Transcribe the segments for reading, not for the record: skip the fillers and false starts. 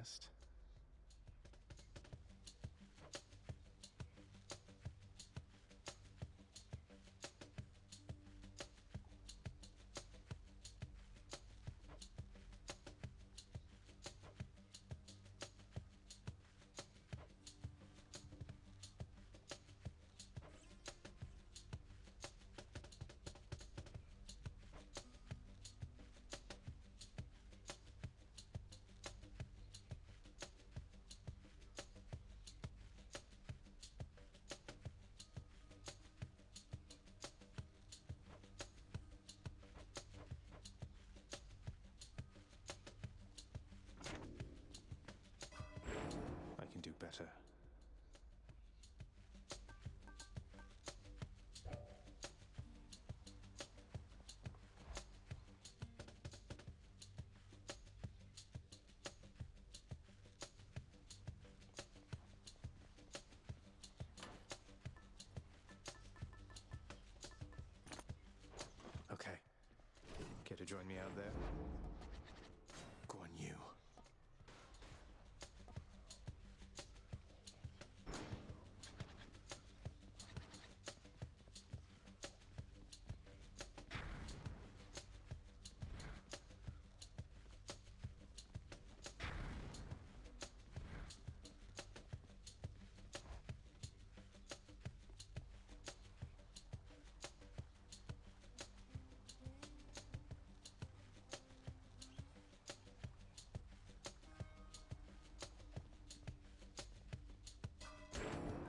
best. I can do better. Okay. Care to join me out there? Go on, you.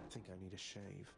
I think I need a shave.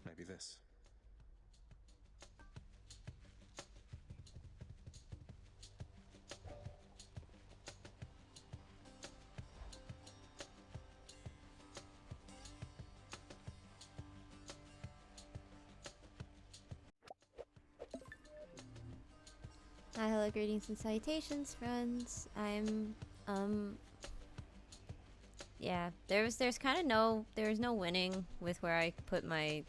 Maybe this. Hi, hello, greetings and salutations, friends. Yeah, there's kind of there's no winning with where I put my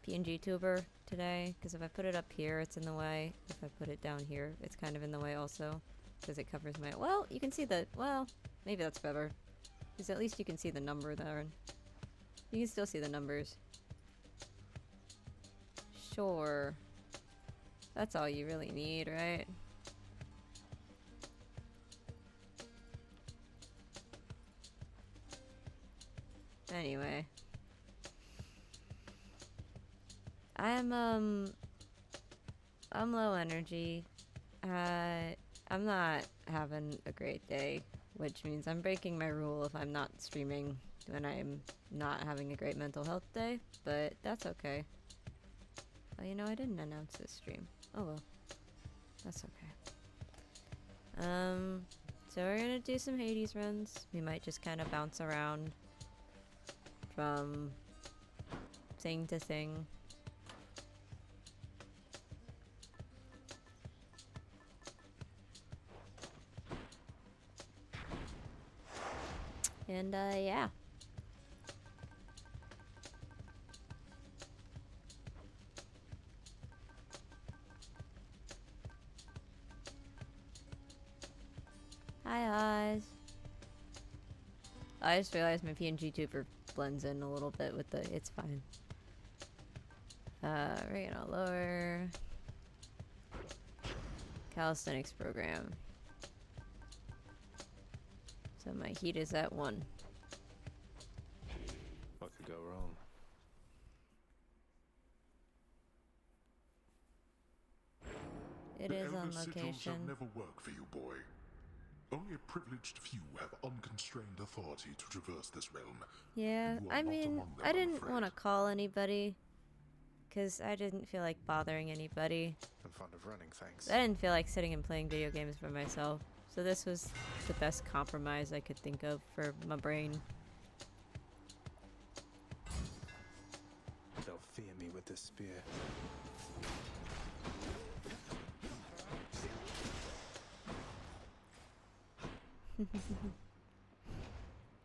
PNG tuber today, because if I put it up here, it's in the way. If I put it down here, it's kind of in the way also, because it covers my, well, you can see the, well, maybe that's better, because at least you can see the number there. You can still see the numbers. Sure. That's all you really need, right? Anyway. I'm low energy. I'm not having a great day, which means I'm breaking my rule if I'm not streaming when I'm not having a great mental health day, but that's okay. Oh, you know, I didn't announce this stream. Oh well. That's okay. So we're gonna do some Hades runs. We might just kind of bounce around from thing to thing. And yeah. Hi, Oz. I just realized my PNG tuber blends in a little bit with the. It's fine. We're gonna lower calisthenics program. So my heat is at 1. What could go wrong? It The is on Elder Sigils have location. never worked for you, boy. Only a privileged few have unconstrained authority to traverse this realm. Yeah, You are I not mean, among them, I I'm didn't afraid. want to call anybody. Because I didn't feel like bothering anybody. I'm fond of running, thanks. I didn't feel like sitting and playing video games by myself. So this was the best compromise I could think of for my brain. They'll fear me with this spear.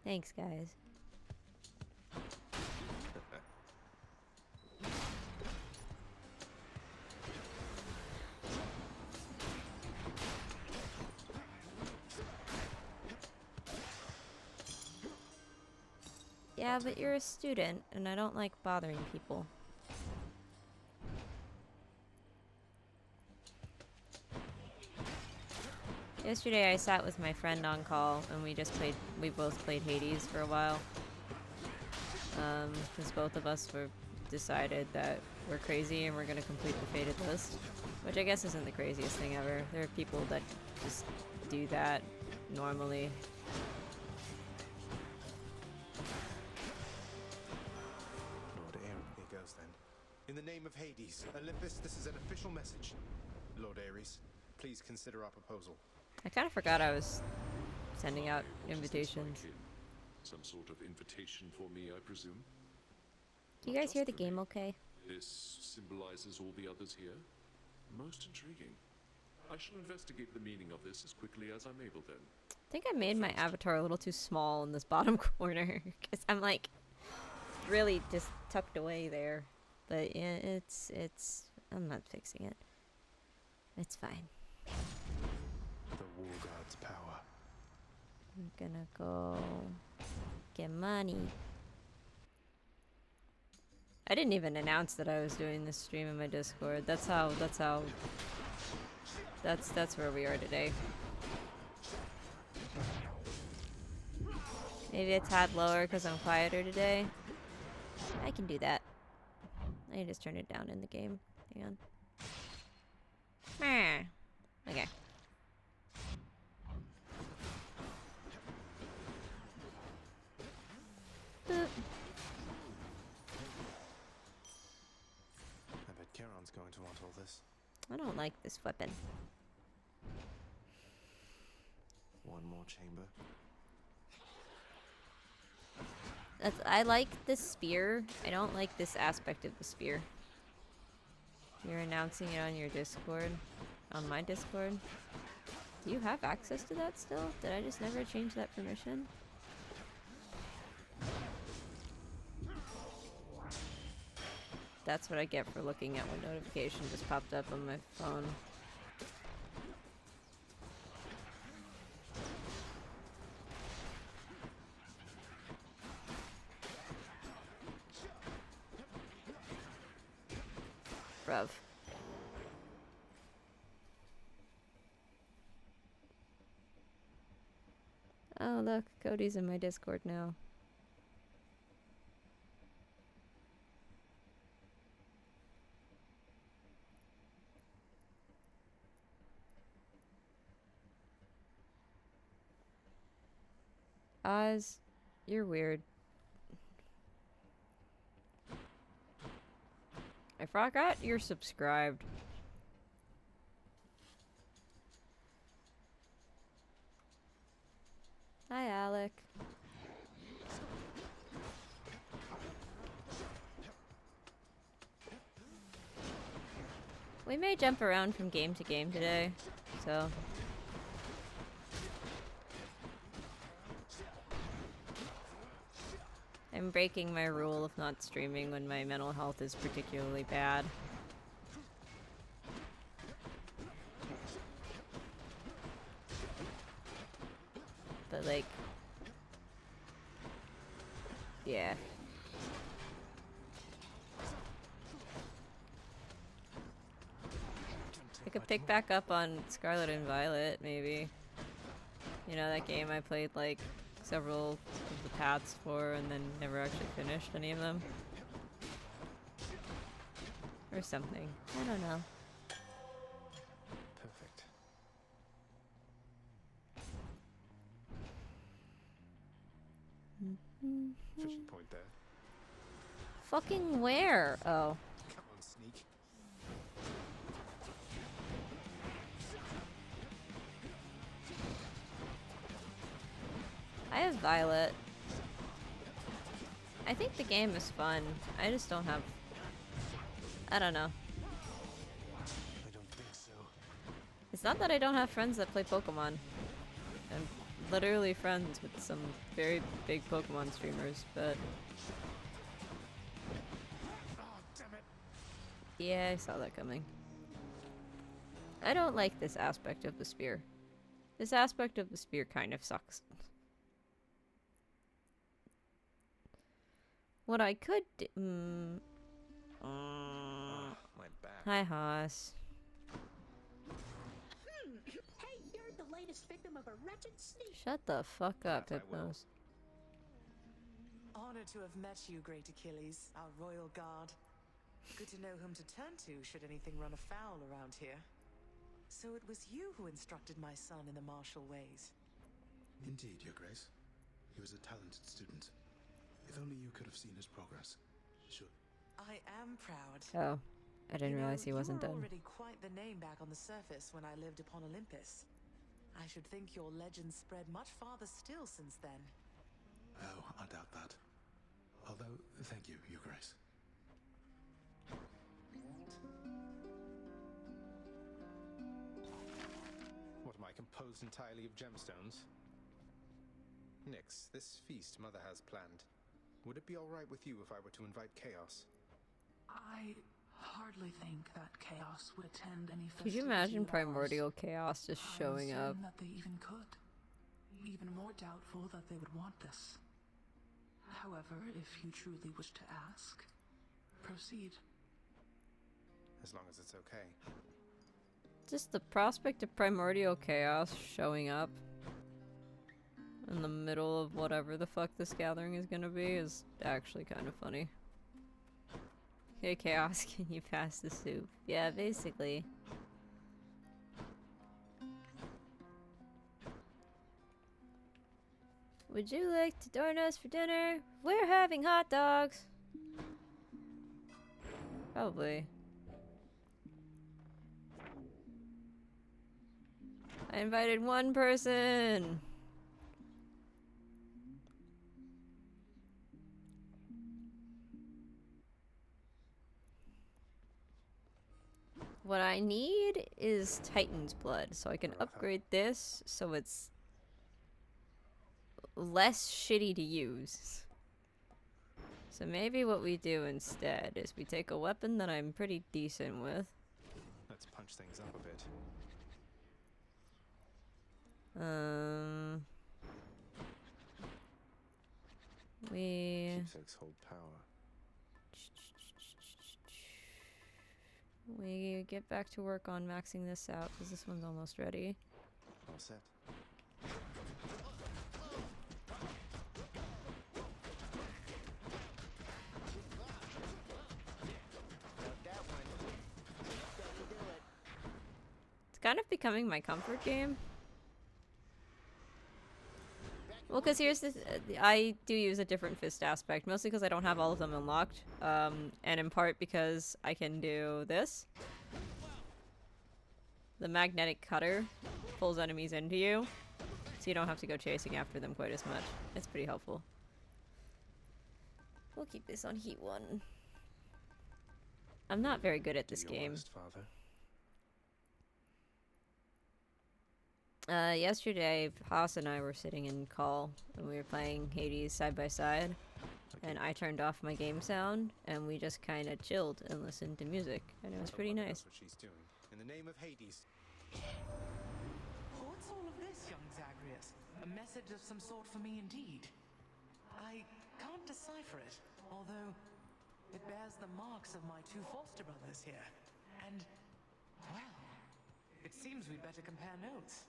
Thanks, guys. Yeah, but you're a student, and I don't like bothering people. Yesterday I sat with my friend on call, and we both played Hades for a while. Because both of us decided that we're crazy and we're gonna complete the fated list. Which I guess isn't the craziest thing ever. There are people that just do that normally. Lord Ares, here goes then. In the name of Hades, Olympus, this is an official message. Lord Ares, please consider our proposal. I kind of forgot I was sending out Why, what is this, my invitations. kin? Some sort of invitation for me, I presume? Do you Not guys hear just the for me. game okay? This symbolizes all the others here? Most intriguing. I shall investigate the meaning of this as quickly as I'm able then. I think I made my avatar a little too small in this bottom corner. Because I'm like really just tucked away there. But yeah, I'm not fixing it. It's fine. The War God's power. I'm gonna go get money. I didn't even announce that I was doing this stream in my Discord. That's where we are today. Maybe a tad lower because I'm quieter today. I can do that. I can just turn it down in the game. Hang on. Okay. Boop. I bet Charon's going to want all this. I don't like this weapon. One more chamber. I like the spear. I don't like this aspect of the spear. You're announcing it on your Discord. On my Discord. Do you have access to that still? Did I just never change that permission? That's what I get for looking at when notification just popped up on my phone. Bruv. Oh look, Cody's in my Discord now. Oz, you're weird. I forgot you're subscribed. We may jump around from game to game today, so. I'm breaking my rule of not streaming when my mental health is particularly bad. But like, yeah. I could pick back up on Scarlet and Violet, maybe. You know, that game I played like several of the paths for and then never actually finished any of them. Or something. I don't know. Perfect. Fishing point there. Fucking where? Oh. Come on, sneak. I have Violet. I think the game is fun. I just don't have... I don't know. I don't think so. It's not that I don't have friends that play Pokemon. I'm literally friends with some very big Pokemon streamers, but... Oh, damn it. Yeah, I saw that coming. I don't like this aspect of the spear. This aspect of the spear kind of sucks. What I could do... My back. Hi, Haas. Hey, you're the latest victim of a wretched sneak. Shut the fuck up, That I will. Hypnos. Honored to have met you, Great Achilles, our royal guard. Good to know whom to turn to should anything run afoul around here. So it was you who instructed my son in the martial ways. Indeed, Your Grace. He was a talented student. If only you could have seen his progress. Sure. I am proud. Oh, I didn't realize he wasn't you were done. already quite the name back on the surface when I lived upon Olympus. I should think your legend spread much farther still since then. Oh, I doubt that. Although, thank you, Your Grace. What am I, composed entirely of gemstones? Nyx, this feast Mother has planned. Would it be alright with you if I were to invite Chaos? I hardly think that Chaos would attend any Could you festivity imagine of ours. Primordial Chaos just I'm showing up? certain that they even could. Even more doubtful that they would want this. However, if you truly wish to ask, proceed. As long as it's okay. Just the prospect of Primordial Chaos showing up in the middle of whatever the fuck this gathering is gonna be is actually kind of funny. Hey Chaos, can you pass the soup? Yeah, basically. Would you like to join us for dinner? We're having hot dogs! Probably. I invited one person! What I need is Titan's Blood, so I can upgrade this so it's less shitty to use. So maybe what we do instead is we take a weapon that I'm pretty decent with. Let's punch things up a bit. We Keepsakes hold power. get back to work on maxing this out because this one's almost ready. All set. It's kind of becoming my comfort game. Well, because here's the I do use a different fist aspect, mostly because I don't have all of them unlocked, and in part because I can do this. The magnetic cutter pulls enemies into you, so you don't have to go chasing after them quite as much. It's pretty helpful. We'll keep this on Heat 1. I'm not very good at this Do your game. worst, Father. Yesterday, Haas and I were sitting in call, and we were playing Hades side by side, and I turned off my game sound, and we just kind of chilled and listened to music, and it was pretty wonder nice. That's what she's doing. In the name of Hades. What's all of this, young Zagreus? A message of some sort for me indeed. I can't decipher it, although it bears the marks of my two foster brothers here. And, well, it seems we'd better compare notes.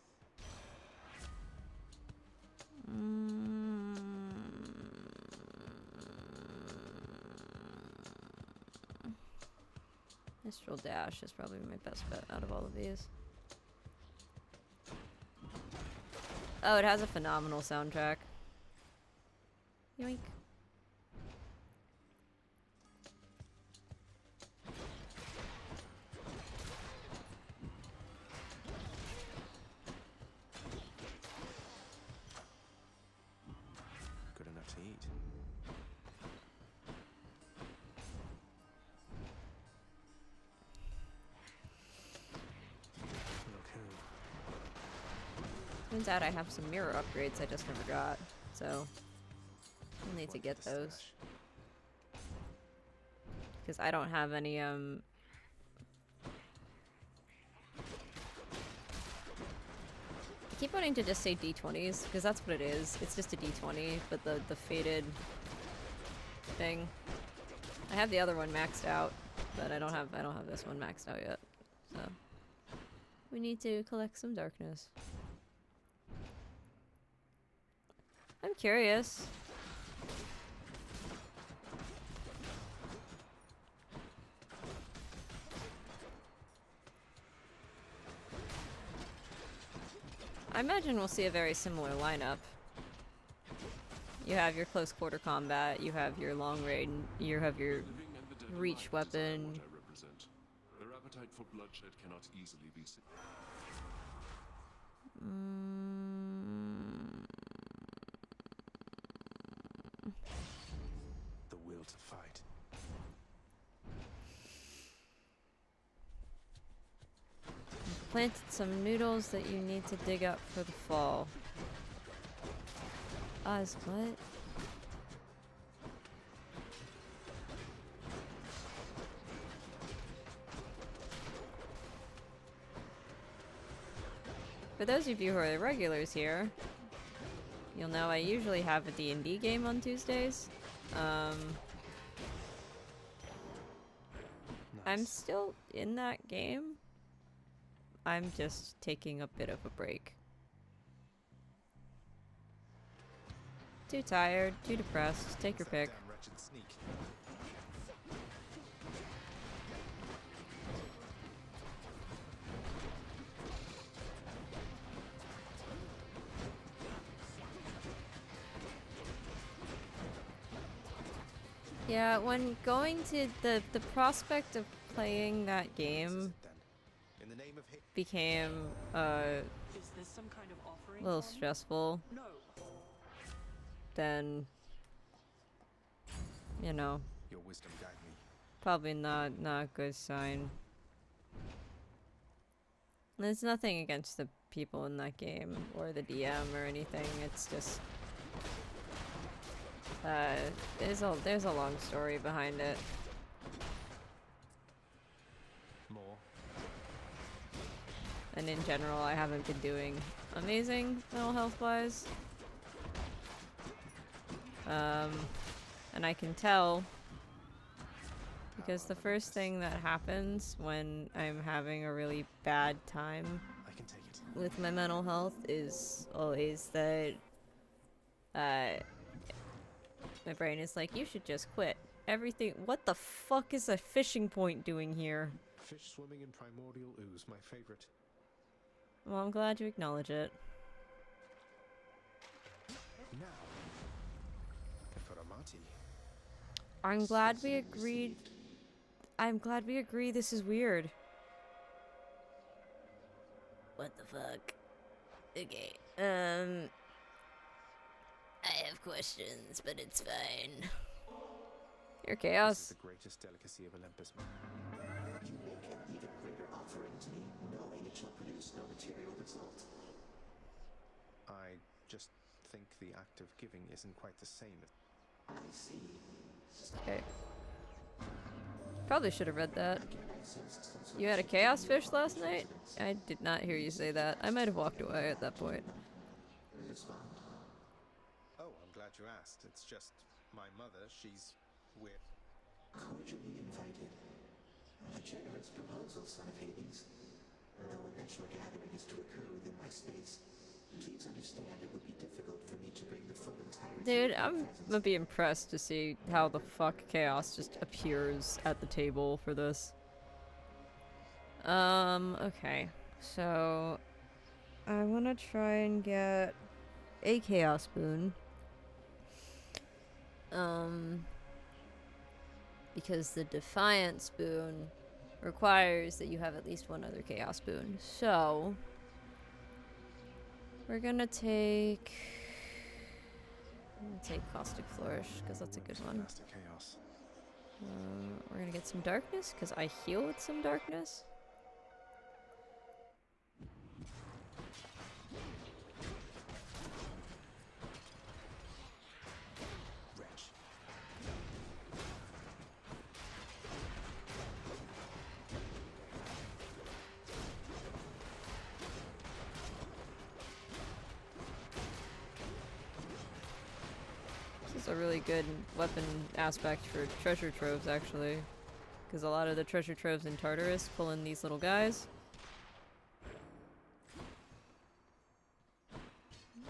Mistral Dash is probably my best bet out of all of these. Oh, it has a phenomenal soundtrack. Yoink. Good enough to eat. Look who. Turns out I have some mirror upgrades I just never got, so I'll need to Quite get the those. stash. Because I don't have any, I keep wanting to just say D20s, because that's what it is. It's just a D20, but the faded thing. I have the other one maxed out, but I don't have this one maxed out yet. So we need to collect some darkness. I'm curious. I imagine we'll see a very similar lineup. You have your close quarter combat, you have your long range, you have your Living and the dead reach alike desire weapon. what I represent. Their appetite for bloodshed cannot easily be The will to fight. Planted some noodles that you need to dig up for the fall. Oz, what? For those of you who are the regulars here, you'll know I usually have a D&D game on Tuesdays. I'm still in that game. I'm just taking a bit of a break. Too tired, too depressed, take your That pick. damn wretched sneak. Yeah, when going to the prospect of playing that This is game it then. In the name of Hades. became Is this some kind of offering? a little for me? stressful, No. then you know, Your wisdom guide me. probably not a good sign. There's nothing against the people in that game or the DM or anything. It's just there's a long story behind it. More. And in general, I haven't been doing amazing mental health wise. And I can tell because the first thing that happens when I'm having a really bad time I can take it. with my mental health is always that my brain is like, you should just quit. Everything. What the fuck is a fishing point doing here? Fish swimming in primordial ooze, my favorite. Well, I'm glad you acknowledge it. Now, for Amati. I'm glad we agreed. I'm glad we agree this is weird. What the fuck? Okay. I have questions, but it's fine. You're This is chaos. the greatest delicacy of Olympus. just think the act of giving isn't quite the same. Okay. Probably should have read that. You had a chaos fish last night? I did not hear you say that. I might have walked away at that point. Oh, I'm glad you asked. It's just my mother, she's weird. Cordially invited. A generous proposal, son of Hades. Though an extra gathering is to occur within my space, please understand it would be difficult for me to bring the full entirety. Dude, I'm gonna be impressed to see how the fuck chaos just appears at the table for this. Okay. So I wanna try and get a chaos boon. Because the Defiance boon requires that you have at least one other chaos boon. So we're gonna take Caustic Flourish because that's a good one. Master Chaos. We're gonna get some darkness because I heal with some darkness. Wretch. This is a really good weapon aspect for treasure troves, actually. Because a lot of the treasure troves in Tartarus pull in these little guys.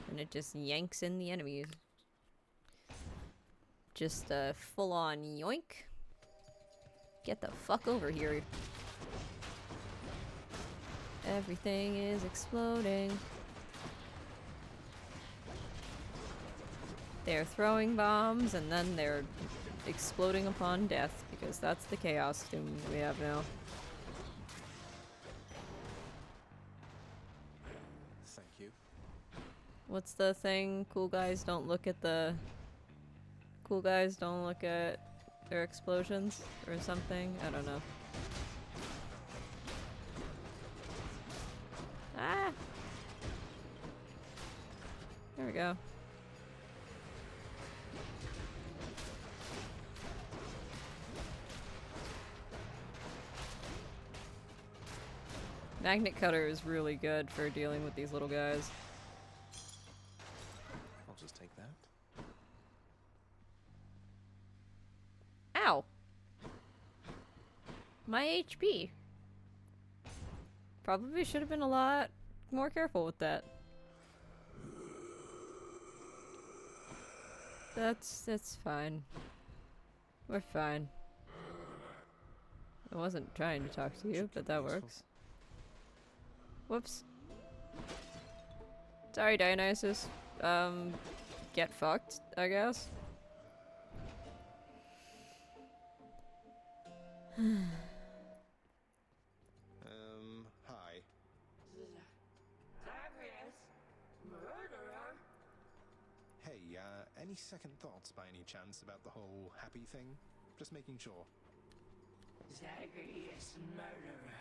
And it just yanks in the enemies. Just a full-on yoink. Get the fuck over here. Everything is exploding. They're throwing bombs and then they're exploding upon death because that's the chaos doom we have now. Thank you. What's the thing? Cool guys don't look at the... Cool guys don't look at their explosions or something? I don't know. Ah! There we go. Magnet Cutter is really good for dealing with these little guys. I'll just take that. Ow! My HP. Probably should have been a lot more careful with that. That's fine. We're fine. I wasn't trying to talk to you, but that works. Whoops. Sorry, Dionysus. Get fucked, I guess. Hi. Hey, any second thoughts by any chance about the whole happy thing? Just making sure. Zagreus, murderer.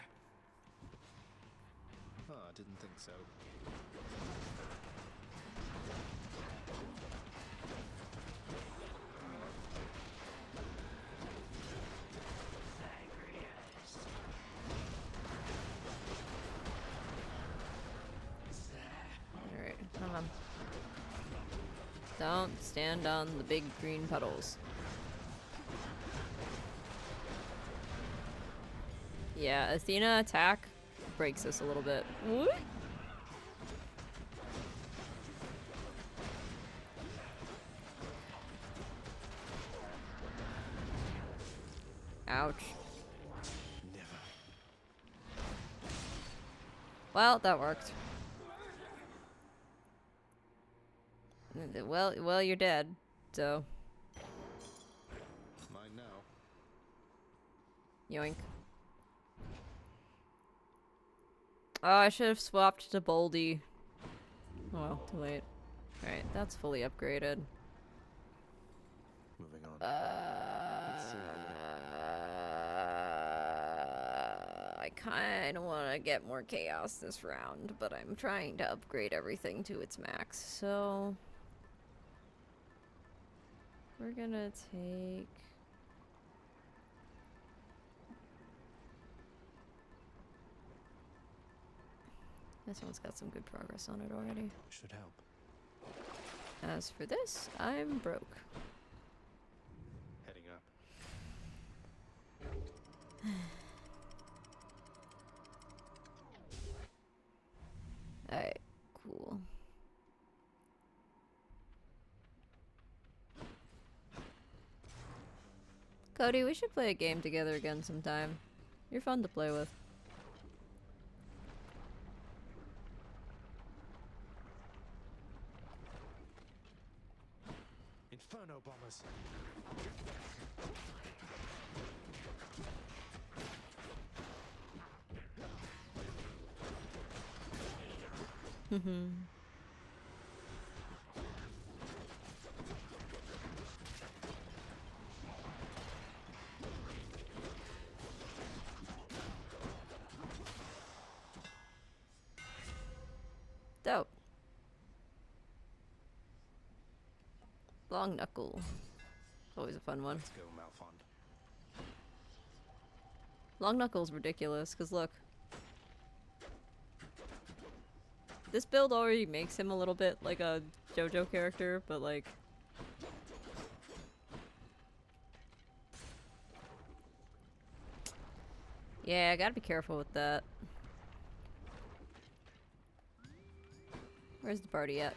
Ah, didn't think so. Alright, come on. Don't stand on the big green puddles. Yeah, Athena attack breaks us a little bit. What? Ouch. Never. Well, that worked. Well, you're dead, so. Mine now. Yoink. Oh, I should have swapped to Boldy. Oh well, too late. Alright, that's fully upgraded. Moving on. I kind of want to get more chaos this round, but I'm trying to upgrade everything to its max, so... We're gonna take... This one's got some good progress on it already. Should help. As for this, I'm broke. Heading up. Alright, cool. Cody, we should play a game together again sometime. You're fun to play with. Inferno bombers. Dope. Long knuckle. It's always a fun one. Let's go, Malfond. Long knuckle's ridiculous, because look. This build already makes him a little bit like a JoJo character, but like... Yeah, I gotta be careful with that. Where's the party at?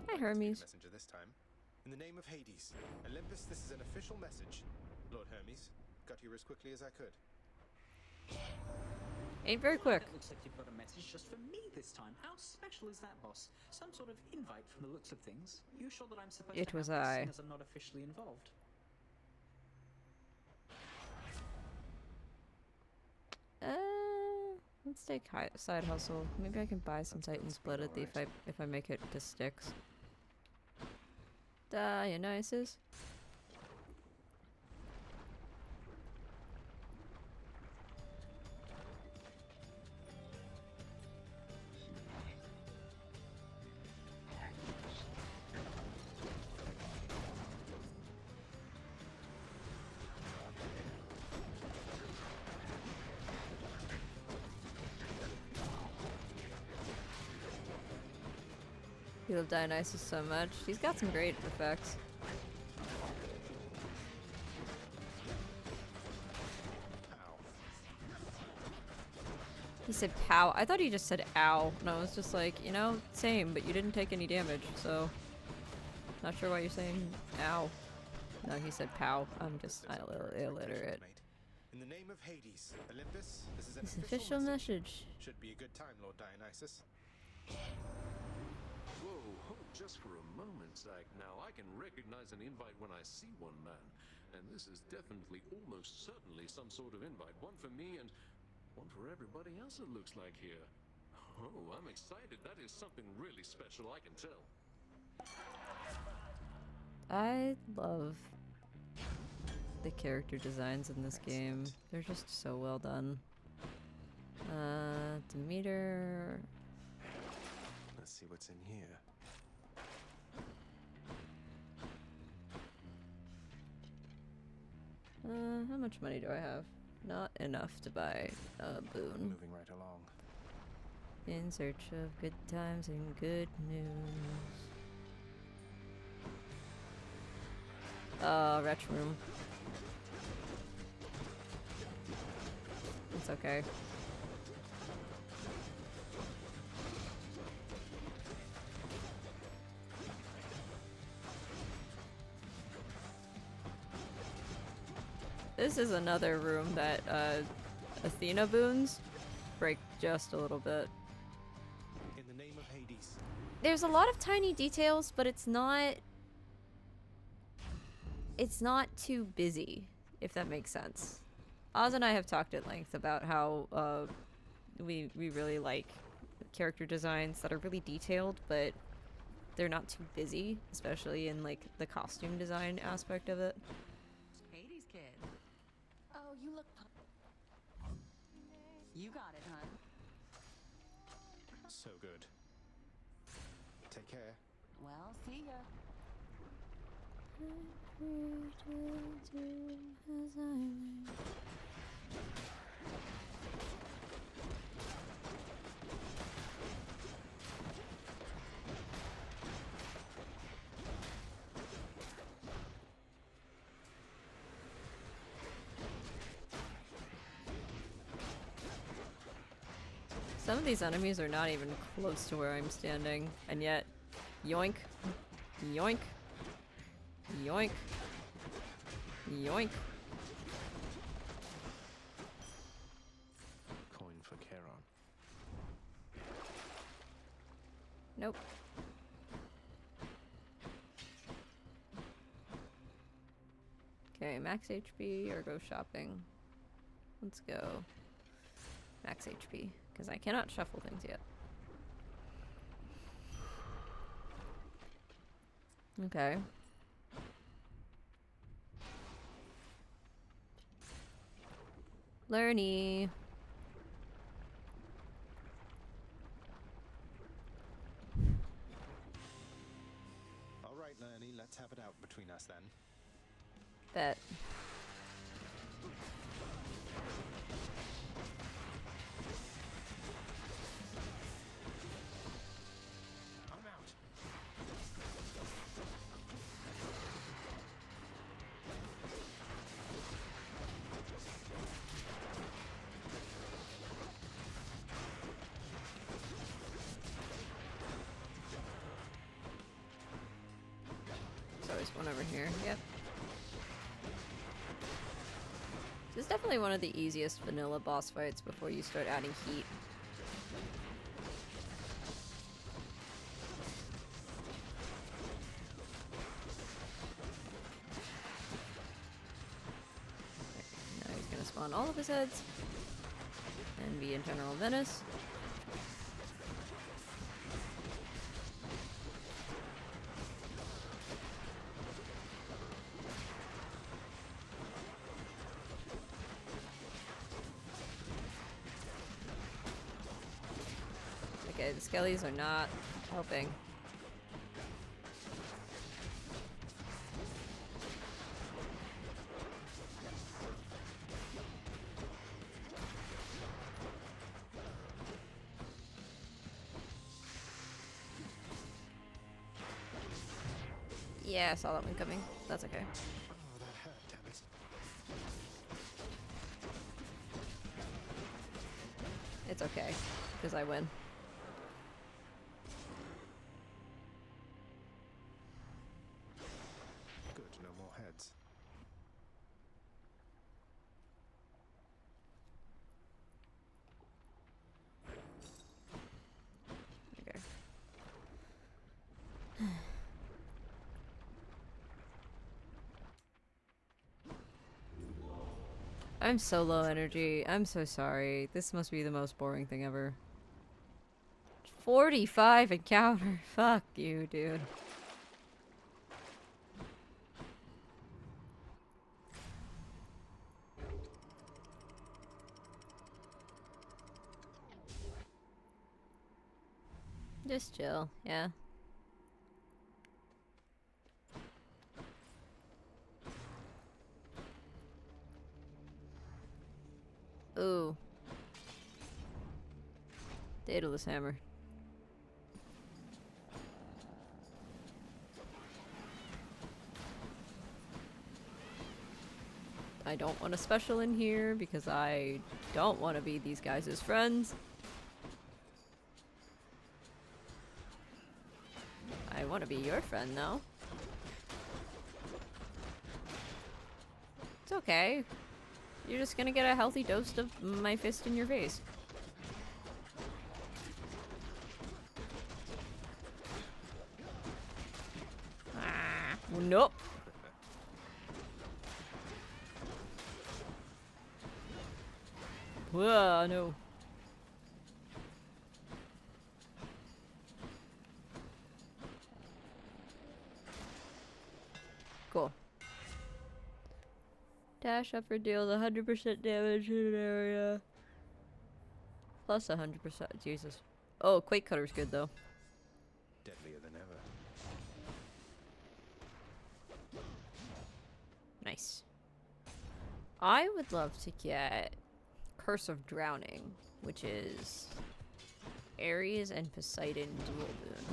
Hi, Hermes. Messenger this time. In the name of Hades, Olympus, this is an official message. Lord Hermes, got here as quickly as I could. Ain't very quick. It looks like you've got a message just for me this time. How special is that, boss? Some sort of invite from the looks of things. You sure that I'm supposed It to was have this, I. seeing as I'm not officially involved? Let's take side hustle. Maybe I can buy some Titan Split at the if I make it to Styx. Dionysus. You love Dionysus so much. He's got some great effects. He said pow. I thought he just said ow. And I was just like, you know, same, but you didn't take any damage, so... Not sure why you're saying ow. No, he said pow. I'm just illiterate. In the name of Hades, Olympus, this is an It's official message. Should be a good time, Lord Dionysus. Whoa, hold just for a moment, Zach. Now, I can recognize an invite when I see one, man. And this is definitely, almost certainly, some sort of invite. One for me and one for everybody else, it looks like here. Oh, I'm excited. That is something really special, I can tell. I love the character designs in this game. They're just so well done. Demeter. Let's see what's in here. How much money do I have? Not enough to buy a boon. Moving right along. In search of good times and good news. Retch room. It's okay. This is another room that Athena boons break just a little bit. In the name of Hades. There's a lot of tiny details, but it's not it's not too busy, if that makes sense. Oz and I have talked at length about how we really like character designs that are really detailed, but they're not too busy, especially in like the costume design aspect of it. Hades kid. Oh, you look. You got it, hun. So good. Take care. Well, see ya. Some of these enemies are not even close to where I'm standing, and yet, yoink, yoink, yoink, yoink. Coin for Charon. Nope. Okay, max HP or go shopping. Let's go max HP, because I cannot shuffle things yet. Okay. Learny. All right, Lerny, let's have it out between us then. Bet. I'm out. There's always one over here. Yep. This is definitely one of the easiest vanilla boss fights before you start adding heat. Now he's gonna spawn all of his heads and be in General Venice. Okay, the skellies are not helping. Yeah, I saw that one coming. That's okay. Oh, that hurt, damn it. It's okay, because I win. Good, no more heads. Okay. I'm so low energy. I'm so sorry. This must be the most boring thing ever. 45 encounter. Fuck you, dude. Just chill, yeah. Ooh. Daedalus Hammer. I don't want a special in here because I don't want to be these guys' friends. I want to be your friend, though. It's okay. You're just gonna get a healthy dose of my fist in your face. Ah, nope. Whoa, no. Cool. Dash upper deals 100% damage in an area. Plus 100%. Jesus. Oh, Quake Cutter's good though. Deadlier than ever. Nice. I would love to get Curse of Drowning, which is Ares and Poseidon dual boon.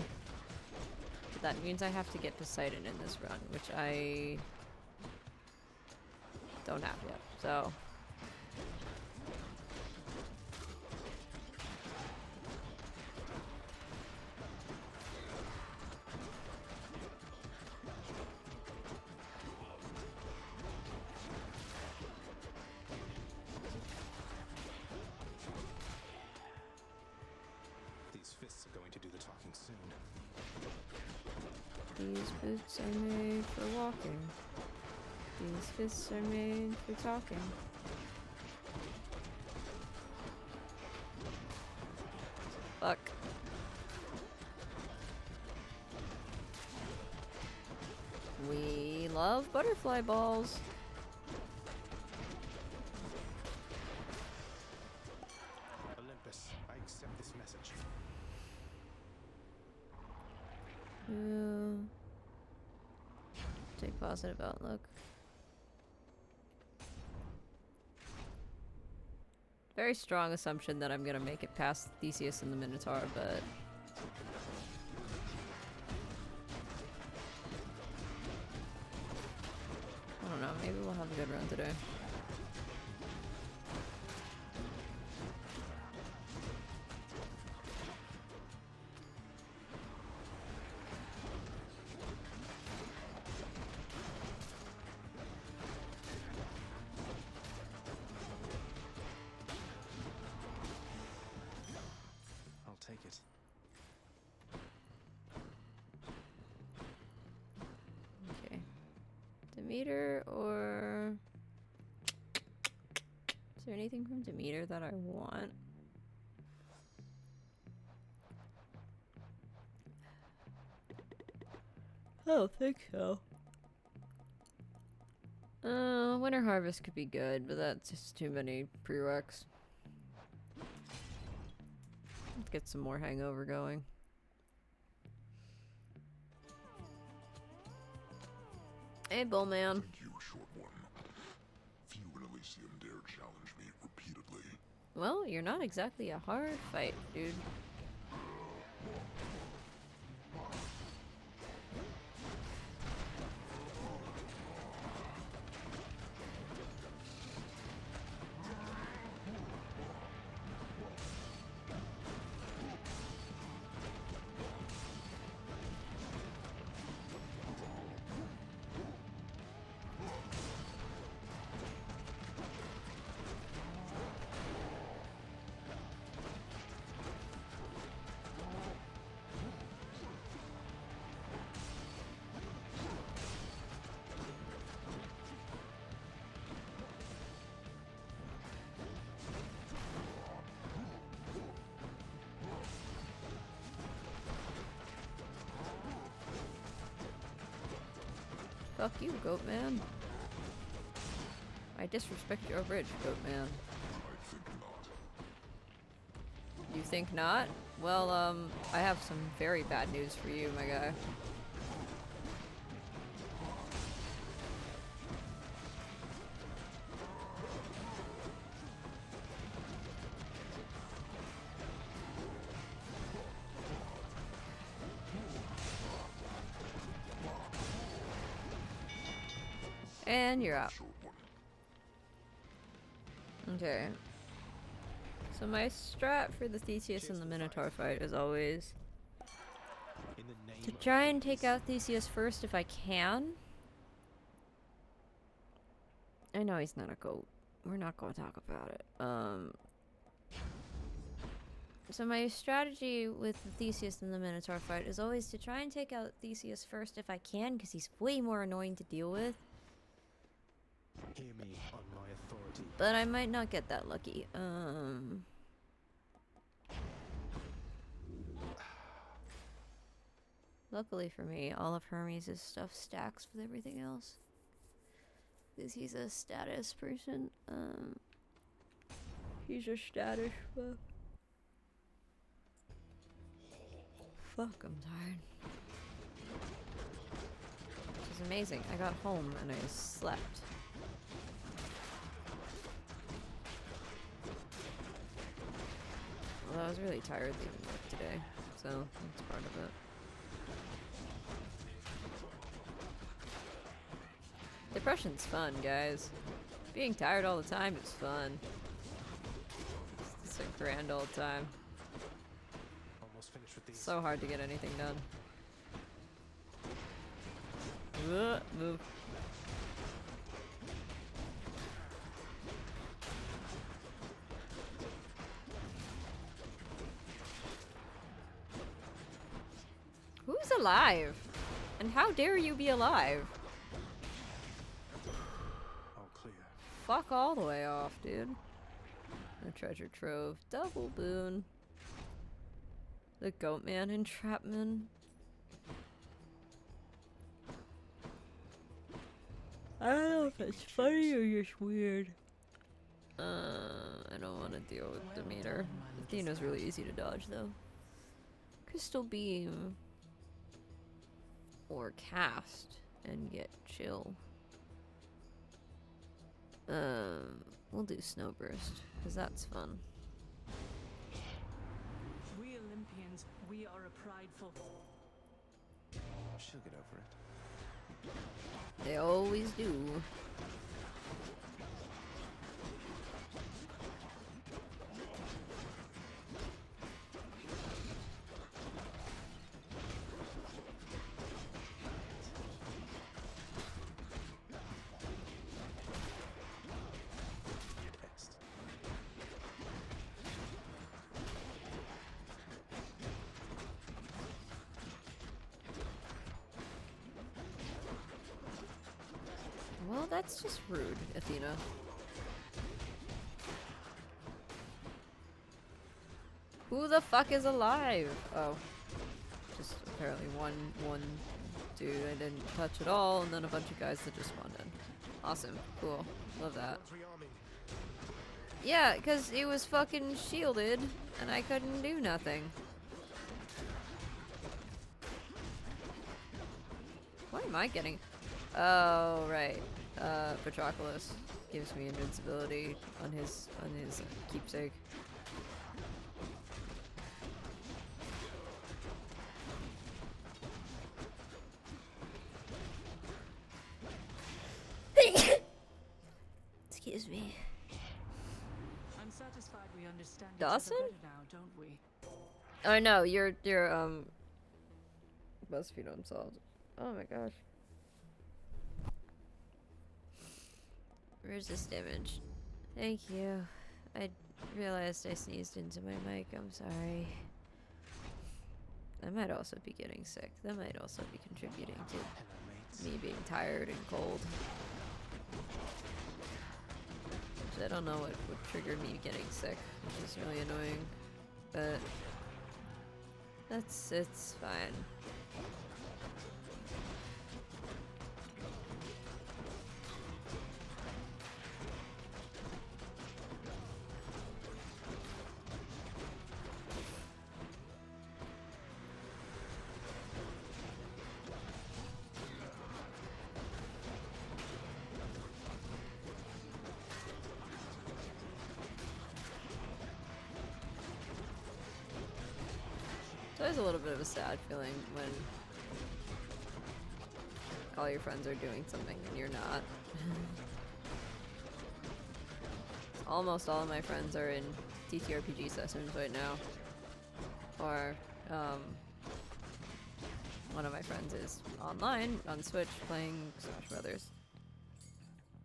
But that means I have to get Poseidon in this run, which I don't have yet, so. These fists are going to do the talking soon. These boots are made for walking. These fists are made for talking. Fuck. We love butterfly balls. Olympus, I accept this message. Take positive outlook. Very strong assumption that I'm gonna make it past Theseus and the Minotaur, but I don't know, maybe we'll have a good run today. I'll take it. Okay. Demeter or... Is there anything from Demeter that I want? I don't think so. Winter Harvest could be good, but that's just too many prereqs. Let's get some more hangover going. Hey, Bullman. Thank you, Short One. Few in Elysium dare challenge me repeatedly. Well, you're not exactly a hard fight, dude. Fuck you, Goat Man. I disrespect your bridge, Goat Man. I think not. You think not? Well, I have some very bad news for you, my guy. And you're out. Short One. Okay. So my strat for the Theseus and the Minotaur fight is always In the name to of try and Hades. take out Theseus first if I can. I know he's not a goat. We're not going to talk about it. So my strategy with the Theseus and the Minotaur fight is always to try and take out Theseus first if I can, because he's way more annoying to deal with. Hear me on my authority. but I might not get that lucky. Luckily for me, all of Hermes' stuff stacks with everything else. Because he's a status person. He's a status buff. Fuck, I'm tired. Which is amazing. I got home and I slept. Well, I was really tired leaving work today, so that's part of it. Depression's fun, guys. Being tired all the time is fun. It's a grand old time. Almost finished with these. So hard to get anything done. Move. Who's alive? And how dare you be alive? All clear. Fuck all the way off, dude. The treasure trove. Double boon. The Goatman entrapment. I don't know if it's funny or just weird. I don't want to deal with Demeter. Athena's really easy to dodge, though. Crystal Beam. Or cast and get chill. We'll do Snowburst, because that's fun. We Olympians, we are a prideful. She'll get over it. They always do. Well, that's just rude, Athena. Who the fuck is alive? Oh. Just apparently one dude I didn't touch at all, and then a bunch of guys that just spawned in. Awesome. Cool. Love that. Yeah, because it was fucking shielded, and I couldn't do nothing. Why am I getting... Oh, right. Patroclus gives me invincibility on his keepsake. Excuse me. I'm satisfied we understand Dawson? each other better now, don't we? Oh no, you're BuzzFeed unsolved. Oh my gosh. Resist damage. Thank you. I realized I sneezed into my mic. I'm sorry. I might also be getting sick. That might also be contributing to me being tired and cold. Which I don't know what would trigger me getting sick, which is really annoying. But it's fine. It's always a little bit of a sad feeling when all your friends are doing something and you're not. Almost all of my friends are in TTRPG sessions right now. Or, one of my friends is online on Switch playing Smash Brothers.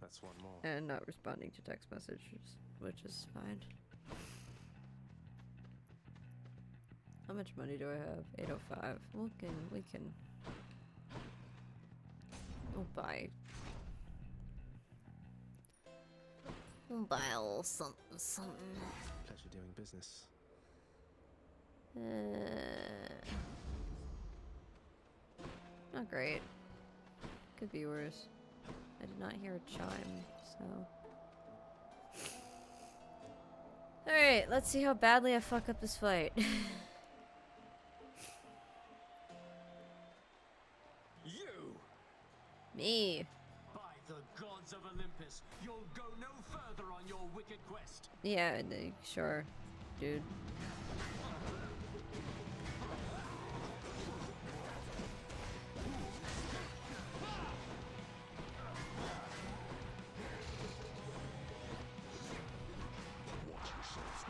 That's one more. And not responding to text messages, which is fine. How much money do I have? 805. We can. We'll buy Buy a little something, something. Pleasure doing business. Not great. Could be worse. I did not hear a chime, so. Alright, let's see how badly I fuck up this fight. You! Me. By the gods of Olympus, you'll go no further on your wicked quest. Yeah, sure, dude.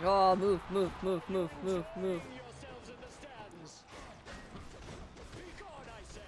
Oh, move, move, move, move, move, move. Yourselves in the stands. Be gone, I say.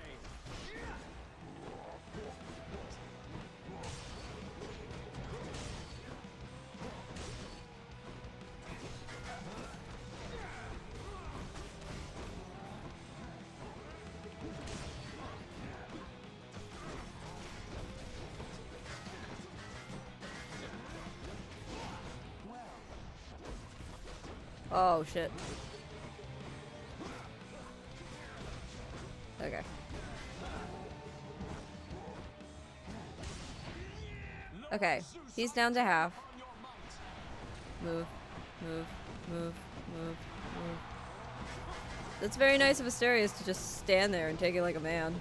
Oh, shit. Okay. Okay, he's down to half. Move, move, move, move, move. That's very nice of Asterius to just stand there and take it like a man.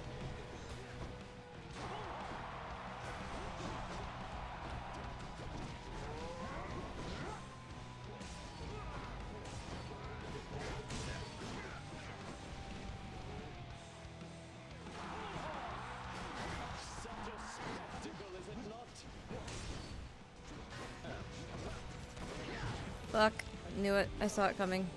Fuck. Knew it. I saw it coming.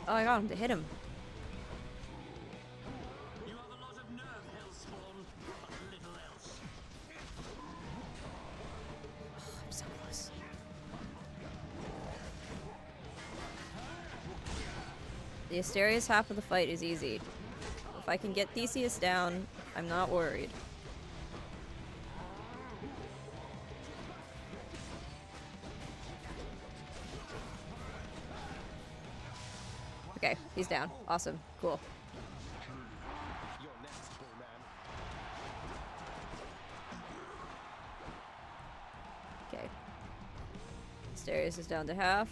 Oh, I got him to hit him. You have a lot of nerve, Hellspawn, but little else. I'm so close. The Asterius half of the fight is easy. If I can get Theseus down, I'm not worried. Okay, he's down. Awesome. Cool. You're next, Bullman. Okay. Asterius is down to half.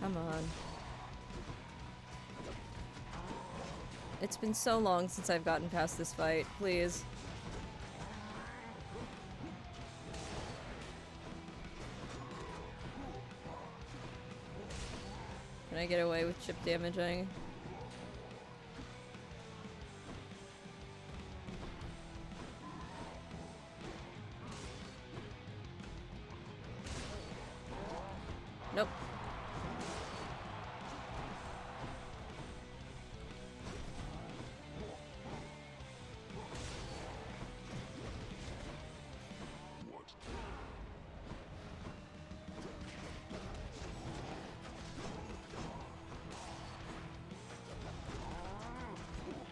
Come on. It's been so long since I've gotten past this fight. Please. Can I get away with chip damaging? Nope.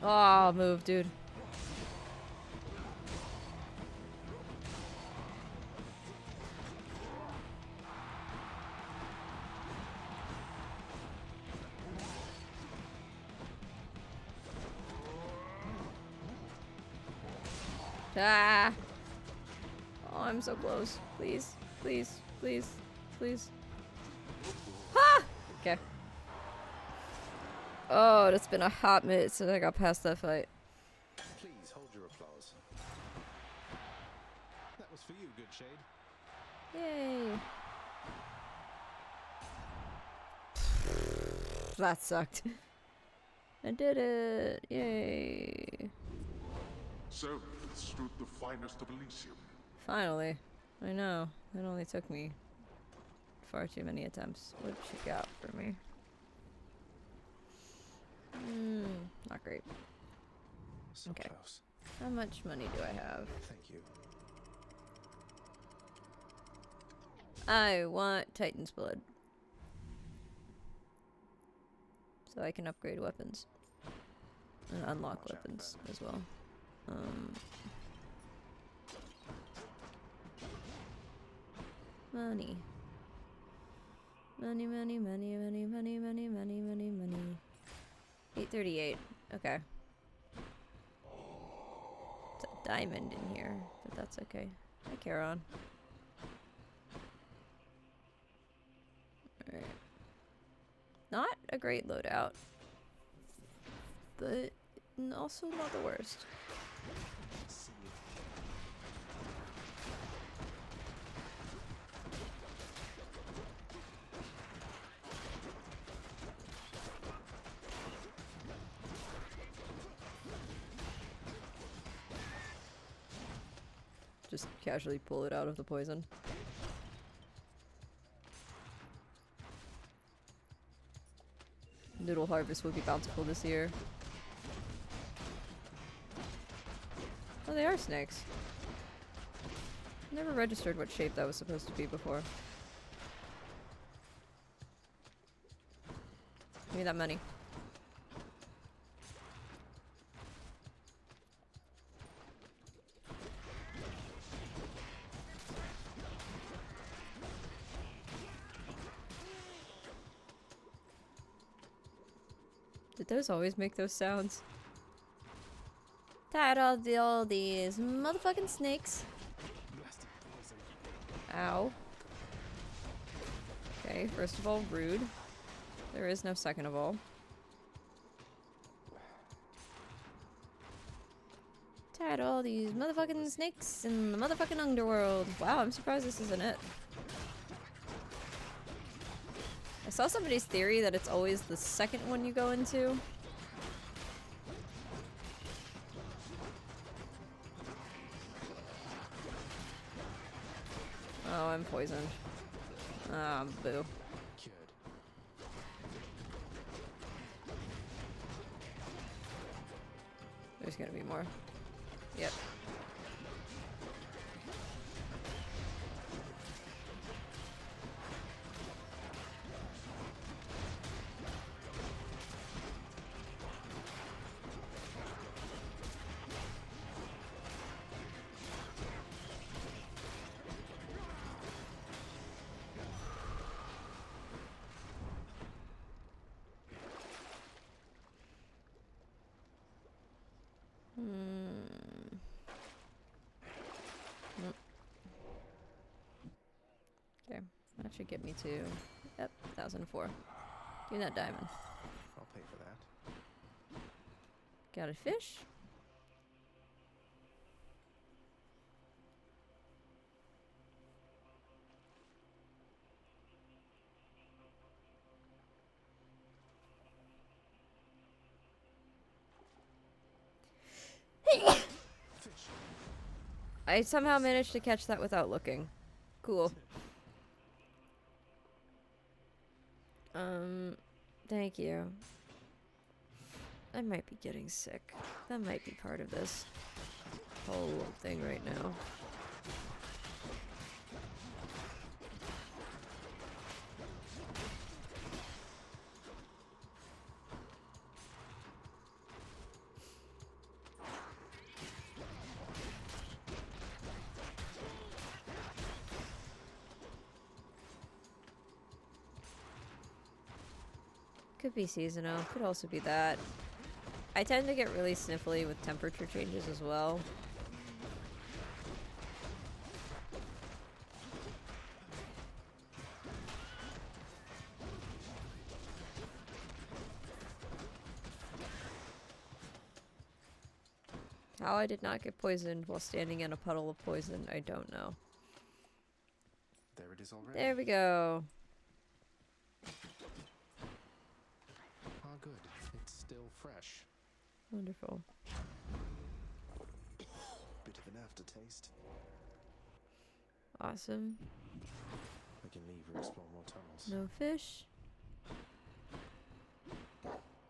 Oh, move, dude. Ah! Oh, I'm so close. Please, please, please, please. Ah! Okay. Oh, it's been a hot minute since I got past that fight. Please hold your applause. That was for you, good shade. Yay. That sucked. I did it. Yay. So, stood the finest of Elysium. Finally. I know. It only took me far too many attempts. What did she got for me? Not great. So Okay. close. How much money do I have? Thank you. I want Titan's Blood. So I can upgrade weapons. And unlock Watch out, weapons Ben. as well. Money. Money, money, money, money, money, money, money, money, money. 838. Okay. It's a diamond in here, but that's okay. Hi, Charon. Alright. Not a great loadout. But also not the worst. See you. Just casually pull it out of the poison. Noodle harvest will be bountiful this year. Oh, they are snakes. Never registered what shape that was supposed to be before. Give me that money. Did those always make those sounds? Tired of all these motherfucking snakes. Blasted poison. Ow. Okay, first of all, rude. There is no second of all. Tired of all these motherfucking snakes in the motherfucking underworld. Wow, I'm surprised this isn't it. I saw somebody's theory that it's always the second one you go into. Oh, I'm poisoned. Ah, boo. Cured. There's gonna be more. Yep. Okay, that should get me to, yep, 1004. Do that diamond. I'll pay for that. Got a fish? I somehow managed to catch that without looking. Cool. Thank you. I might be getting sick. That might be part of this whole thing right now. Could be seasonal, could also be that. I tend to get really sniffly with temperature changes as well. How I did not get poisoned while standing in a puddle of poison, I don't know. There it is already. There we go. Ah, good. It's still fresh. Wonderful. Bit of an aftertaste. Awesome. We can leave or explore more tunnels. No fish.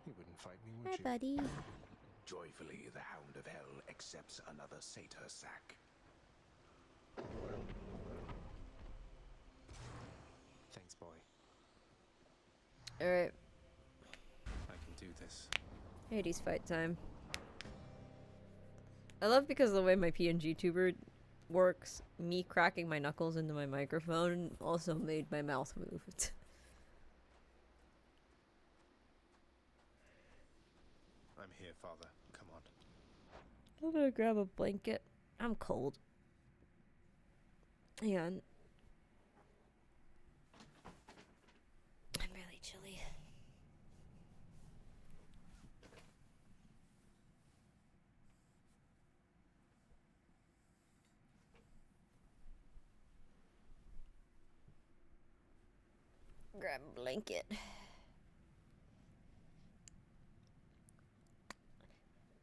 You wouldn't fight me, Hi, would you? buddy. Joyfully, the Hound of Hell accepts another satyr sack. Thanks, boy. Alright. I can do this. Hades fight time. I love because of the way my PNG tuber works, me cracking my knuckles into my microphone also made my mouth move. I'm here, Father. Come on. I'm gonna grab a blanket. I'm cold. Hang on. I'm really chilly. Grab a blanket.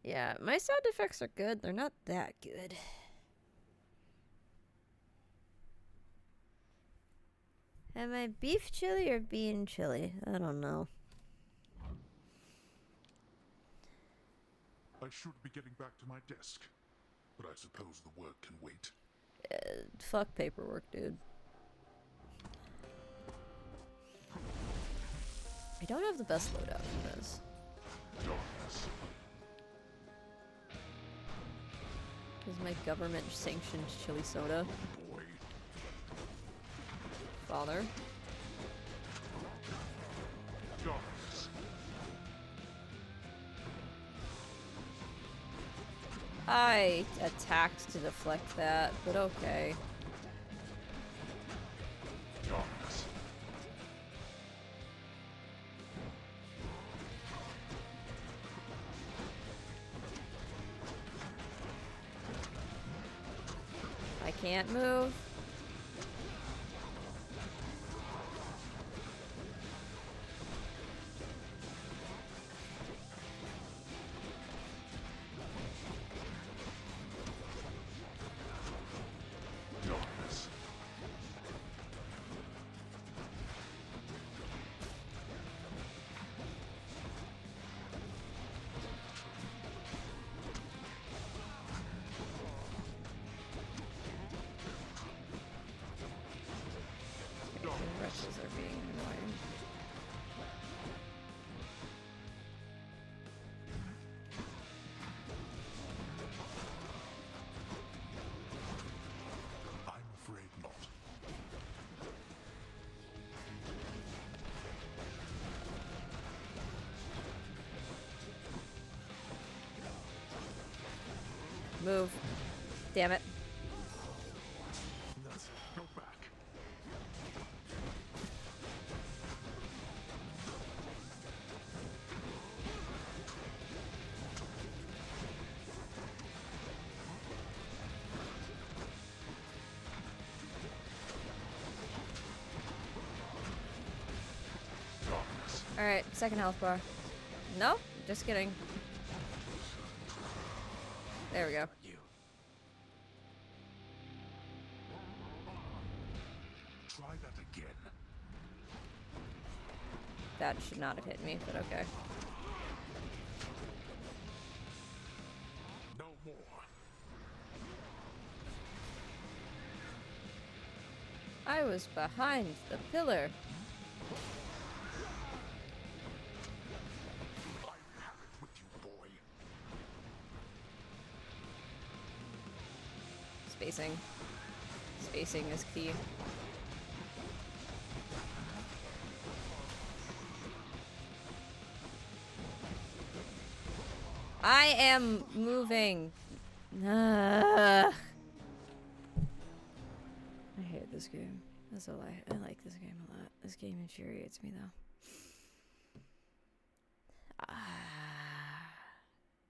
Yeah, my sound effects are good. They're not that good. Am I beef chili or bean chili? I don't know. I should be getting back to my desk, but I suppose the work can wait. Fuck paperwork, dude. I don't have the best loadout for this. Darkness. This is my government-sanctioned chili soda. Boy. Father. Darkness. I attacked to deflect that, but okay. Darkness. I can't move. Darkness. The rushes are being annoying. I'm afraid not. Move. Damn it. Nuts. Go back. Darkness. Alright, second health bar. Nope, just kidding. There we go. You. Try that again. That should not have hit me, but okay. No more. I was behind the pillar. I have it with you, boy. Spacing. Spacing is key. I am moving. I hate this game. That's a lie. I like this game a lot. This game infuriates me though.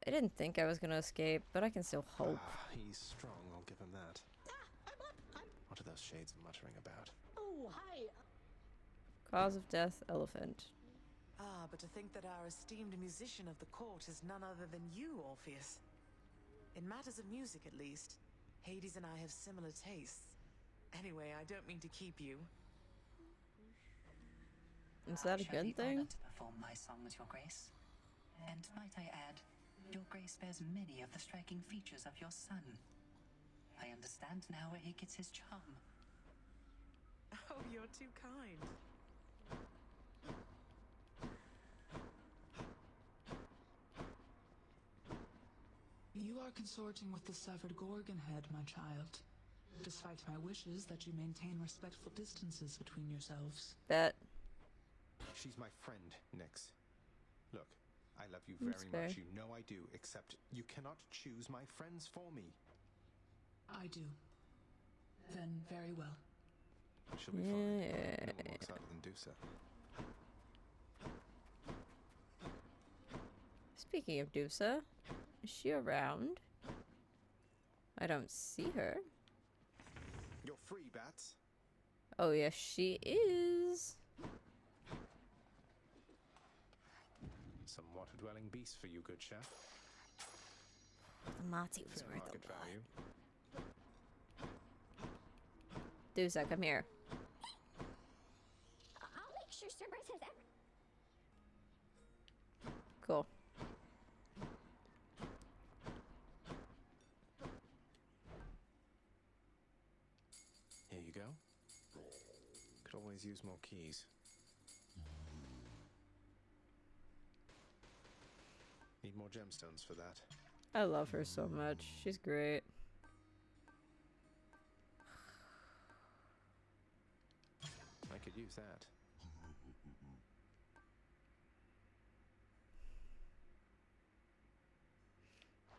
I didn't think I was gonna escape, but I can still hope. He's strong, I'll give him that. I'm up. What are those shades muttering about? Oh, hi. Cause of death, elephant. Ah, but to think that our esteemed musician of the court is none other than you, Orpheus. In matters of music, at least, Hades and I have similar tastes. Anyway, I don't mean to keep you. Is that a good thing? To perform my song with your grace. And might I add, your grace bears many of the striking features of your son. I understand now where he gets his charm. Oh, you're too kind. You are consorting with the severed Gorgon head, my child. Despite my wishes that you maintain respectful distances between yourselves. Bet. She's my friend, Nyx. Look, I love you That's very fair. much. You know I do, except you cannot choose my friends for me. I do. Then very well. She'll be fine. No one walks harder than Dusa. Speaking of Dusa, is she around? I don't see her. You're free, Bats. Oh, yes, she is. Some water-dwelling beast for you, good chef. The Mati was Fair worth market a lot. value. Dusa, come here. I'll make sure Cerberus has every. Cool. Here you go. Could always use more keys. Need more gemstones for that. I love her so much. She's great. I could use that.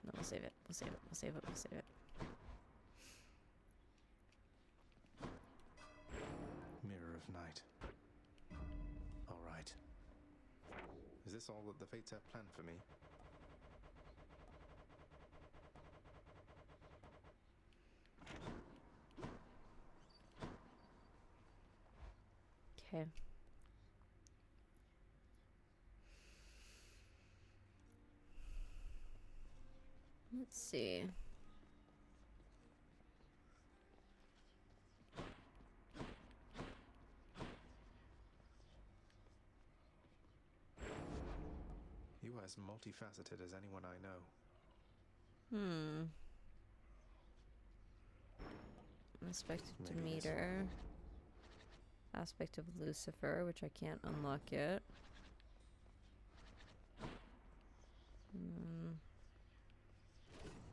No, we'll save it. We'll save it. We'll save it. We'll save it. Mirror of Night. All right. Is this all that the Fates have planned for me? Okay. Let's see. You are as multifaceted as anyone I know. Aspect of Maybe this Demeter. Aspect of Lucifer, which I can't unlock yet.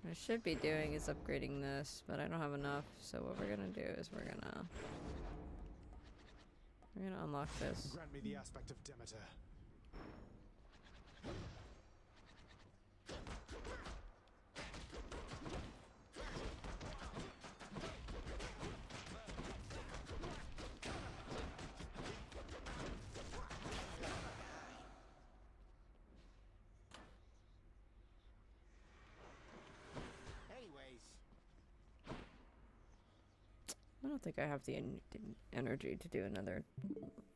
What I should be doing is upgrading this, but I don't have enough. So what we're gonna do is we're gonna unlock this. Grant me the aspect of Demeter. I don't think I have the energy to do another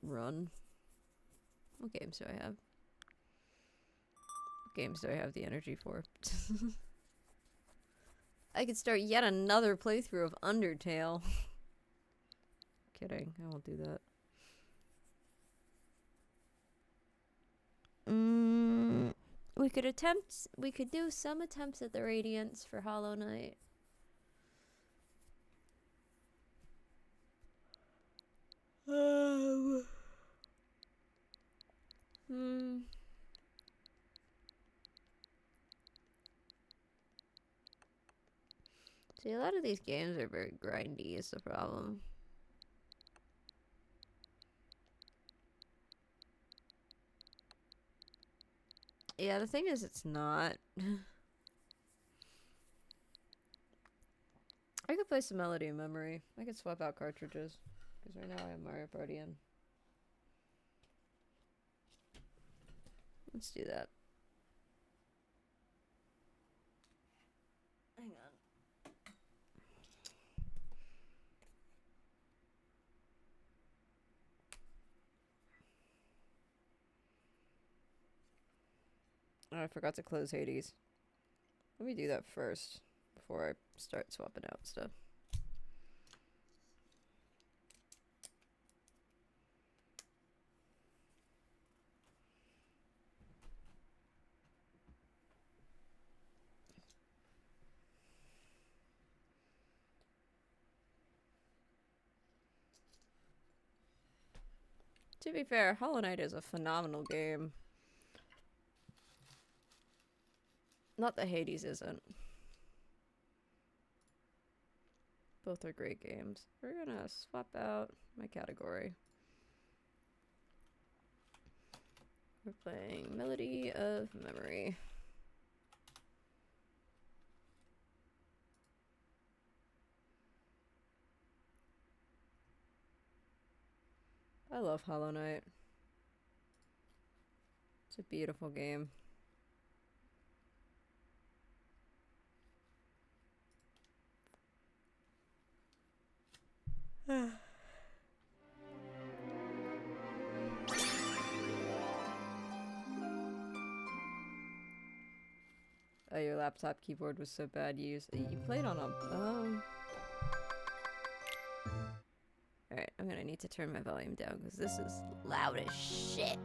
run. What games do I have? What games do I have the energy for? I could start yet another playthrough of Undertale. Kidding, I won't do that. We could do some attempts at the Radiance for Hollow Knight. See, a lot of these games are very grindy is the problem. Yeah, the thing is it's not. I could play some Melody in Memory. I could swap out cartridges. Because right now I have Mario Party in. Let's do that. Hang on. Oh, I forgot to close Hades. Let me do that first before I start swapping out stuff. To be fair, Hollow Knight is a phenomenal game. Not that Hades isn't. Both are great games. We're gonna swap out my category. We're playing Melody of Memory. I love Hollow Knight. It's a beautiful game. Oh, your laptop keyboard was so bad you played on a... Alright, I'm gonna need to turn my volume down because this is loud as shit.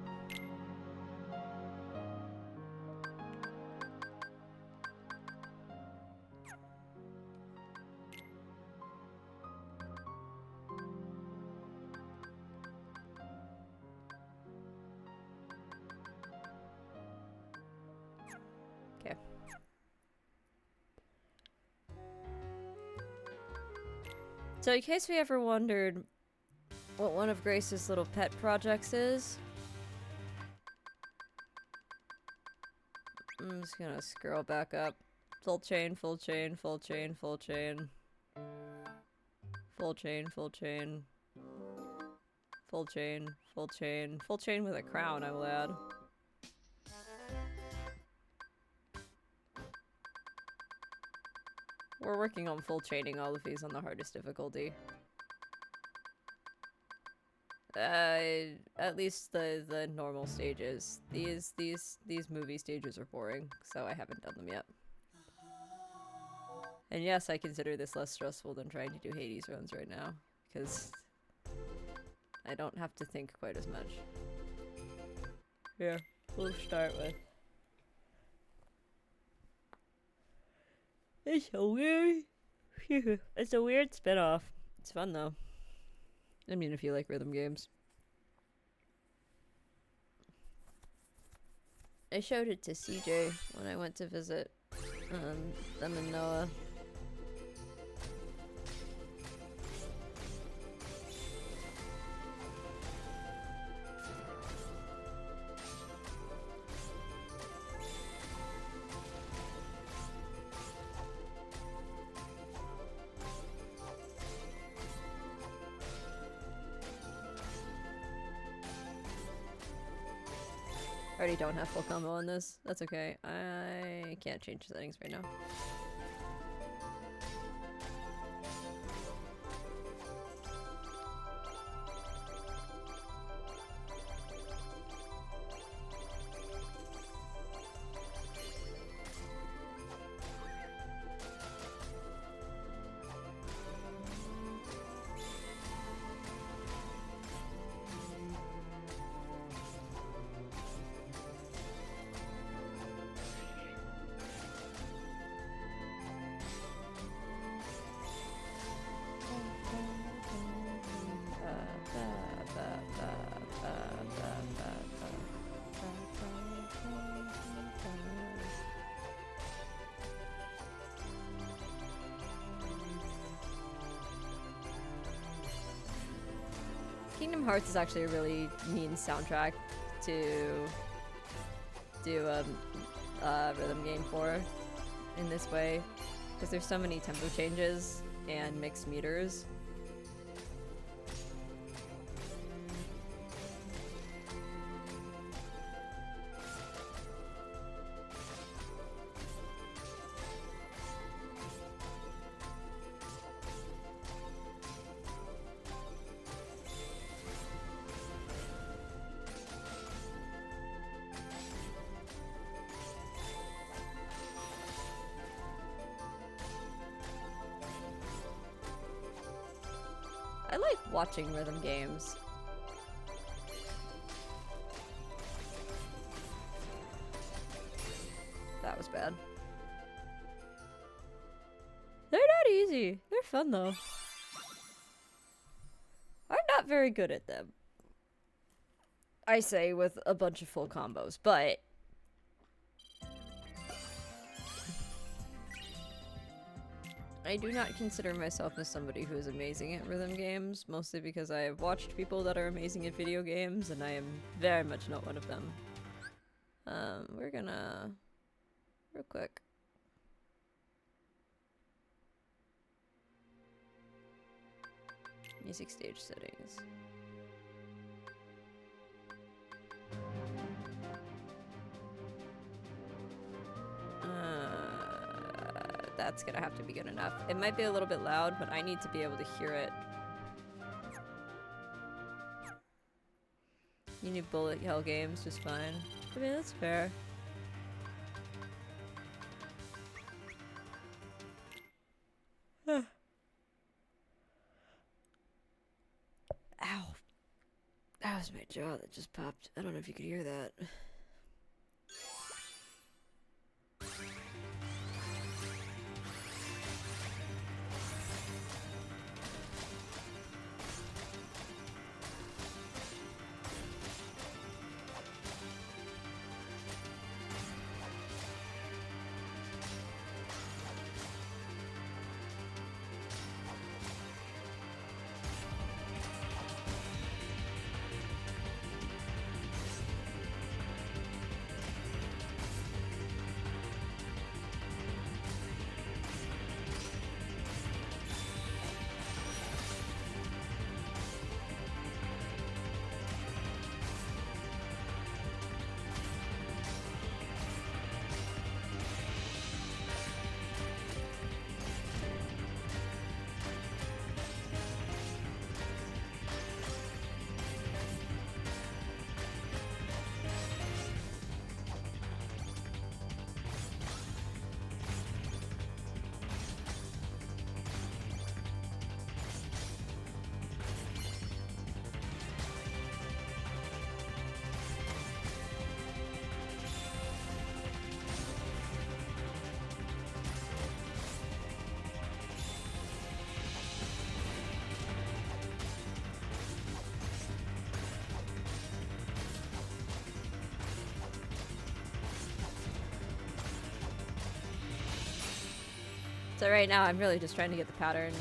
Okay. So in case we ever wondered what one of Grace's little pet projects is, I'm just gonna scroll back up. Full chain, full chain, full chain, full chain. Full chain, full chain. Full chain, full chain. Full chain with a crown, I will add. We're working on full chaining all of these on the hardest difficulty. At least the normal stages. These movie stages are boring, so I haven't done them yet. And yes, I consider this less stressful than trying to do Hades runs right now, because I don't have to think quite as much. Here, we'll start with... It's so weird. It's a weird spin-off. It's fun though. I mean, if you like rhythm games. I showed it to CJ when I went to visit them and Noah. I already don't have full combo on this. That's okay. I can't change settings right now. Kingdom Hearts is actually a really mean soundtrack to do a rhythm game for in this way, because there's so many tempo changes and mixed meters. I like watching rhythm games. That was bad. They're not easy. They're fun though. I'm not very good at them. I say with a bunch of full combos, but I do not consider myself as somebody who is amazing at rhythm games, mostly because I have watched people that are amazing at video games, and I am very much not one of them. We're gonna... real quick. Music stage settings. That's gonna have to be good enough. It might be a little bit loud, but I need to be able to hear it. You need bullet hell games, just fine. I mean, that's fair. Ow. That was my jaw that just popped. I don't know if you could hear that. So right now I'm really just trying to get the pattern.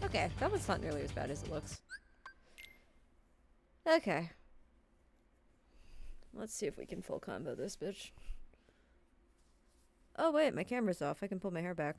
Okay, that one's not nearly as bad as it looks. Okay. Let's see if we can full combo this bitch. Oh wait, my camera's off. I can pull my hair back.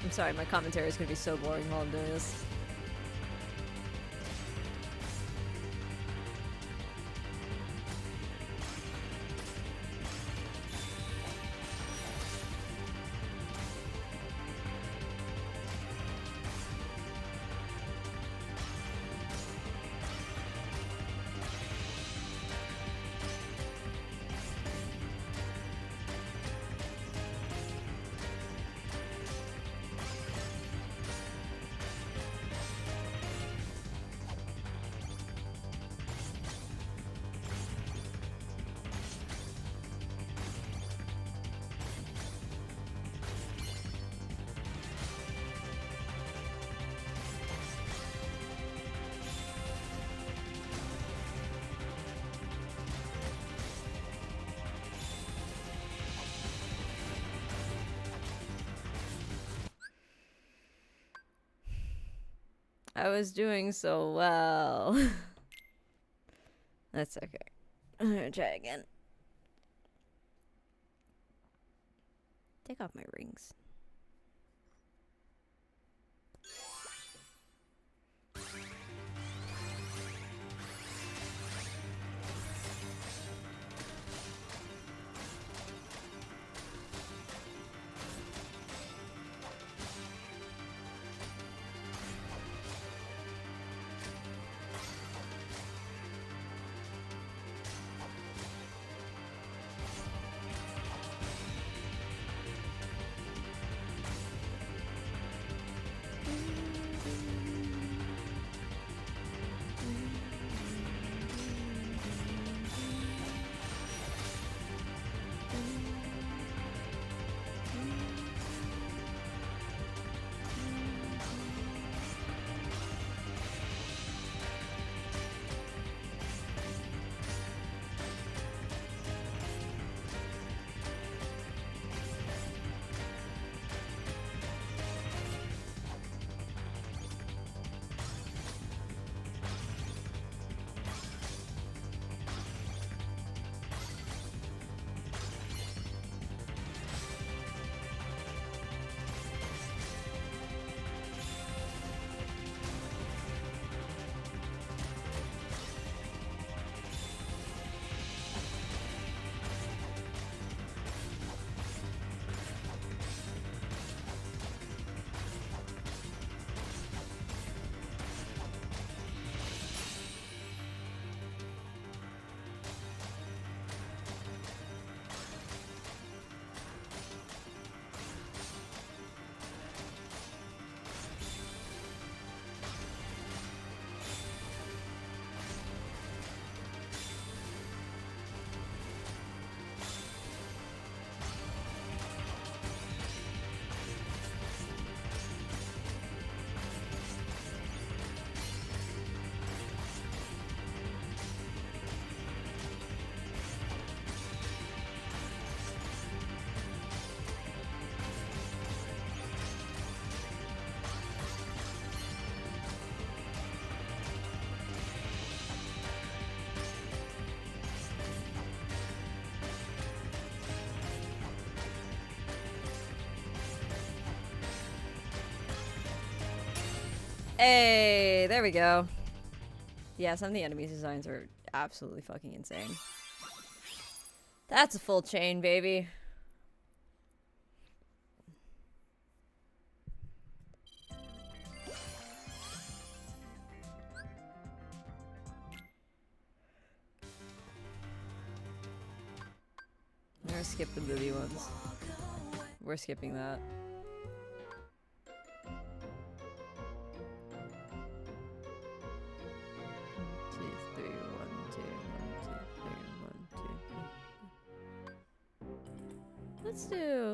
I'm sorry, my commentary is gonna be so boring while I'm doing this. I was doing so well. That's okay. I'm gonna try again. Take off my rings. Hey, there we go. Yeah, some of the enemies' designs are absolutely fucking insane. That's a full chain, baby. I'm gonna skip the movie ones. We're skipping that.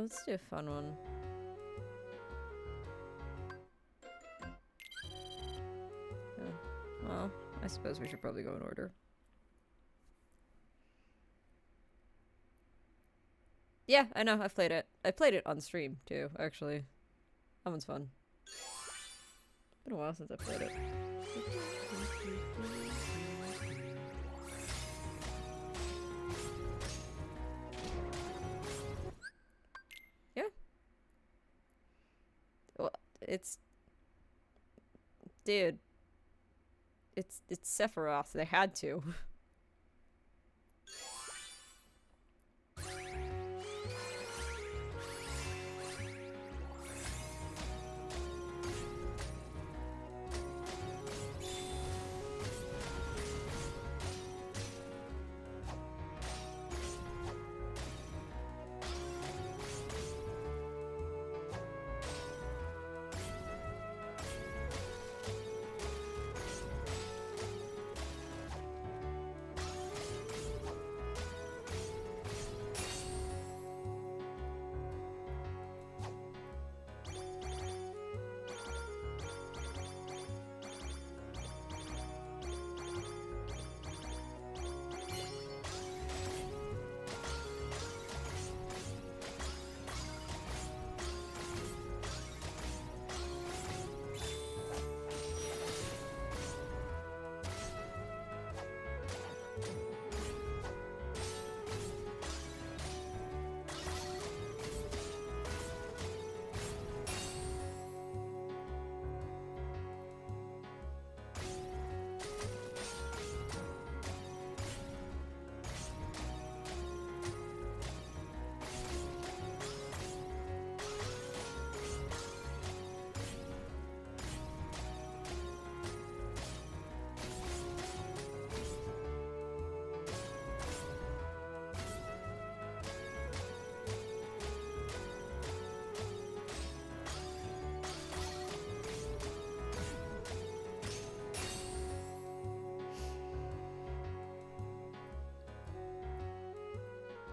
Let's do a fun one. Yeah. Well, I suppose we should probably go in order. Yeah, I know, I've played it. I played it on stream too, actually. That one's fun. It's been a while since I played it. Yeah. Well, it's... Dude. It's Sephiroth. They had to.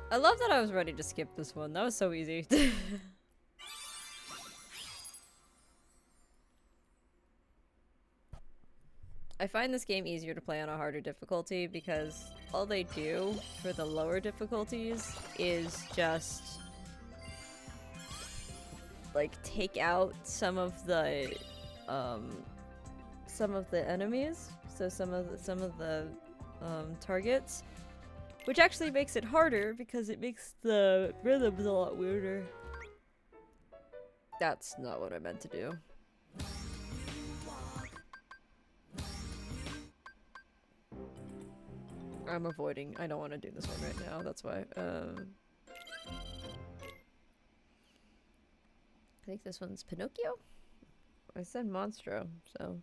I love that I was ready to skip this one. That was so easy. I find this game easier to play on a harder difficulty because all they do for the lower difficulties is just like take out some of the enemies, so some of the targets, which actually makes it harder because it makes the rhythms a lot weirder. That's not what I meant to do. I'm avoiding. I don't want to do this one right now, that's why. I think this one's Pinocchio? I said Monstro, so...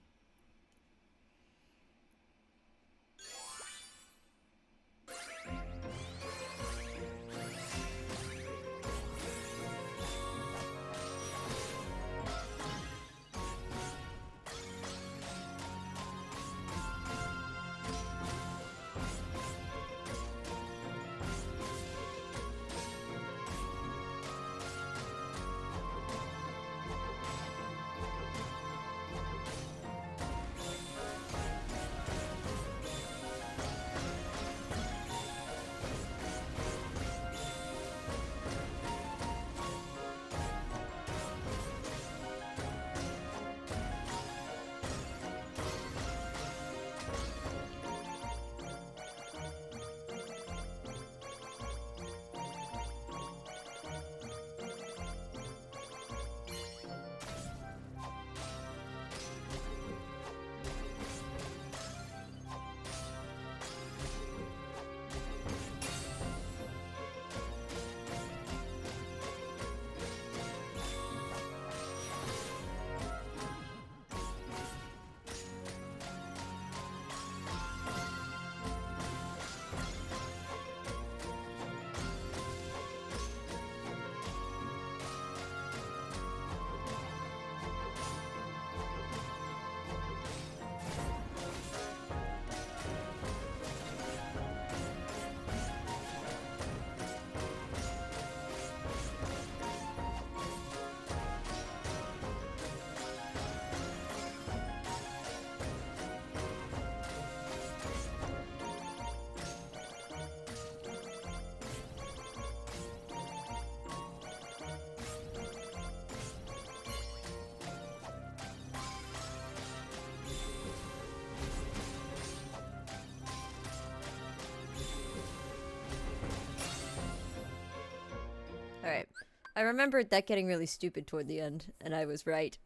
Alright. I remembered that getting really stupid toward the end, and I was right.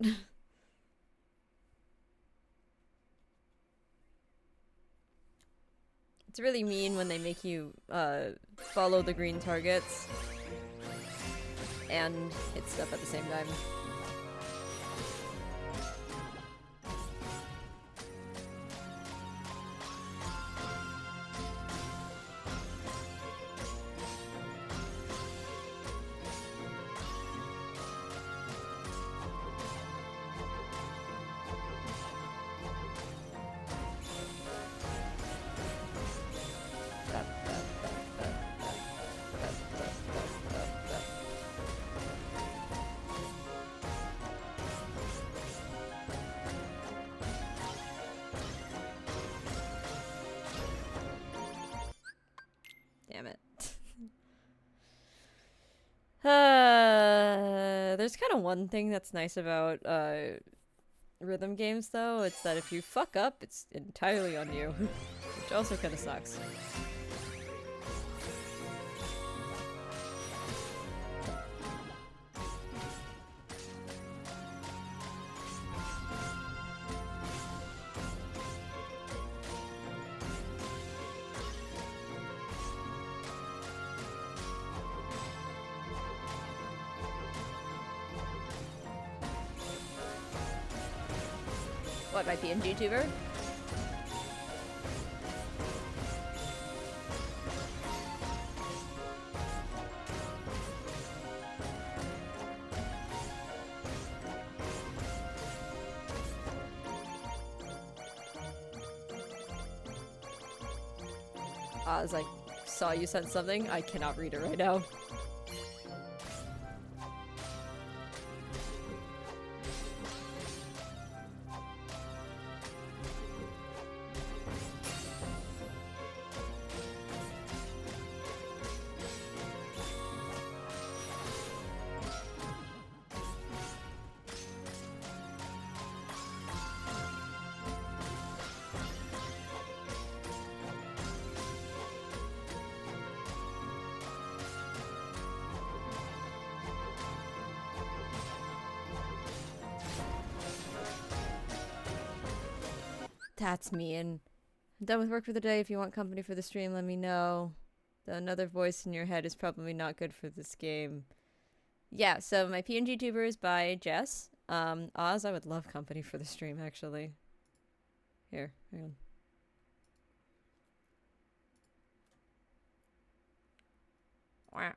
It's really mean when they make you follow the green targets and hit stuff at the same time. Damn it. There's kind of one thing that's nice about rhythm games, though. It's that if you fuck up, it's entirely on you, which also kind of sucks. What, my PNG tuber? I was like saw you sent something. I cannot read it right now. That's me, and I'm done with work for the day. If you want company for the stream, let me know. Another voice in your head is probably not good for this game. Yeah, so my PNG tuber is by Jess. Oz, I would love company for the stream, actually. Here, hang on. Wah.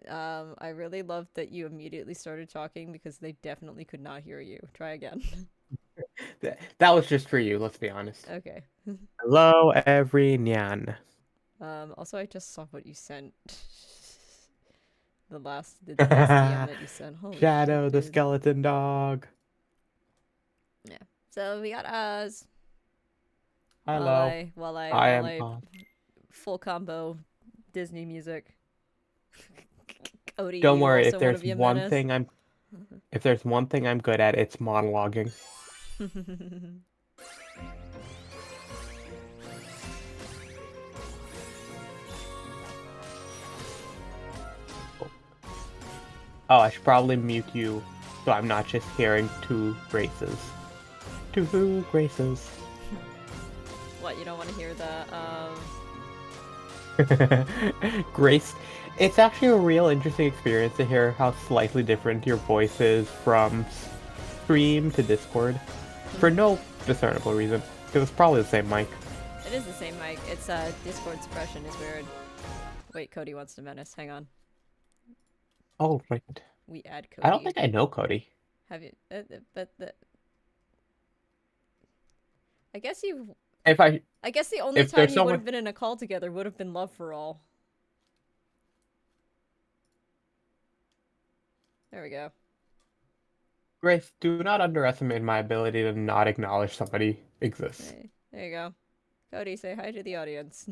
I really loved that you immediately started talking because they definitely could not hear you. Try again. That was just for you, let's be honest. Okay. Hello, every nyan. Also, I just saw what you sent. the last DM that you sent. Holy Shadow shit, the dude. skeleton dog. Yeah. So we got Oz. Hello. While I I am Oz. full combo Disney music. Cody, Don't you worry, also if wanna there's be a one menace? thing I'm good at, it's monologuing. Oh, I should probably mute you so I'm not just hearing two Graces. Two Graces. What, you don't want to hear the, Grace. It's actually a real interesting experience to hear how slightly different your voice is from stream to Discord. For no discernible reason. It was probably the same mic. It is the same mic. It's, Discord suppression is weird. Wait, Cody wants to menace. Hang on. Oh, right. We add Cody. I don't think I know Cody. Have you? But the. I guess you. I guess the only time you would have been in a call together would have been Love for All. There we go. Grace, do not underestimate my ability to not acknowledge somebody exists. Hey, there you go. Cody, say hi to the audience.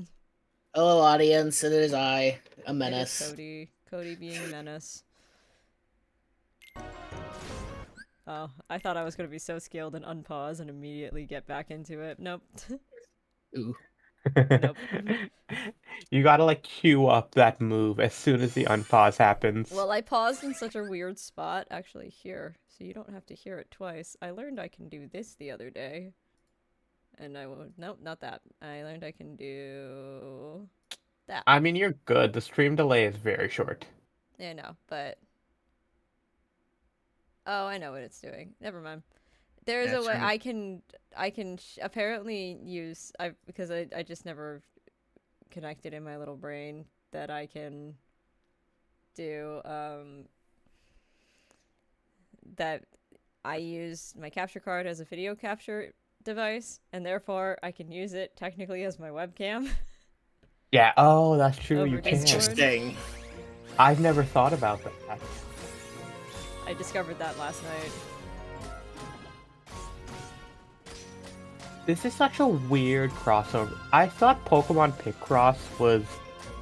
Hello, audience. It is I, a It is menace. Cody. Cody being a menace. Oh, I thought I was gonna be so skilled and unpause and immediately get back into it. Nope. Ooh. Nope. You gotta like queue up that move as soon as the unpause happens. Well, I paused in such a weird spot. Actually, here. So you don't have to hear it twice. I learned I can do this the other day. And I will... Nope, not that. I learned I can do... that. I mean, you're good. The stream delay is very short. Yeah, no, but... Oh, I know what it's doing. Never mind. There's a way I can apparently use... because I just never connected in my little brain that I can do, that I use my capture card as a video capture device, and therefore I can use it technically as my webcam. Yeah, oh, that's true, Over you can. Interesting. I've never thought about that. I discovered that last night. This is such a weird crossover. I thought Pokemon Picross was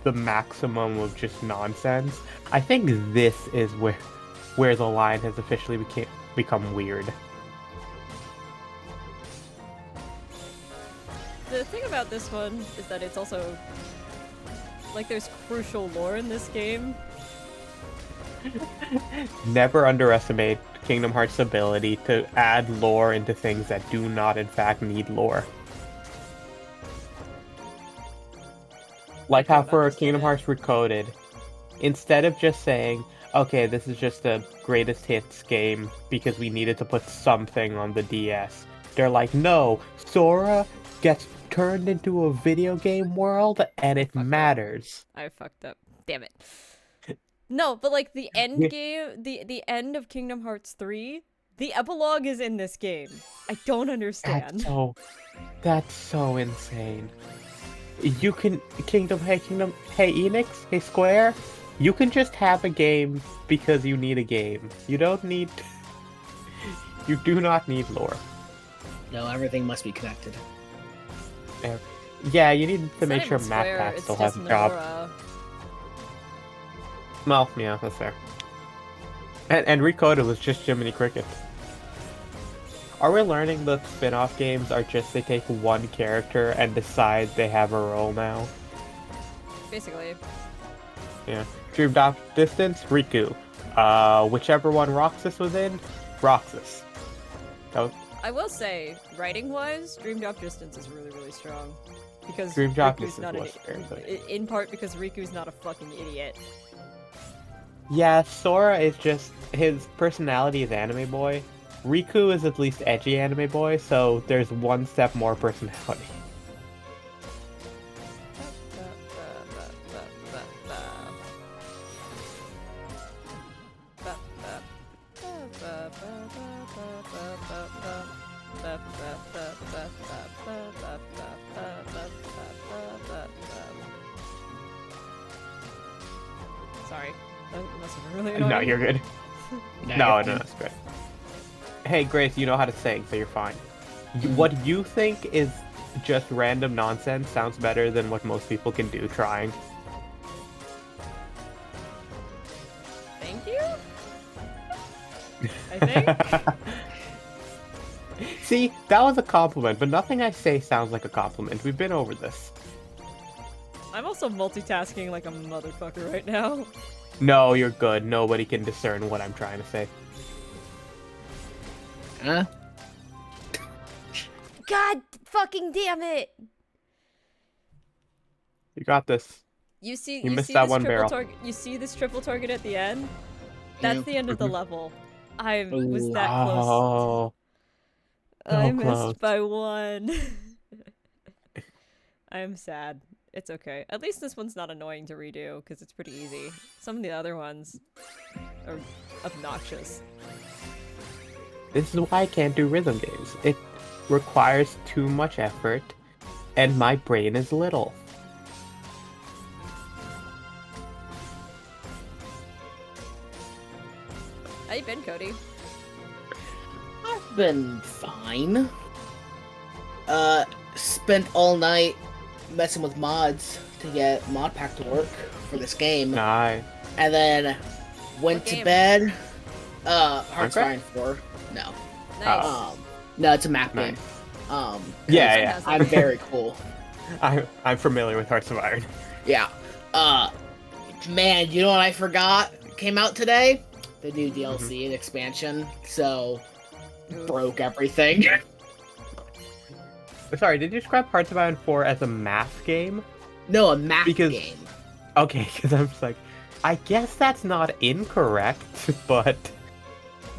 the maximum of just nonsense. I think this is where the line has officially become weird. The thing about this one is that it's also... like, there's crucial lore in this game. Never underestimate Kingdom Hearts' ability to add lore into things that do not in fact need lore. Like how for Kingdom Hearts Recoded, instead of just saying, okay, this is just the greatest hits game because we needed to put something on the DS, they're like, no, Sora gets turned into a video game world and it matters. I fucked up. Damn it. No, but like the end game, the end of Kingdom Hearts 3 The epilogue is in this game. I don't understand. That's so insane. You can Hey Enix, hey Square, you can just have a game because you need a game. You don't need. You do not need lore. No, everything must be connected. Yeah, you need to It's make not sure even Matt Square, Pat it's still just has a job. Nora. Well, yeah, that's fair. And Recoded was just Jiminy Cricket. Are we learning the spin-off games are just they take one character and decide they have a role now? Basically. Yeah. Dream Drop Distance, Riku. Whichever one Roxas was in, Roxas. That was I will say, writing-wise, Dream Drop Distance is really, really strong. Because Dream Drop Riku's Distance not was very good. in part because Riku's not a fucking idiot. Yeah, Sora is just his personality is anime boy. Riku is at least edgy anime boy, so there's one step more personality. Sorry. That must have been really annoying. No, you're good. No, it's good. Hey, Grace, you know how to sing, so you're fine. What you think is just random nonsense sounds better than what most people can do trying. Thank you? I think? See, that was a compliment, but nothing I say sounds like a compliment. We've been over this. I'm also multitasking like a motherfucker right now. No, you're good. Nobody can discern what I'm trying to say. Huh? God fucking damn it! You got this. You see, You missed see that this one triple barrel. target. You see this triple target at the end? That's Yeah. the end of the level. I was that close. Oh, I so missed close. by one. I'm sad. It's okay. At least this one's not annoying to redo because it's pretty easy. Some of the other ones are obnoxious. This is why I can't do rhythm games. It requires too much effort, and my brain is little. How you been, Cody? I've been fine. Spent all night messing with mods to get Mod Pack to work for this game. Nice. And then went What to game? bed. Hearts Okay. Fire 4. No. Nice. No, it's a map Nice. game. Yeah. I'm very cool. I'm familiar with Hearts of Iron. Yeah. Man, you know what I forgot came out today? The new DLC and expansion. So, broke everything. Sorry, did you describe Hearts of Iron 4 as a math game? No, a map Because- game. Okay, because I'm just like, I guess that's not incorrect, but...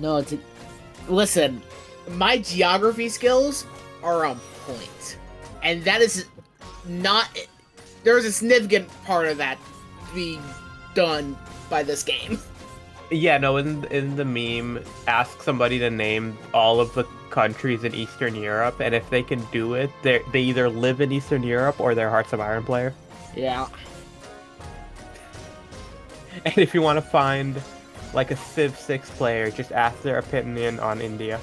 No, it's listen, my geography skills are on point. And that is not... There's a significant part of that being done by this game. Yeah, no, in the meme, ask somebody to name all of the countries in Eastern Europe, and if they can do it, they either live in Eastern Europe or they're Hearts of Iron player. Yeah. And if you want to find, like, a Civ 6 player, just ask their opinion on India.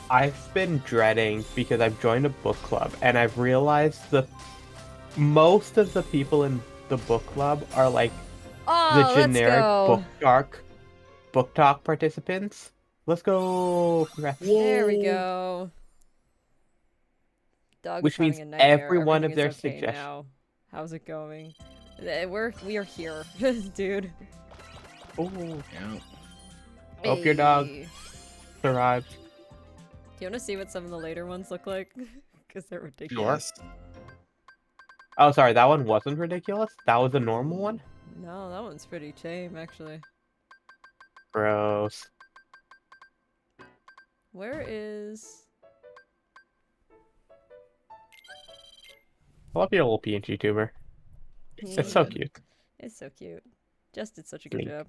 I've been dreading because I've joined a book club and I've realized that most of the people in the book club are like Oh, the generic let's go. book talk participants. Let's go. Congrats. There we go. Dog's Which having means a nightmare. every one of Everything their is okay suggestions. now. How's it going? We are here, dude. Oh, Yeah. hope your dog Hey. survives. Do you want to see what some of the later ones look like? Because they're ridiculous. Oh, sorry, that one wasn't ridiculous. That was a normal one. No, that one's pretty tame, actually. Gross. Where is... I love your little PNG tuber. It's so cute. It's so cute. Jess did such a good Sweet. job.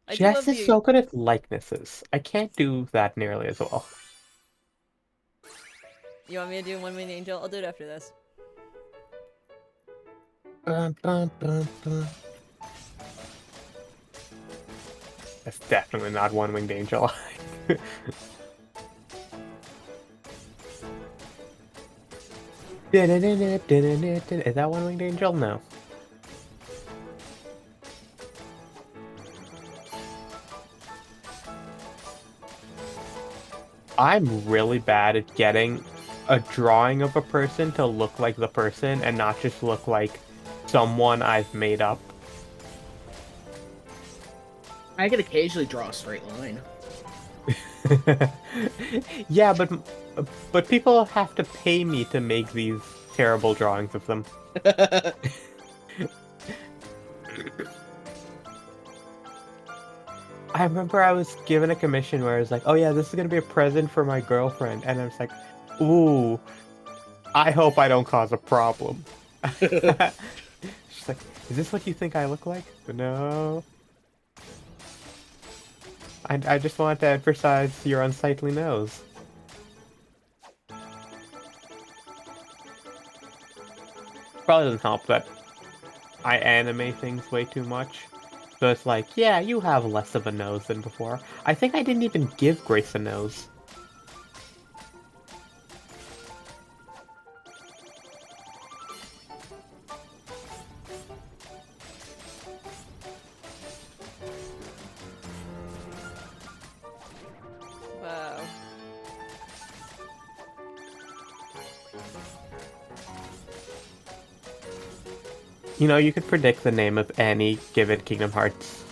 I do Jess love is the... so good at likenesses. I can't do that nearly as well. You want me to do One Winged Angel? I'll do it after this. Bum, bum, bum, bum. That's definitely not One Winged Angel. Is that One Winged Angel? No. I'm really bad at getting a drawing of a person to look like the person and not just look like someone I've made up. I can occasionally draw a straight line. Yeah, but people have to pay me to make these terrible drawings of them. I remember I was given a commission where I was like, oh yeah, this is gonna be a present for my girlfriend, and I was like, ooh, I hope I don't cause a problem. She's like, is this what you think I look like? No. I just want to emphasize your unsightly nose. Probably doesn't help that I anime things way too much. So it's like, yeah, you have less of a nose than before. I think I didn't even give Grace a nose. Wow. You know, you could predict the name of any given Kingdom Hearts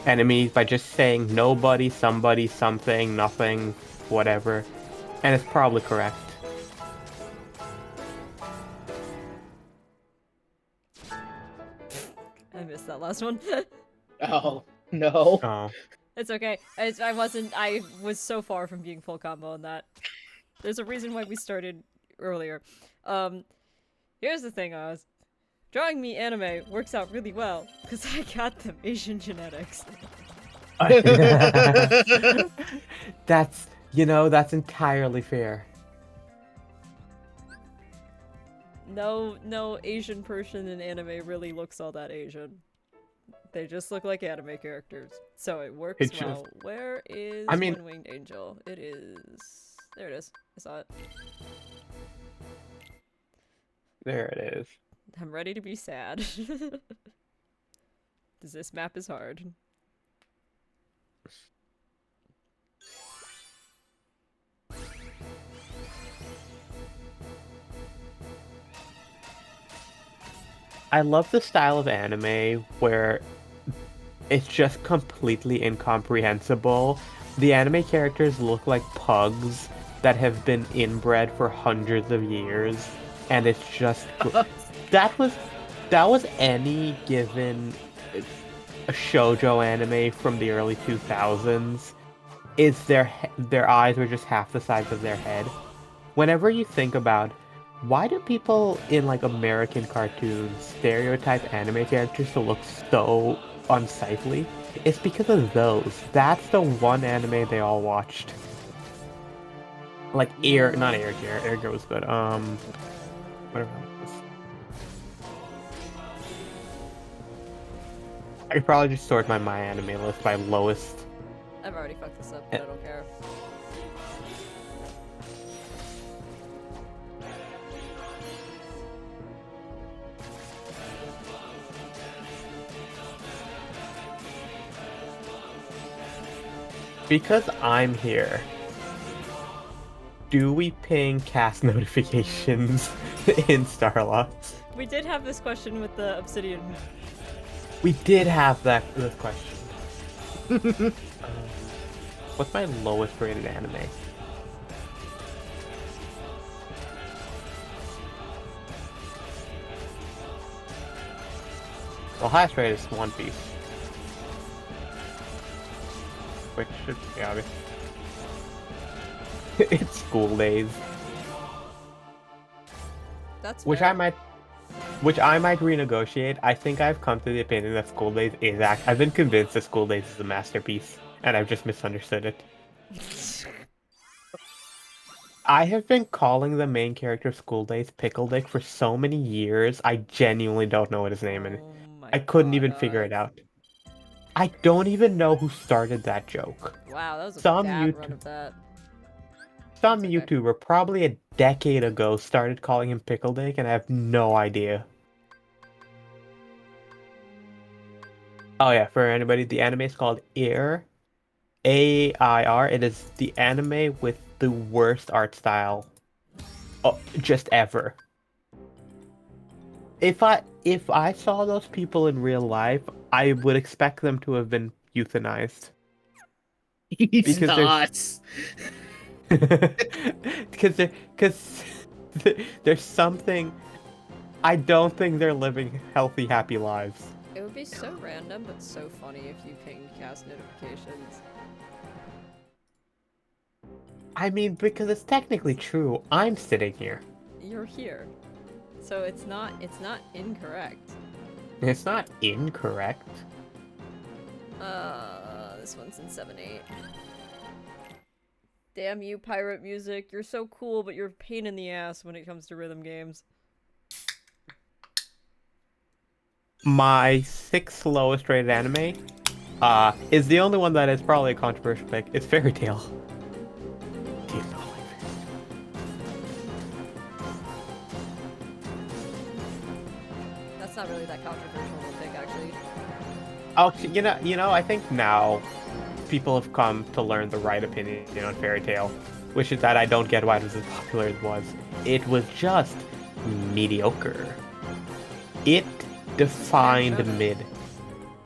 enemy by just saying nobody, somebody, something, nothing, whatever. And it's probably correct. I missed that last one. Oh, no. Oh. It's okay. I was so far from being full combo on that. There's a reason why we started earlier. Here's the thing, Oz. Drawing me anime works out really well, because I got them Asian genetics. That's entirely fair. No Asian person in anime really looks all that Asian. They just look like anime characters. So it works well. Where is One Winged Angel? It is... There it is. I saw it. There it is. I'm ready to be sad. This map is hard. I love the style of anime where it's just completely incomprehensible. The anime characters look like pugs that have been inbred for hundreds of years, and it's just that was any given a shoujo anime from the early 2000s. Is their eyes were just half the size of their head. Whenever you think about why do people in like American cartoons stereotype anime characters to look so unsightly, it's because of those. That's the one anime they all watched. Like not Air Gear was good. Whatever. I could probably just sort my anime list by lowest. I've already fucked this up, but I don't care. Because I'm here, do we ping cast notifications in Starlost? We did have this question with the Obsidian. We did have this question. What's my lowest rated anime? Well, highest rate is One Piece. Which should be obvious. It's School Days. That's Which fair. I might renegotiate. I think I've come to the opinion that School Days is I've been convinced that School Days is a masterpiece, and I've just misunderstood it. I have been calling the main character of School Days Pickle Dick for so many years, I genuinely don't know what his name is. I couldn't even figure it out. I don't even know who started that joke. Wow, that was a Some bad run of that. Some YouTuber probably a decade ago started calling him Pickle Dick, and I have no idea. Oh yeah, for anybody, the anime is called AIR. A-I-R. It is the anime with the worst art style just ever. If I saw those people in real life, I would expect them to have been euthanized. He's nuts. Because there's something. I don't think they're living healthy, happy lives. It would be so random, but so funny if you pinged cast notifications. I mean, because it's technically true. I'm sitting here. You're here. So it's not incorrect. It's not incorrect. This one's in 7-8. Damn you, pirate music. You're so cool, but you're a pain in the ass when it comes to rhythm games. My 6th lowest rated anime is the only one that is probably a controversial pick. It's Fairy Tail. That's not really that controversial of a pick, actually. Oh, you know, I think now people have come to learn the right opinion on Fairy Tail, which is that I don't get why it was as popular as it was. It was just mediocre. It defined mid.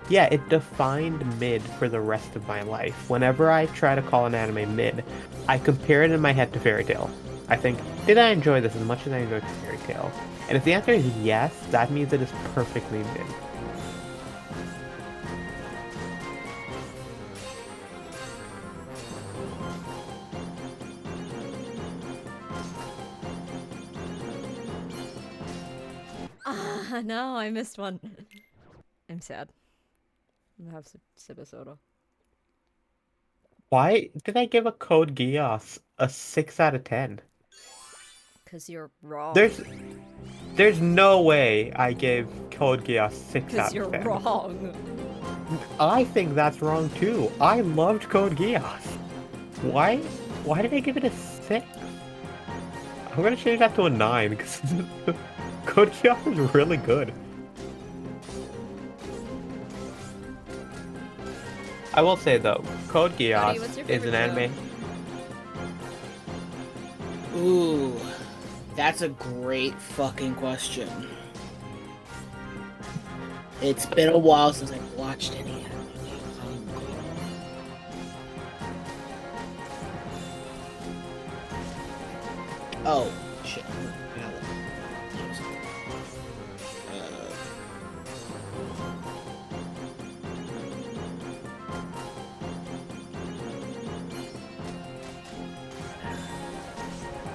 Yeah, it defined mid for the rest of my life. Whenever I try to call an anime mid, I compare it in my head to Fairy Tail. I think, did I enjoy this as much as I enjoyed Fairy Tail? And if the answer is yes, that means it is perfectly mid. Ah, no, I missed one. I'm sad. I'm gonna have to sip a soda. Why did I give a Code Geass a 6 out of 10? Cause you're wrong. There's no way I gave Code Geass 6 out of 10. Cause you're wrong. I think that's wrong too. I loved Code Geass. Why did I give it a 6? I'm gonna change that to a 9 because Code Geass is really good. I will say though, Code Geass is an anime. Ooh, that's a great fucking question. It's been a while since I've watched any anime. Oh, shit.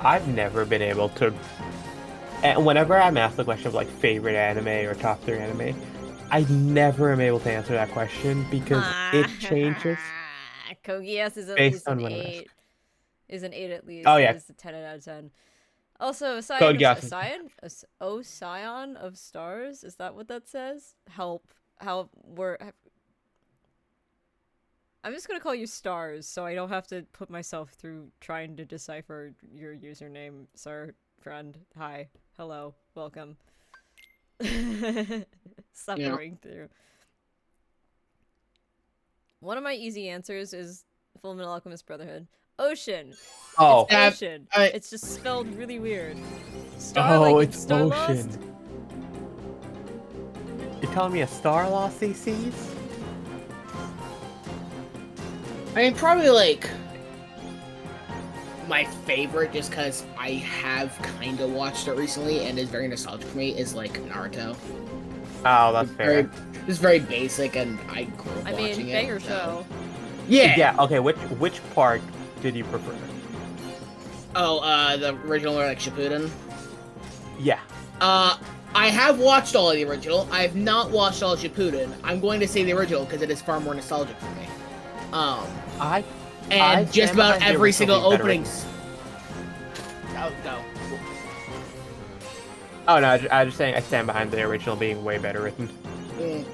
I've never been able to. And whenever I'm asked the question of like favorite anime or top 3 anime, I never am able to answer that question because it changes. Code Geass is at based least on an when I'm 8. Is an 8 at least. Oh, yeah. It's a 10 out of 10. Also, Code Geass. Scion of Stars? Is that what that says? Help. How we're... I'm just gonna call you Stars, so I don't have to put myself through trying to decipher your username, sir, friend. Hi. Hello. Welcome. Suffering through. One of my easy answers is Fullmetal Alchemist Brotherhood. Ocean. Oh. It's Ocean. It's just spelled really weird. Star, Oh, like it's Star Ocean. Lost? You're telling me a Star Lost CCs? I mean, probably like my favorite, just because I have kind of watched it recently and is very nostalgic for me, is like Naruto. Oh, that's fair. It's very basic, and I grew up I watching mean, it. banger so- show. Yeah. Yeah. Okay. Which part did you prefer? Oh, the original or like Shippuden? Yeah. I have watched all of the original. I have not watched all of Shippuden. I'm going to say the original because it is far more nostalgic for me. I just stand about behind the every original single being better opening. Go. Oh no, I was just saying I stand behind the original being way better written. Mm.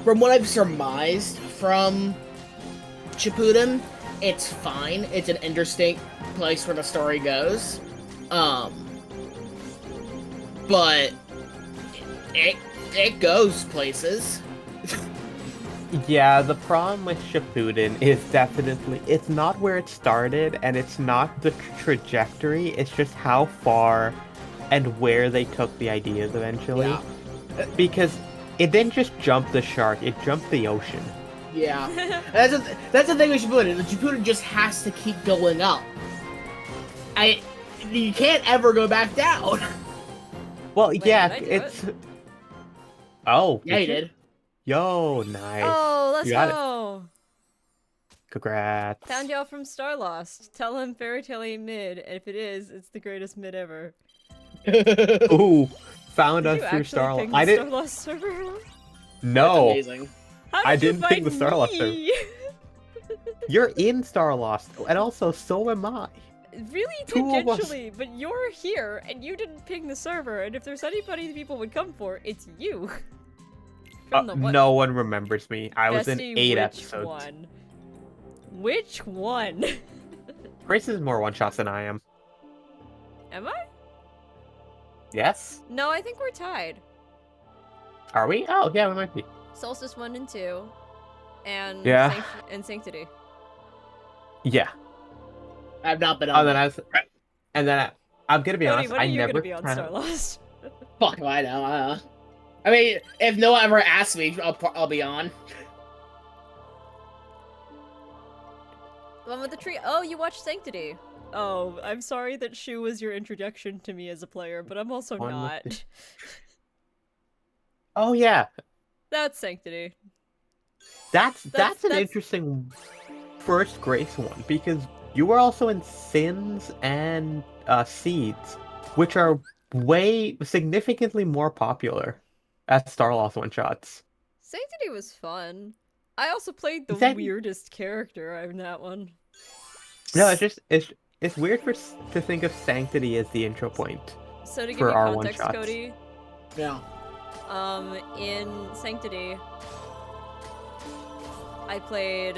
From what I've surmised from Shippuden, it's fine. It's an interesting place where the story goes. But it goes places. Yeah, the problem with Shippuden is definitely it's not where it started, and it's not the trajectory. It's just how far and where they took the ideas eventually. Yeah. Because it didn't just jump the shark; it jumped the ocean. Yeah, that's the thing with Shippuden. The Shippuden just has to keep going up. You can't ever go back down. Well, Wait, yeah, did I do it's. it? Oh. Yeah, you did. Yo, nice. Oh, let's You got it. go. Congrats. Found y'all from Star Lost. Tell him Fairy Tail ain't mid, and if it is, it's the greatest mid ever. Ooh, found Did us you through actually Star ping Lost. the I Star didn't. Lost server? No, That's amazing. How I did you didn't ping the find Star Lost server. me? You're in Star Lost, and also so am I. Really Two of us. tangentially, but you're here, and you didn't ping the server, and if there's anybody people would come for, it's you. From the what? No one remembers me. I was in Bestie, 8 which episodes. One? Which one? Grace is more one-shots than I am. Am I? Yes? No, I think we're tied. Are we? Oh, yeah, we might be. Solstice 1 and 2, and Yeah. and Sanctity. Yeah. I've not been Oh, on. then I'm gonna be Cody, honest. when are I you never. gonna be on tried- Star Lost? Fuck, I know. I mean, if no one ever asks me, I'll be on. The one with the tree. Oh, you watched Sanctity. Oh, I'm sorry that Shu was your introduction to me as a player, but I'm also One with not. the- Oh yeah, That's Sanctity. that's an that's- interesting first Grace one because you were also in Sins and Seeds, which are way significantly more popular as Star Lost one-shots. Sanctity was fun. I also played the Exactly. weirdest character in that one. No, it's weird to think of Sanctity as the intro point. So to give for you our context, one-shots. Cody, Yeah. in Sanctity, I played.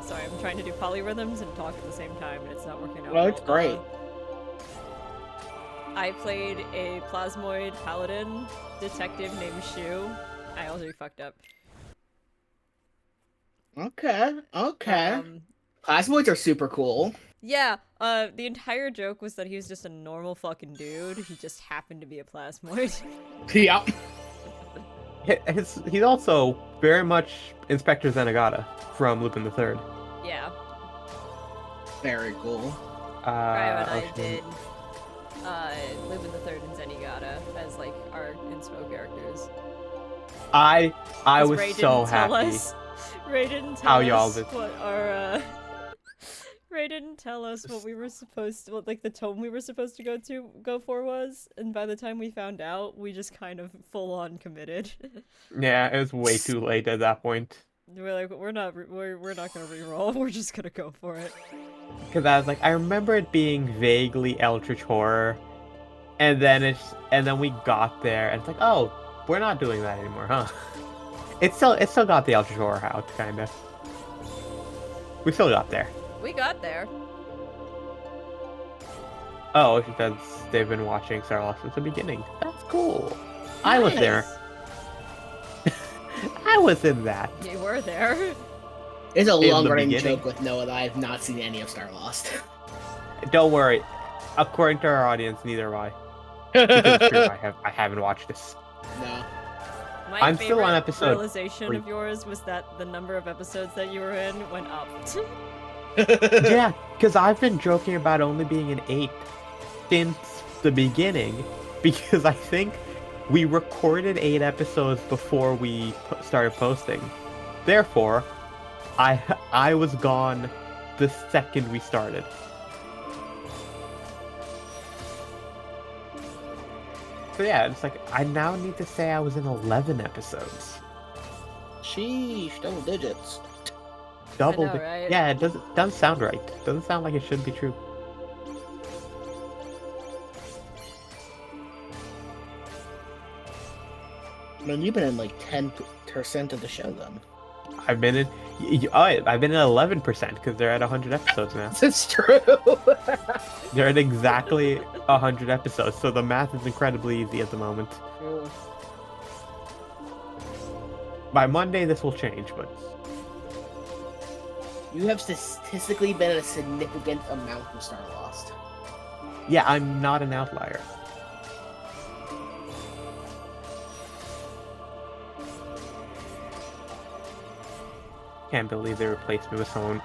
Sorry, I'm trying to do polyrhythms and talk at the same time, and it's not working out. Well, it's well. great. I played a plasmoid paladin detective named Shu. I already fucked up. Okay. Plasmoids are super cool. Yeah, the entire joke was that he was just a normal fucking dude. He just happened to be a plasmoid. Yep. He's also very much Inspector Zenigata from Lupin the Third. Yeah. Very cool. Ryo and I Ocean- did Lupin the Third and Zenigata as like our inspo characters. I 'Cause was Ray so didn't tell happy. us- Ray didn't tell How us y'all did. what our Ray didn't tell us what we were supposed to, what like the tome we were supposed to go for was, and by the time we found out, we just kind of full on committed. Yeah, it was way too late at that point. We're like, we're not gonna reroll. We're just gonna go for it. Because I was like, I remember it being vaguely Eldritch Horror, and then we got there, and it's like, oh, we're not doing that anymore, huh? It still got the Eldritch Horror out, kinda. We still got there. We got there. Oh, because they've been watching Star Lost since the beginning. That's cool. I was there. I was in that. You were there. It's a In the long-running beginning. joke with Noah that I have not seen any of Star Lost. Don't worry. According to our audience, neither have I. Because it's true, I haven't watched this. No. My I'm favorite still on episode realization 3. of yours was that the number of episodes that you were in went up. Yeah, because I've been joking about only being in 8 since the beginning, because I think we recorded 8 episodes before we started posting. Therefore, I was gone the second we started. So yeah, it's like I now need to say I was in 11 episodes. Sheesh, double digits. Double, I know, right? Yeah, it doesn't sound right. Doesn't sound like it should be true. I mean, you've been in like 10% of the show, then. I've been in 11% because they're at 100 episodes now. That's true. They're at exactly 100 episodes, so the math is incredibly easy at the moment. By Monday, this will change, but You have statistically been a significant amount from Star Lost. yeah, I'm not an outlier. Can't believe they replaced me with someone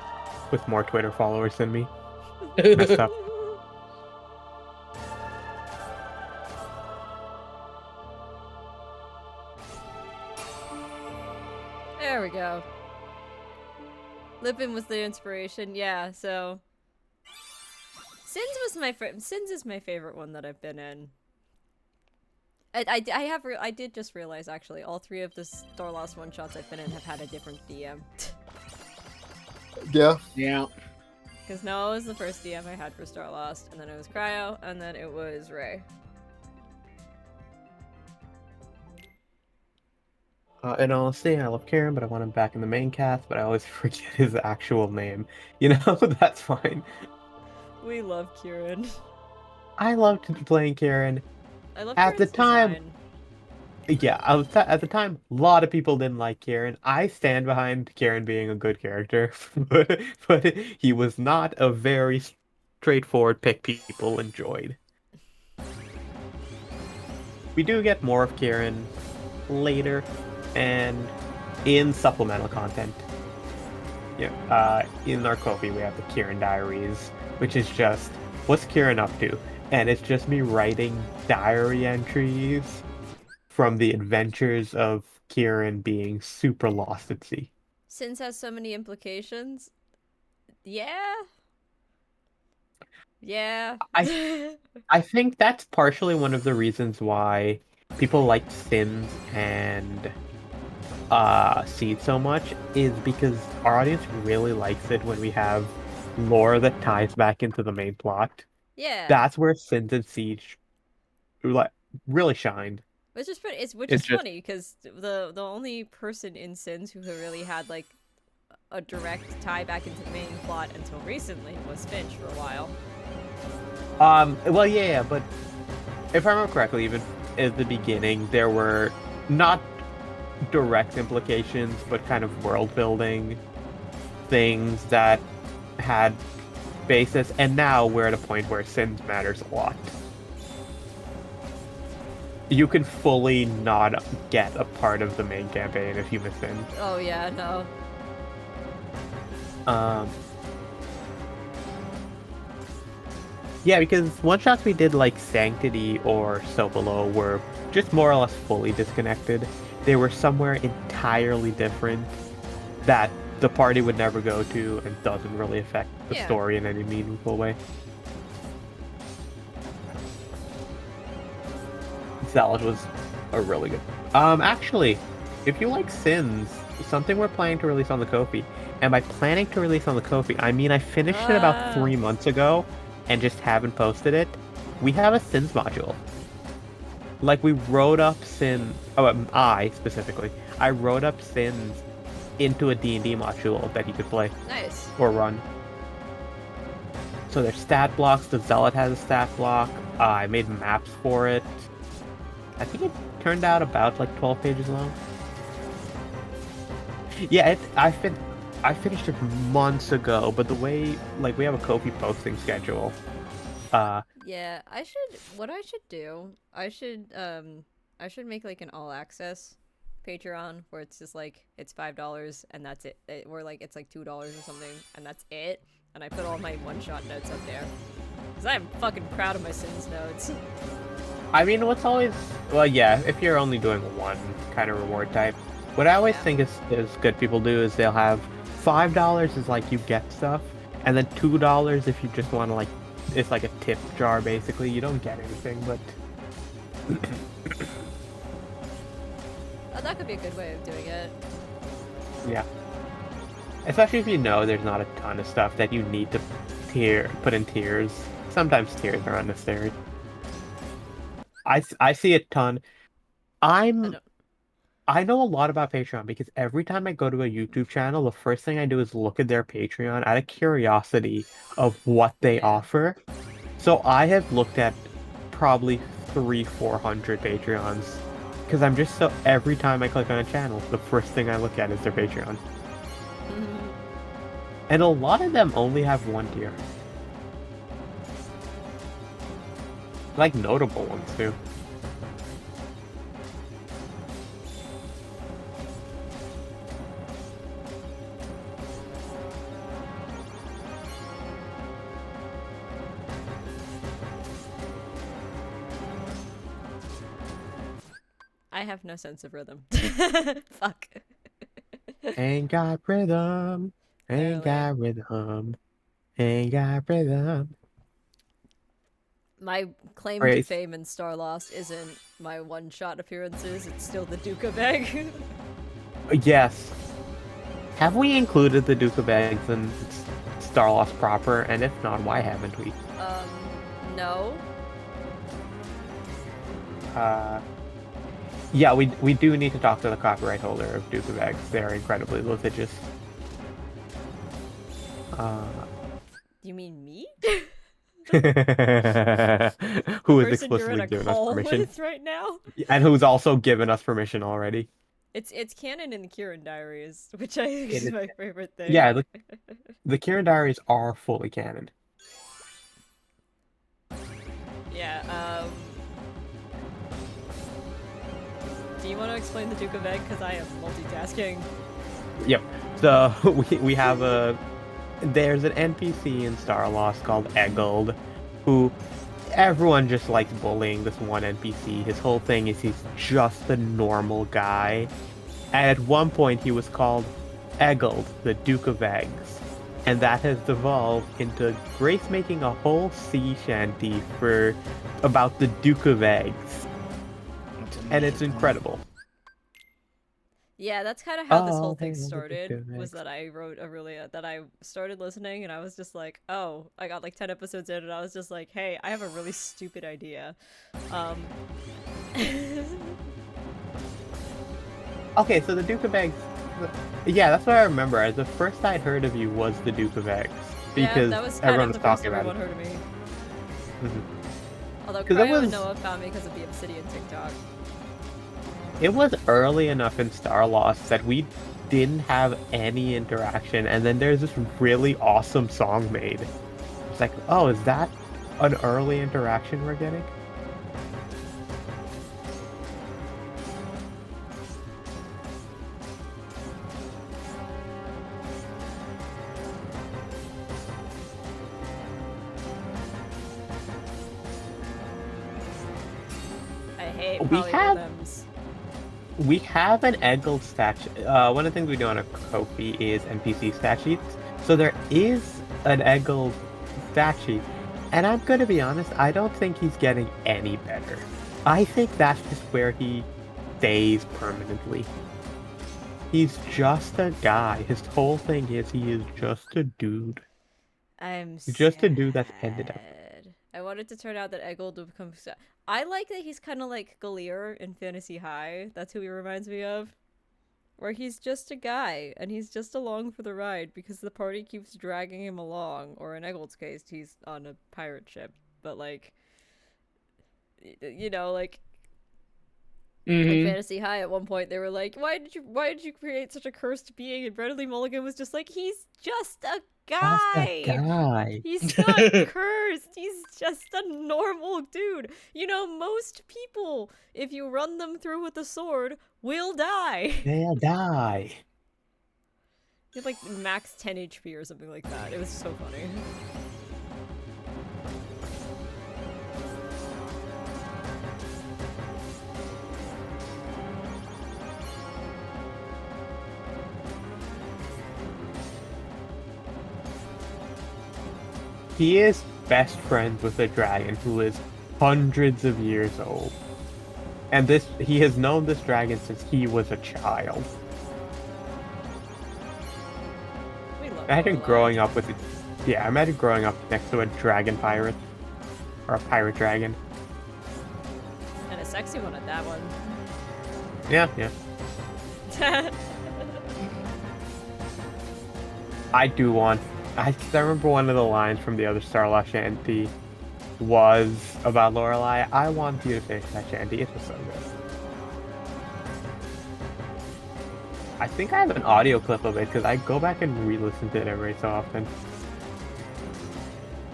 with more Twitter followers than me. Messed up. There we go. Lipin was the inspiration, yeah, so... Sins is my favorite one that I've been in. I did just realize, actually, all 3 of the Star Lost one-shots I've been in have had a different DM. Yeah. Yeah. Because Noah was the first DM I had for Star Lost, and then it was Cryo, and then it was Ray. In honesty, I love Kieran, but I want him back in the main cast, but I always forget his actual name. You know, that's fine. We love Kieran. I loved playing Kieran. I love At the Kieran's time, design. yeah, at the time, a lot of people didn't like Kieran. I stand behind Kieran being a good character, but he was not a very straightforward pick people enjoyed. We do get more of Kieran later, and in supplemental content. Yeah, in our Ko-fi we have the Kieran Diaries, which is just, what's Kieran up to? And it's just me writing diary entries from the adventures of Kieran being super lost at sea. Sins has so many implications. Yeah? Yeah. I think that's partially one of the reasons why people like Sins and Seed so much, is because our audience really likes it when we have lore that ties back into the main plot. Yeah. That's where Sins and Siege like really shined. Which is pretty. It's just funny because the only person in Sins who really had like a direct tie back into the main plot until recently was Finch for a while. Well, yeah, but if I remember correctly, even at the beginning, there were not direct implications, but kind of world building things that had basis, and now we're at a point where Sins matters a lot. You can fully not get a part of the main campaign if you miss Sins. Oh yeah, no. Yeah, because one-shots we did like Sanctity or So Below were just more or less fully disconnected. They were somewhere entirely different that the party would never go to and doesn't really affect the story in any meaningful way. Zealot was a really good... actually, if you like Sins, something we're planning to release on the Ko-fi, and by planning to release on the Ko-fi, I mean I finished it about 3 months ago and just haven't posted it. We have a Sins module. Like, we wrote up Sins... Oh, I, specifically. I wrote up Sins into a D&D module that you could play. Nice. Or run. So there's stat blocks. The Zealot has a stat block. I made maps for it. I think it turned out about like 12 pages long. Yeah, I finished it months ago, but the way, like, we have a Ko-fi posting schedule. Yeah, what I should do, I should make like an all access Patreon where it's just like, it's $5 and that's it. Or like, it's like $2 or something and that's it. And I put all my one-shot notes up there. Because I am fucking proud of my Sins notes. I mean, what's always well, yeah. If you're only doing one kind of reward type, what I always think is good people do is they'll have $5 is like you get stuff, and then $2 if you just want to like it's like a tip jar basically. You don't get anything, but Oh, that could be a good way of doing it. yeah. Especially if you know there's not a ton of stuff that you need to put in tiers. Sometimes tiers are unnecessary. I see a ton. I know a lot about Patreon because every time I go to a YouTube channel, the first thing I do is look at their Patreon out of curiosity of what they offer. So I have looked at probably 300-400 Patreons because I'm just so every time I click on a channel, the first thing I look at is their Patreon. And a lot of them only have one tier. Like notable ones too. I have no sense of rhythm. Fuck. Ain't got rhythm. Ain't got rhythm. Ain't got rhythm. My claim Alright. to fame in Star Lost isn't my one-shot appearances, it's still the Duke of Egg. Yes. Have we included the Duke of Eggs in Star Lost proper? And if not, why haven't we? No. Yeah, we do need to talk to the copyright holder of Duke of Eggs. They're incredibly litigious. You mean me? Who is Person you're in explicitly a given us call permission. with right now? And who's also given us permission already. It's canon in the Kieran Diaries, which I think is my favorite thing. Yeah, the Kieran Diaries are fully canon. Yeah, do you want to explain the Duke of Egg? Because I am multitasking. Yep. So we have there's an NPC in Star Lost called Eggold, who everyone just likes bullying this one NPC. His whole thing is he's just a normal guy. And at one point he was called Eggold, the Duke of Eggs. And that has devolved into Grace making a whole sea shanty about the Duke of Eggs. And it's incredible. Yeah, that's kind of how this whole Oh, thing hey, look at the started, Duke of was Eggs. that I wrote that I started listening and I was just like, oh, I got like 10 episodes in and I was just like, hey, I have a really stupid idea. Okay, so the Duke of Eggs. Yeah, that's what I remember. The first I'd heard of you was the Duke of Eggs. Because yeah, that was kind everyone of was the first talking about everyone it. heard of me. Mhm. Although 'Cause it Cryo and was- Noah found me because of the Obsidian TikTok. It was early enough in Star Lost that we didn't have any interaction, and then there's this really awesome song made. It's like, oh, is that an early interaction we're getting? I hate We have- polyrhythms. We have an Eggold stat. One of the things we do on a Ko-fi is NPC stat sheets. So there is an Eggold stat sheet, and I'm gonna be honest, I don't think he's getting any better. I think that's just where he stays permanently. He's just a guy. His whole thing is he is just a dude. I'm He's just a dude that's ended up. sad. I wanted to turn out that Eggold would become. I like that he's kind of like Galir in Fantasy High. That's who he reminds me of. Where he's just a guy and he's just along for the ride because the party keeps dragging him along. Or in Eggold's case, he's on a pirate ship. But like, you know, like. In Fantasy High, at one point, they were like, "Why did you create such a cursed being?" And Bradley Mulligan was just like, "He's just a guy. Guy. He's not cursed. He's just a normal dude. You know, most people, if you run them through with a sword, will die." They'll die. He had like max 10 HP or something like that. It was so funny. He is best friends with a dragon who is hundreds of years old. And he has known this dragon since he was a child. Imagine growing up with imagine growing up next to a dragon pirate. Or a pirate dragon. And a sexy one at that one. Yeah. I remember one of the lines from the other Starlaw shanty was about Lorelei. I want you to finish that shanty. It was so good. I think I have an audio clip of it because I go back and re-listen to it every so often.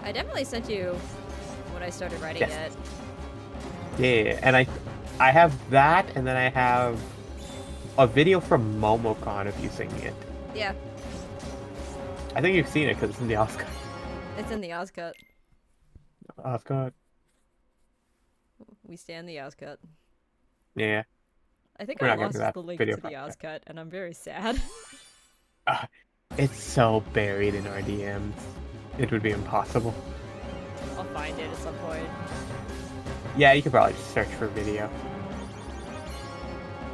I definitely sent you when I started writing it. Yeah, and I have that, and then I have a video from Momocon of you singing it. Yeah. I think you've seen it because it's in the Oscar. It's in the Ozcut. Oscar. We stand the Ozcut. Yeah. I think We're I not gonna do lost that the link video to the from- Ozcut, and I'm very sad. It's so buried in our DMs. It would be impossible. I'll find it at some point. Yeah, you could probably just search for video.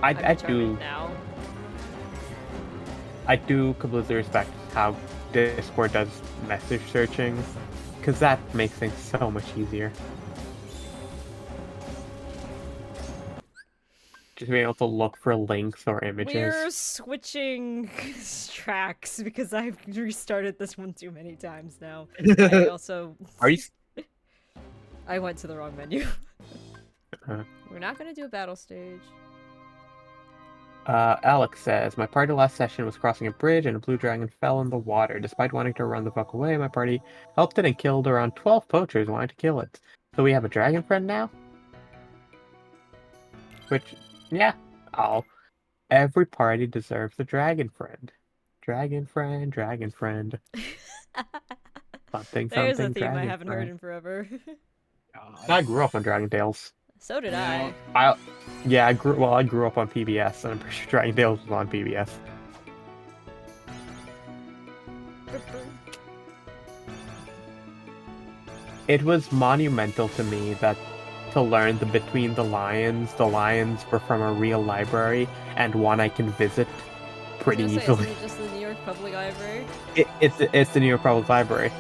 I do. determined now. I do completely respect how Discord does message searching, because that makes things so much easier. Just being able to look for links or images. We're switching tracks because I've restarted this one too many times now. I also... Are you... I went to the wrong menu. Uh-huh. We're not gonna do a battle stage. Alex says, my party last session was crossing a bridge and a blue dragon fell in the water. Despite wanting to run the fuck away, my party helped it and killed around 12 poachers wanting to kill it. So we have a dragon friend now? Which, yeah. Oh. Every party deserves a dragon friend. Dragon friend, dragon friend. Something, There's a something, theme I dragon haven't friend. heard in forever. I grew up on Dragon Tales. So did I. I grew up on PBS, and I'm pretty sure Dragon Tales was on PBS. It was monumental to me to learn Between the Lions were from a real library, and one I can visit pretty easily. Isn't it just the New York Public Library? It's the New York Public Library.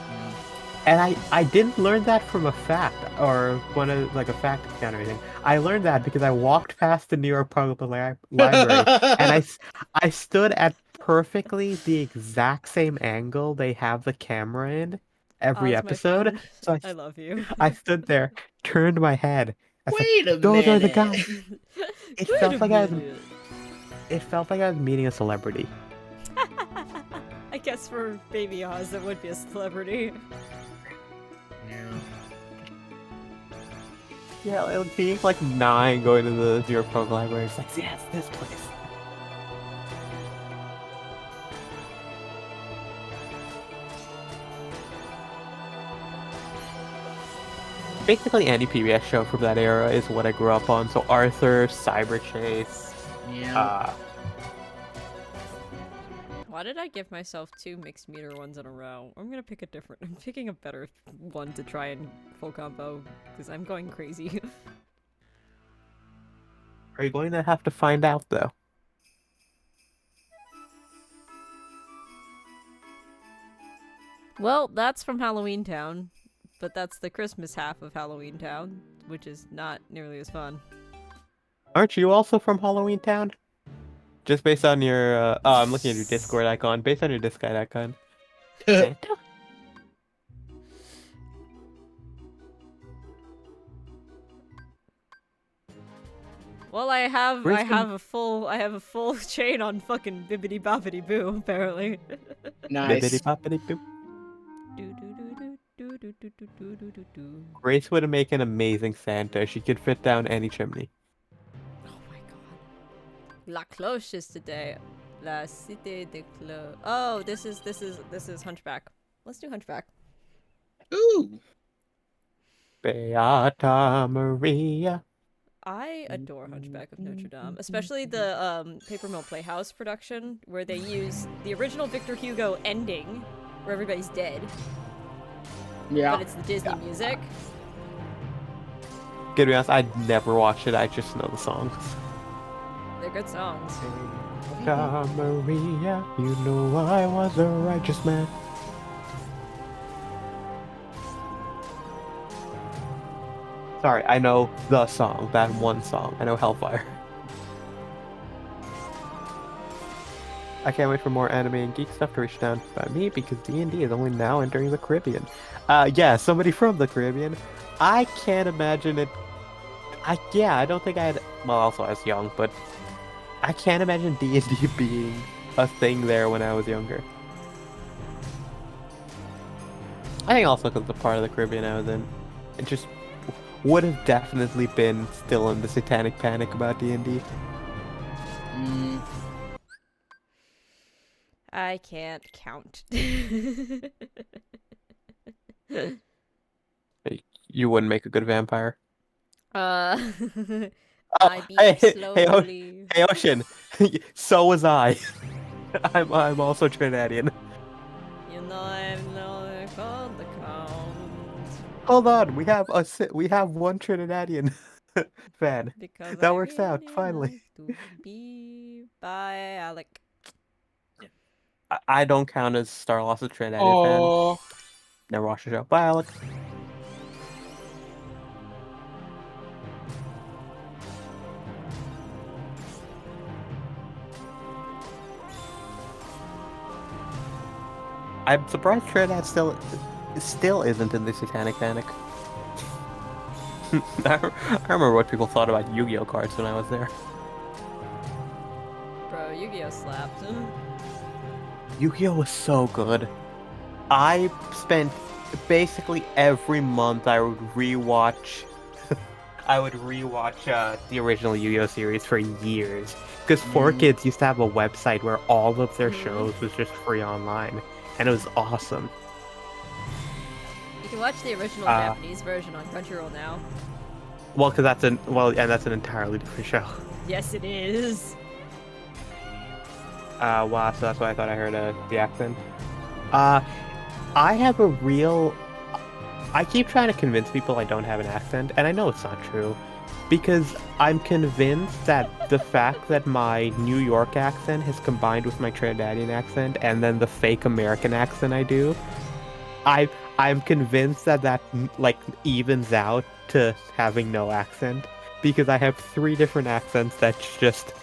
And I didn't learn that from a fact, or one of, like, a fact account or anything. I learned that because I walked past the New York Public Library, and I stood at perfectly the exact same angle they have the camera in every Oz, my episode. friend, So I love you. I stood there, turned my head. I was Wait like, a those are the minute. guys. It Wait felt a like I was. minute. It felt like I was meeting a celebrity. I guess for Baby Oz, that would be a celebrity. Yeah, like being like 9, going to the New York Public Library. It's like, yes, this place. Basically, any PBS show from that era is what I grew up on. So Arthur, Cyber Chase. Yeah. Why did I give myself 2 mixed meter ones in a row? I'm picking a better one to try and full combo, because I'm going crazy. Are you going to have to find out, though? Well, that's from Halloween Town, but that's the Christmas half of Halloween Town, which is not nearly as fun. Aren't you also from Halloween Town? Just based on your, oh, I'm looking at your Discord icon. Based on your Discord icon. Santa? Well, I have Where's a full chain on fucking Bibbidi Bobbidi Boo, apparently. Nice. Bibbidi-boppidi boo. Grace would make an amazing Santa. She could fit down any chimney. La Cloche is today. La Cité de Cloche. Oh, this is Hunchback. Let's do Hunchback. Ooh. Beata Maria. I adore Hunchback of Notre Dame, especially the Paper Mill Playhouse production, where they use the original Victor Hugo ending, where everybody's dead, Yeah. But it's the Disney music. To be honest, I'd never watched it. I just know the songs. They're good songs. Maria, you know I was a righteous man. Sorry, I know the song, that one song. I know Hellfire. I can't wait for more anime and geek stuff to reach down by me because D&D is only now entering the Caribbean. Yeah, somebody from the Caribbean. I can't imagine it. I don't think I had. Well, also I was young, but I can't imagine D&D being a thing there when I was younger. I think also because the part of the Caribbean I was in, it just would have definitely been still in the satanic panic about D&D. I can't count. You wouldn't make a good vampire. I beat Hey, slowly. hey, Ocean. So was I. I'm also Trinidadian. You know I'm not called the count. Hold on, we have one Trinidadian fan. Because that I works out really finally. like to be by Alec. I don't count as Starloss a Trinidadian Oh. fan. Never watched the show. Bye, Alec. I'm surprised Trinidad still isn't in the satanic panic. I remember what people thought about Yu-Gi-Oh cards when I was there. Bro, Yu-Gi-Oh slapped. Yu-Gi-Oh was so good. I spent basically every month I would rewatch the original Yu-Gi-Oh series for years. Because 4Kids used to have a website where all of their shows was just free online. And it was awesome. You can watch the original Japanese version on Crunchyroll now. Well, because that's an entirely different show. Yes, it is. Wow, so that's why I thought I heard the accent. I keep trying to convince people I don't have an accent, and I know it's not true. Because I'm convinced that the fact that my New York accent has combined with my Trinidadian accent, and then the fake American accent I do, I'm convinced that like evens out to having no accent. Because I have 3 different accents that's just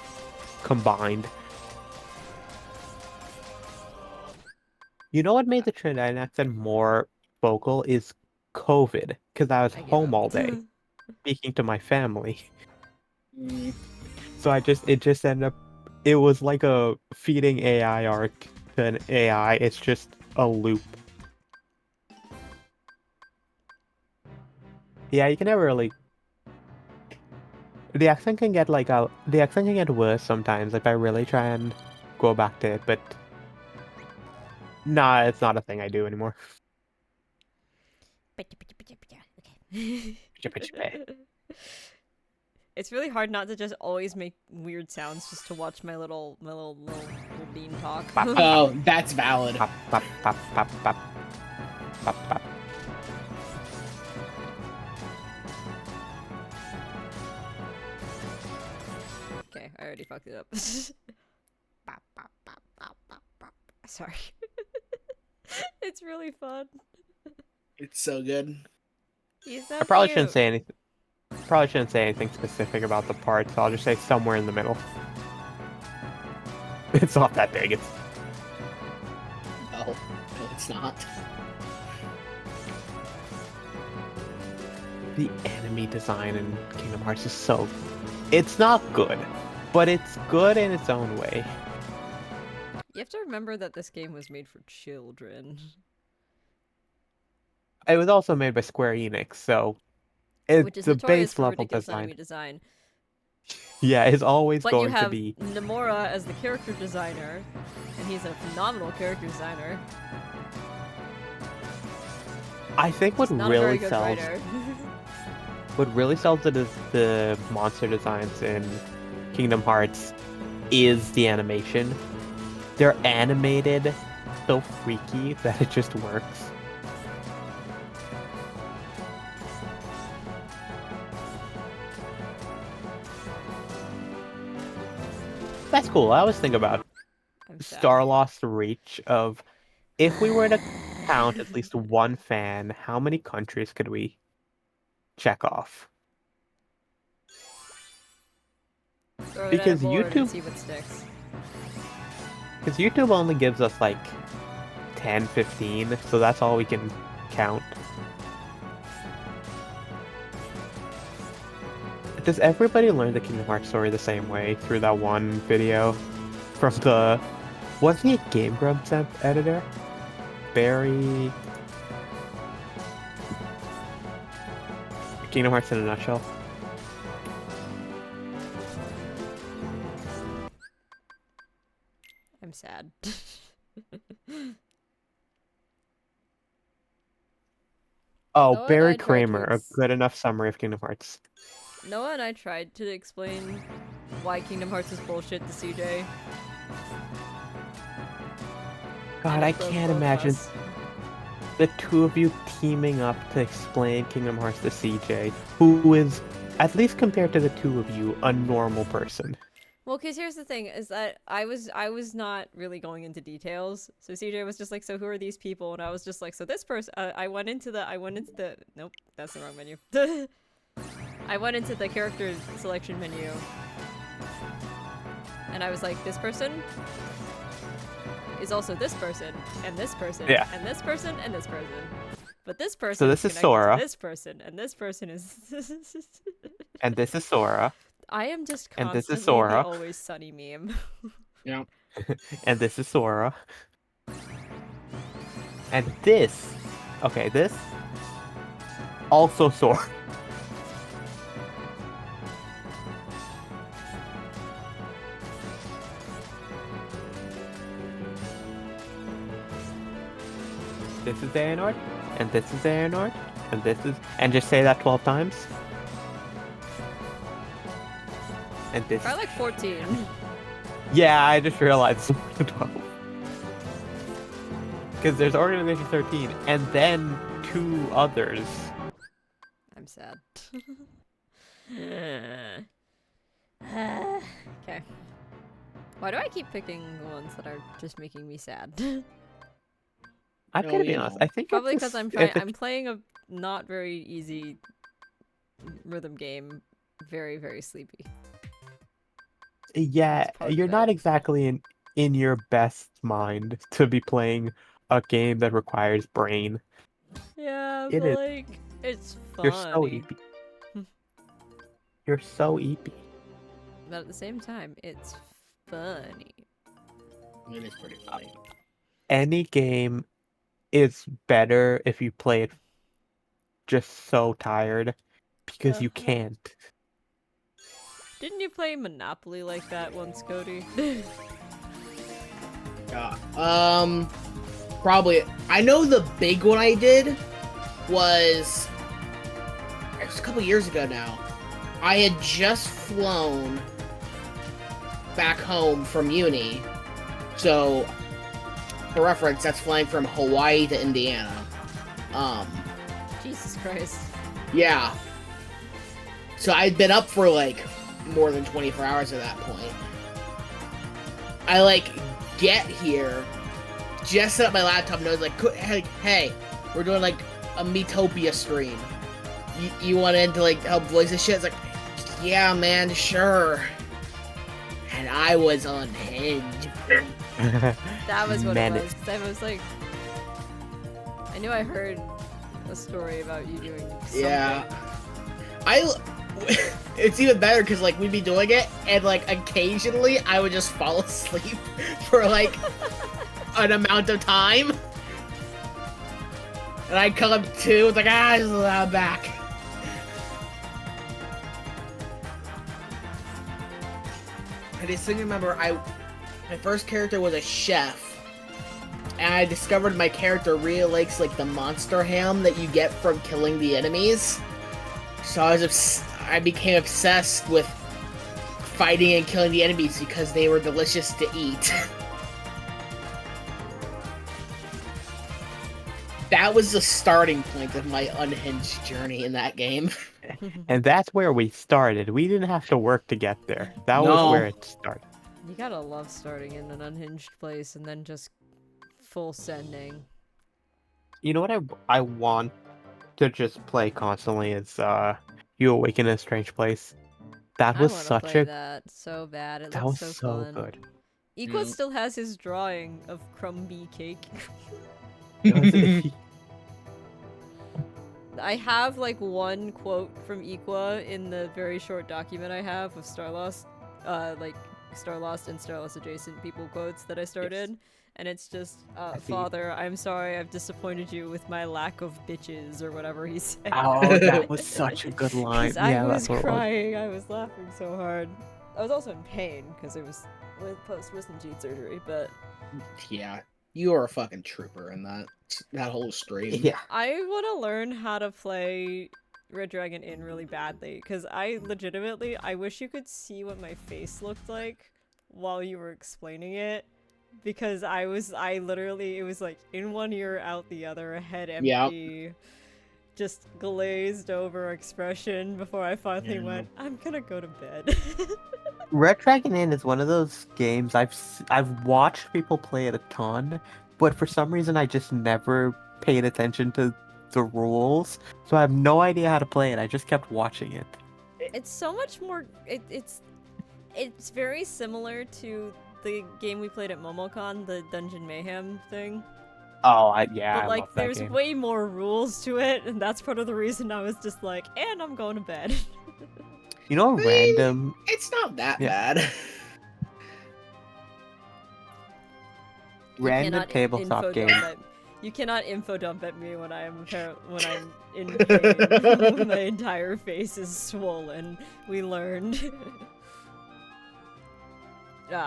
combined. You know what made the Trinidadian accent more vocal is COVID, because I was home all day, speaking to my family. So it just ended up, it was like a feeding AI art to an AI. It's just a loop. Yeah, you can never really. The accent can get worse sometimes if I really try and go back to it, but nah, it's not a thing I do anymore. It's really hard not to just always make weird sounds just to watch my little bean talk. Oh, that's valid. Pop, pop, pop, pop, pop. Pop, pop. Okay, I already fucked it up. Pop, pop, pop, pop, pop, pop. Sorry. It's really fun. It's so good. He's so I probably cute. shouldn't say anything. Probably shouldn't say anything specific about the part, so I'll just say somewhere in the middle. It's not that big. It's No, it's not. the enemy design in Kingdom Hearts is so. It's not good, but it's good in its own way. You have to remember that this game was made for children. It was also made by Square Enix, so Which it's is the notorious base for level ridiculous design. enemy design. Yeah, it's always But going you have to be. Nomura as the character designer, and he's a phenomenal character designer. I think what He's not a very really good sells. writer. What really sells it is the monster designs in Kingdom Hearts is the animation. They're animated so freaky that it just works. That's cool. I always think about I'm sad. Star Lost Reach of if we were to count at least one fan, how many countries could we check off? Throw it Because at a board and YouTube- see what sticks. Because YouTube only gives us like 10, 15, so that's all we can count. Does everybody learn the Kingdom Hearts story the same way through that one video from the... Was he a Game Grumps editor? Barry... Kingdom Hearts in a nutshell. I'm sad. Oh, Noah and I Barry tried to Kramer, a ex- good enough summary of Kingdom Hearts. Noah and I tried to explain why Kingdom Hearts is bullshit to CJ. God, and I it broke can't both of imagine us. the two of you teaming up to explain Kingdom Hearts to CJ, who is, at least compared to the two of you, a normal person. Well, because here's the thing, is that I was not really going into details. So CJ was just like, so who are these people? And I was just like, so this person, I went into the, nope, that's the wrong menu. I went into the character selection menu. And I was like, this person is also this person, and this person, Yeah. and this person, and this person. But this person So this is connected to Sora. this person, and this person is... And this is Sora. I am just And constantly this is Sora. the Always Sunny meme. Yeah. And this is Sora. And this... Okay, this... Also Sora. This is Xehanort, and this is Xehanort, and this is... And just say that 12 times. And this... Probably like 14. Yeah, I just realized it's 12. Because there's Organization 13, and then 2 others. I'm sad. Okay. Why do I keep picking the ones that are just making me sad? I'm No, gonna be you honest. know. I think Probably it's because I'm if trying. it's- I'm playing a not very easy rhythm game. Very, very sleepy. Yeah, part of you're it. not exactly in your best mind to be playing a game that requires brain. Yeah, It but is. like it's funny. You're so eepy. You're so eepy. But at the same time, it's funny. It is pretty funny. Any game is better if you play it just so tired because you Uh-huh. can't. Didn't you play Monopoly like that once, Cody? Probably. I know the big one I did was it was a couple years ago now. I had just flown back home from uni, so for reference, that's flying from Hawaii to Indiana. Jesus Christ. Yeah. So I'd been up for like more than 24 hours at that point. I like get here, just set up my laptop and I was like, hey, we're doing like a Metopia stream. You want in to like help voice this shit? It's like, yeah, man, sure. And I was unhinged. That was what Man, it was. 'Cause I was like, I knew I heard a story about you doing something. Yeah. It's even better because like we'd be doing it and like occasionally I would just fall asleep for like an amount of time. And I'd come up to, it's like, I'm back. I distinctly remember my first character was a chef. And I discovered my character really likes like the monster ham that you get from killing the enemies. So I became obsessed with fighting and killing the enemies because they were delicious to eat. That was the starting point of my unhinged journey in that game. And that's where we started. We didn't have to work to get there. That No. was where it started. You gotta love starting in an unhinged place and then just full sending. You know what I want to just play constantly is You Awaken in a Strange Place. That was I wanna such play a that so bad. It that looks was so so fun. good. Equa still has his drawing of Crumby Cake. I have like one quote from Equa in the very short document I have of Starlost, like Starlost and Starlost adjacent people quotes that I started. And it's just, Father, I'm sorry I've disappointed you with my lack of bitches, or whatever he said. Oh, that was such a good line. 'Cause I Yeah, was that's what it was. crying, I was laughing so hard. I was also in pain, because it was with post-wisdom teeth surgery, but... Yeah, you are a fucking trooper in that whole stream. Yeah. I want to learn how to play Red Dragon Inn really badly, because I legitimately, I wish you could see what my face looked like while you were explaining it. Because I literally, it was like in one ear, out the other, head empty, just glazed over expression before I finally went, I'm gonna go to bed. Red Dragon Inn is one of those games I've watched people play it a ton, but for some reason I just never paid attention to the rules, so I have no idea how to play it. I just kept watching it. It's so much more, it's very similar to the game we played at MomoCon, the Dungeon Mayhem thing. Oh, yeah, But I like, love that there's game. way more rules to it, and that's part of the reason I was just like, and I'm going to bed. You know, random. It's not that Yeah. bad. Random cannot tabletop info game. dump at- You cannot info dump at me when I'm in pain. When my entire face is swollen. We learned.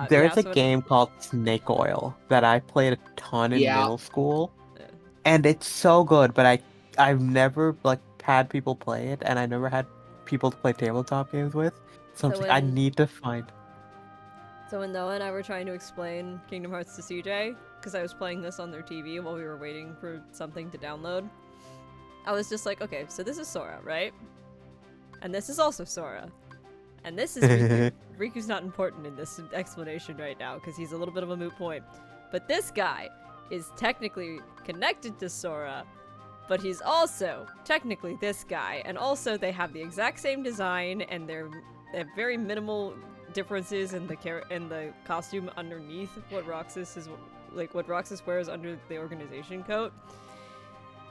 There's yeah, a game called Snake Oil that I played a ton in Yeah. middle school, and it's so good. But I've never like had people play it, and I never had people to play tabletop games with. So, I'm So like, I when- need to find. So when Noah and I were trying to explain Kingdom Hearts to CJ, because I was playing this on their TV while we were waiting for something to download, I was just like, okay, so this is Sora, right? And this is also Sora. And this is Riku. Riku's not important in this explanation right now, because he's a little bit of a moot point. But this guy is technically connected to Sora, but he's also technically this guy. And also they have the exact same design, and they have very minimal differences in the costume underneath what Roxas is like. What Roxas wears under the organization coat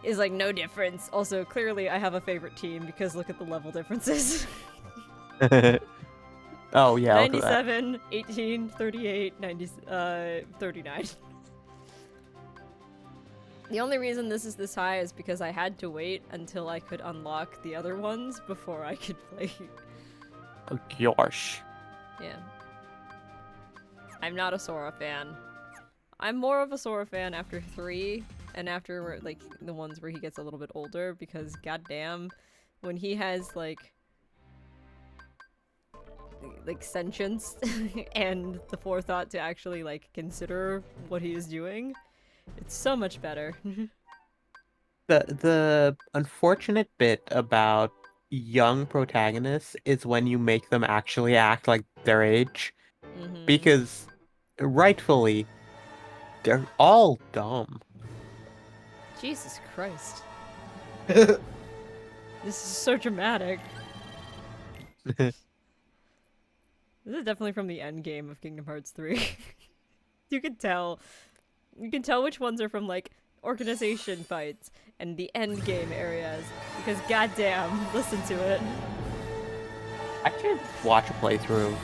is like no difference. Also, clearly I have a favorite team because look at the level differences. Oh yeah, look at that. 97, 18, 38, 90, 39. The only reason this is this high is because I had to wait until I could unlock the other ones before I could play. Oh gosh. Yeah. I'm not a Sora fan. I'm more of a Sora fan after 3 and after like the ones where he gets a little bit older, because goddamn, when he has like sentience and the forethought to actually like consider what he is doing, it's so much better. The unfortunate bit about young protagonists is when you make them actually act like their age, because rightfully they're all dumb. Jesus Christ. This is so dramatic. This is definitely from the end game of Kingdom Hearts 3. You can tell which ones are from like organization fights and the end game areas, because goddamn, listen to it. I should watch a playthrough of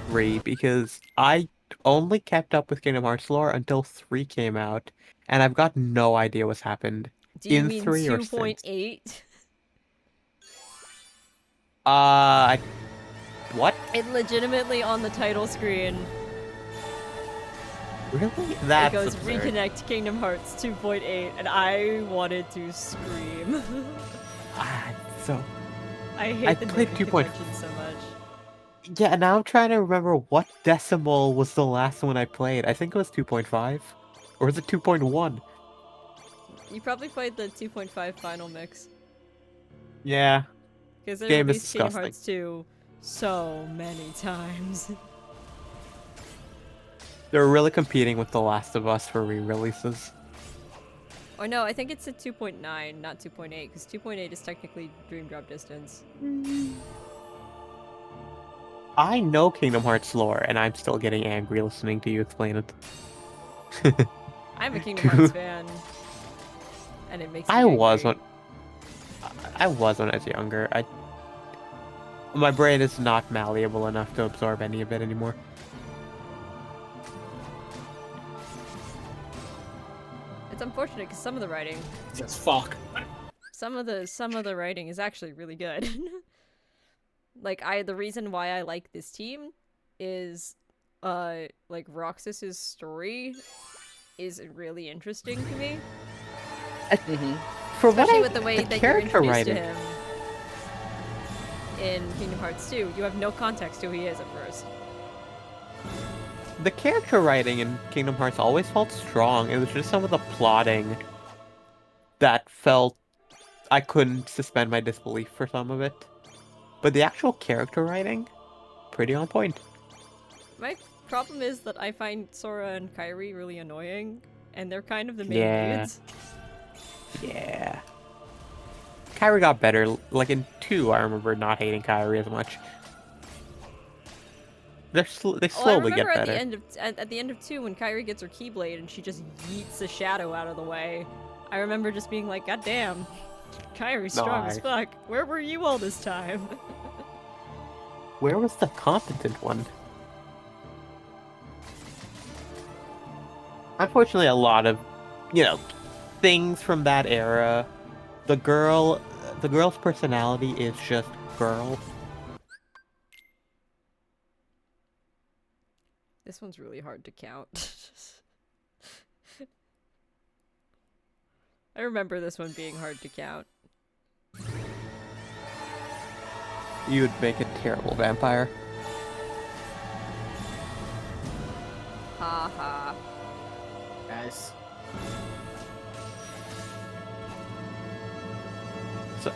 3 because I only kept up with Kingdom Hearts lore until 3 came out, and I've got no idea what's happened Do you in mean 3 or since. 2.8? What? It legitimately on the title screen. Really? That's it goes absurd. Reconnect Kingdom Hearts 2.8, and I wanted to scream. So I hate I the played naming 2.5. convention so much. Yeah, now I'm trying to remember what decimal was the last one I played. I think it was 2.5. Or was it 2.1? You probably played the 2.5 final mix. Yeah. Because they Game is released Kingdom disgusting. Hearts 2 so many times. They're really competing with The Last of Us for re-releases. Or no, I think it's a 2.9, not 2.8, because 2.8 is technically Dream Drop Distance. I know Kingdom Hearts lore, and I'm still getting angry listening to you explain it. I'm a Kingdom Hearts fan, and it makes me I angry. was when I was younger. My brain is not malleable enough to absorb any of it anymore. It's unfortunate because some of the writing, Just fuck. some of the writing is actually really good. Like the reason why I like this team is, like Roxas's story is really interesting to me. For what Especially I- with the way the that you're character introduced to writing- him in Kingdom Hearts 2. You have no context to who he is at first. The character writing in Kingdom Hearts always felt strong. It was just some of the plotting that felt I couldn't suspend my disbelief for some of it. But the actual character writing, pretty on point. My problem is that I find Sora and Kairi really annoying, and they're kind of the main Yeah. dudes. Yeah. Kairi got better. Like in 2, I remember not hating Kairi as much. They I slowly get remember better. at the end of 2 when Kairi gets her Keyblade and she just yeets a shadow out of the way. I remember just being like, God damn, Kairi's strong as Nice. fuck. Where were you all this time? Where was the competent one? Unfortunately, a lot of, things from that era. The girl's personality is just girl. This one's really hard to count. I remember this one being hard to count. You would make a terrible vampire. Ha ha. Guys.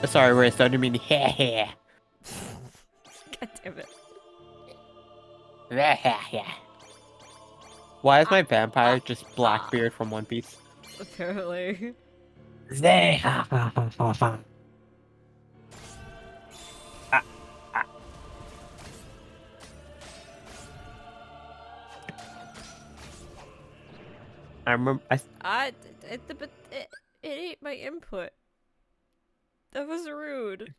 Sorry, Riz, I didn't mean heh heh. God damn it. Why is my vampire just Blackbeard from One Piece? Apparently. I remember. It ate my input. That was rude.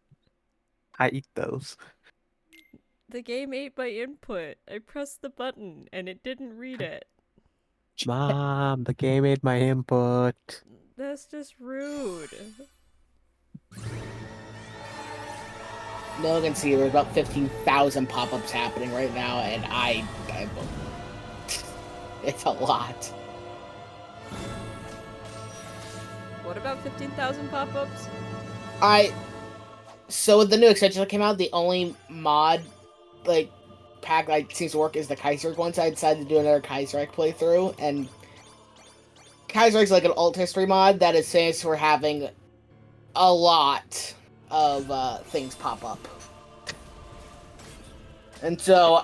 I eat those. The game ate my input. I pressed the button and it didn't read it. Mom, the game ate my input. That's just rude. No one can see there's about 15,000 pop-ups happening right now, and it's a lot. What about 15,000 pop-ups? So with the new extension that came out, the only mod, pack that seems to work is the Kaiserreich one, so I decided to do another Kaiserreich playthrough, and Kaiserreich's like an alt history mod that is famous for having a lot of things pop up. And so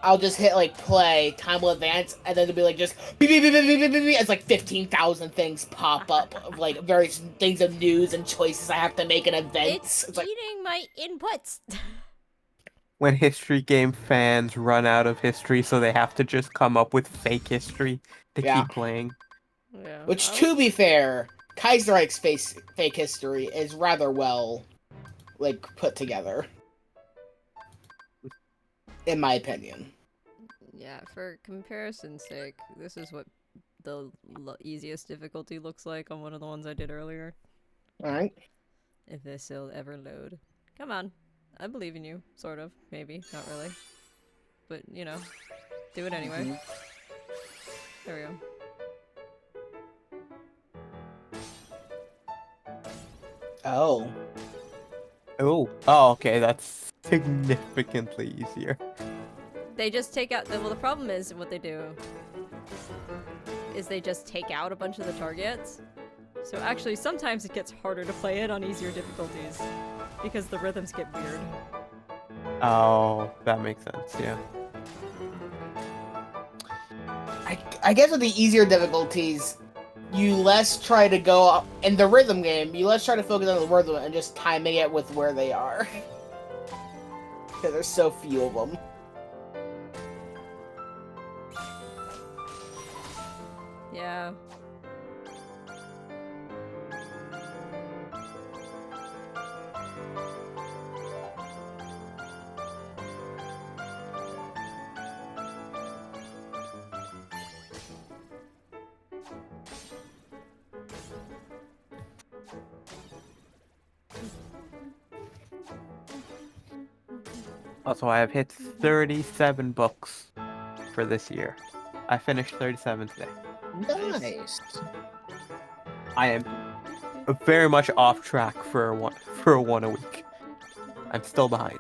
I'll just hit play, time will advance, and then it'll be just beep beep beep beep beep beep beep. It's 15,000 things pop up of various things of news and choices I have to make in events. It's eating my inputs. When history game fans run out of history, so they have to just come up with fake history to keep playing. Yeah. Which, to be fair, Kaiserreich's fake history is rather well, put together. In my opinion. Yeah, for comparison's sake, this is what the easiest difficulty looks like on one of the ones I did earlier. Alright. If this will ever load. Come on. I believe in you. Sort of. Maybe. Not really. But, do it anyway. There we go. Oh. Oh, okay, that's significantly easier. They just take out... Well, the problem is what they do is they just take out a bunch of the targets. So actually, sometimes it gets harder to play it on easier difficulties because the rhythms get weird. Oh, that makes sense, yeah. I guess with the easier difficulties, you less try to go up, in the rhythm game, you less try to focus on the rhythm and just timing it with where they are. Because there's so few of them. Yeah. Also, I have hit 37 books for this year. I finished 37 today. Nice. I am very much off track for one a week. I'm still behind.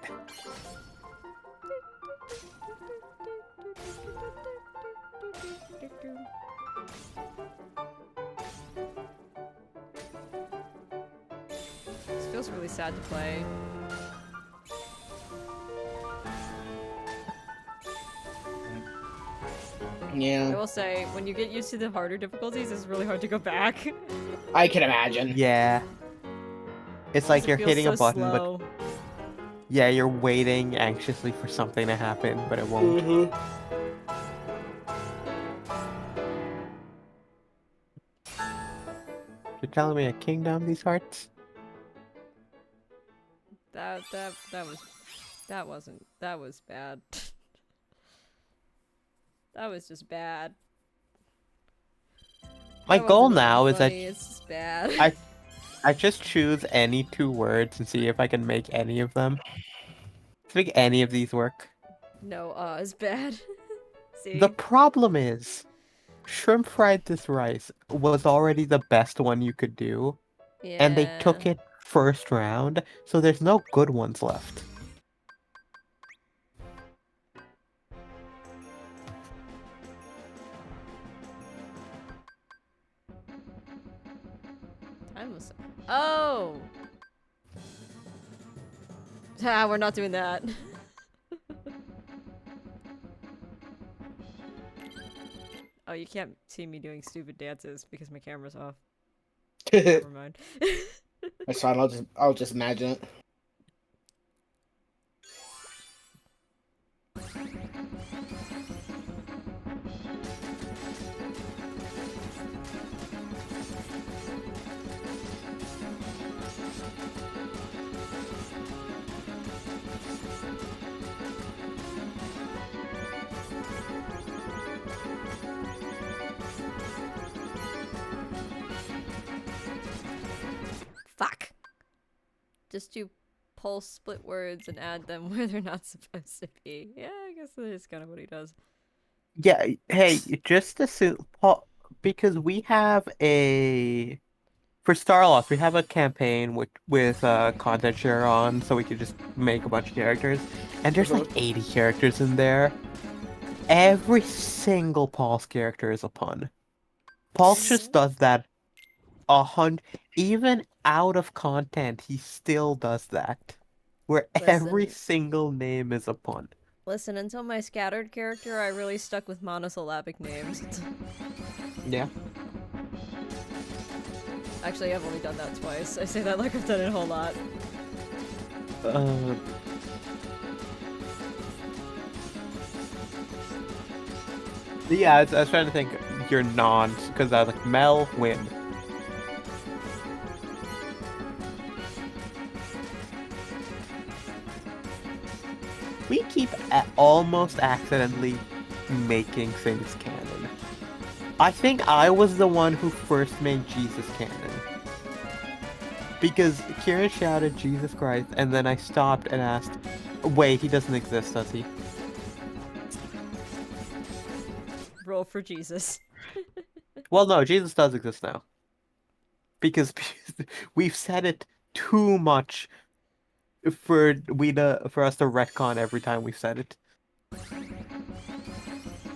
This feels really sad to play. Yeah. I will say, when you get used to the harder difficulties, it's really hard to go back. I can imagine. Yeah. It's like It you're feels hitting a so button, slow. but yeah, you're waiting anxiously for something to happen, but it won't. You're telling me a kingdom these hearts? That was bad. That was just bad. My That goal wasn't even now is that funny, it's just bad. I just choose any 2 words and see if I can make any of them. Let's make any of these work. No, is bad. See? The problem is, shrimp fried this rice was already the best one you could do, and they took Yeah. it first round, so there's no good ones left. Time was. Oh! Ah, we're not doing that. Oh, you can't see me doing stupid dances because my camera's off. Never mind. That's fine. I'll just imagine it. Fuck. Just do pulse split words and add them where they're not supposed to be. Yeah, I guess that is kind of what he does. Yeah, hey, just assume, because we have for Starlost, we have a campaign with content share on, so we could just make a bunch of characters, and there's like 80 characters in there. Every single Pulse character is a pun. Pulse just does that 100, even out of content, he still does that, where every Listen. single name is a pun. Listen, until my scattered character, I really stuck with monosyllabic names. Yeah. Actually, I've only done that twice. I say that like I've done it a whole lot. Yeah, I was trying to think your nons, because I was like, Mel, Win. We keep almost accidentally making things canon. I think I was the one who first made Jesus canon. Because Kieran shouted Jesus Christ, and then I stopped and asked, wait, he doesn't exist, does he? Roll for Jesus. Well, no, Jesus does exist now. Because we've said it too much for us to retcon every time we've said it.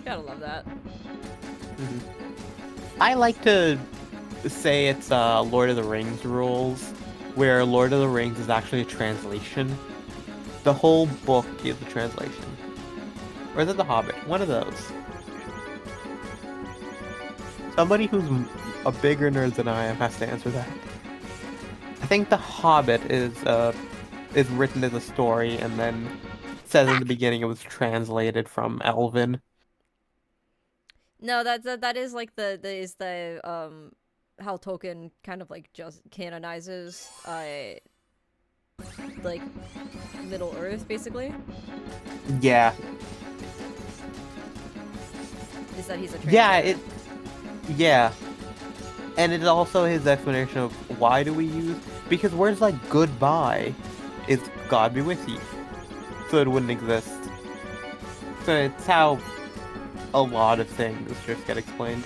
Gotta love that. I like to say it's Lord of the Rings rules, where Lord of the Rings is actually a translation. The whole book is a translation. Or is it The Hobbit? One of those. somebody who's a bigger nerd than I am has to answer that. I think The Hobbit is written as a story, and then says in the beginning it was translated from Elven. No, that is like the how Tolkien kind of like just canonizes like Middle Earth basically. Yeah. Is that he's a translator. Yeah. And it's also his explanation of why do we use, because words like goodbye is God be with you. So it wouldn't exist. So it's how a lot of things just get explained.